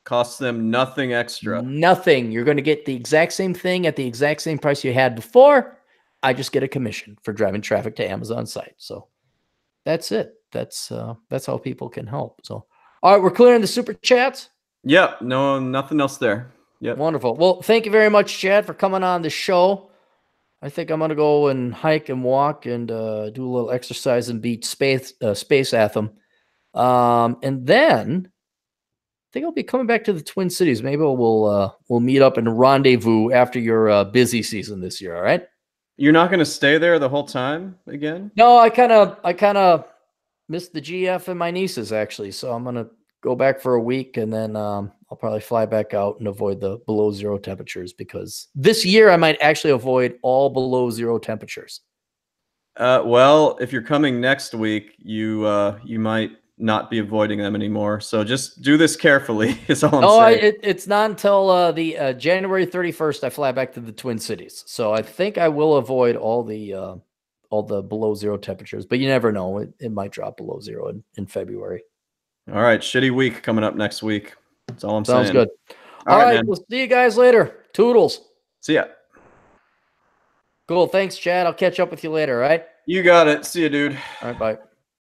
Costs them nothing extra. Nothing. You're going to get the exact same thing at the exact same price you had before. I just get a commission for driving traffic to Amazon site. So that's it. That's how people can help. So, all right, we're clearing the super chats. Yep. No, nothing else there. Yep. Wonderful. Well, thank you very much, Chad, for coming on the show. I think I'm going to go and hike and walk and do a little exercise and beat Space Anthem. And then I think I'll be coming back to the Twin Cities. Maybe we'll meet up and rendezvous after your busy season this year. All right. You're not going to stay there the whole time again? No, I kind of missed the GF and my nieces actually. So I'm going to go back for a week and then I'll probably fly back out and avoid the below zero temperatures, because this year I might actually avoid all below zero temperatures. Well, if you're coming next week, you might not be avoiding them anymore. So just do this carefully is all I'm saying. It's not until the January 31st I fly back to the Twin Cities. So I think I will avoid all the below zero temperatures, but you never know. It might drop below zero in February. All right. Shitty week coming up next week. That's all I'm saying. Sounds good. All right. Man. We'll see you guys later. Toodles. See ya. Cool. Thanks, Chad. I'll catch up with you later. All right. You got it. See you, dude. All right. Bye.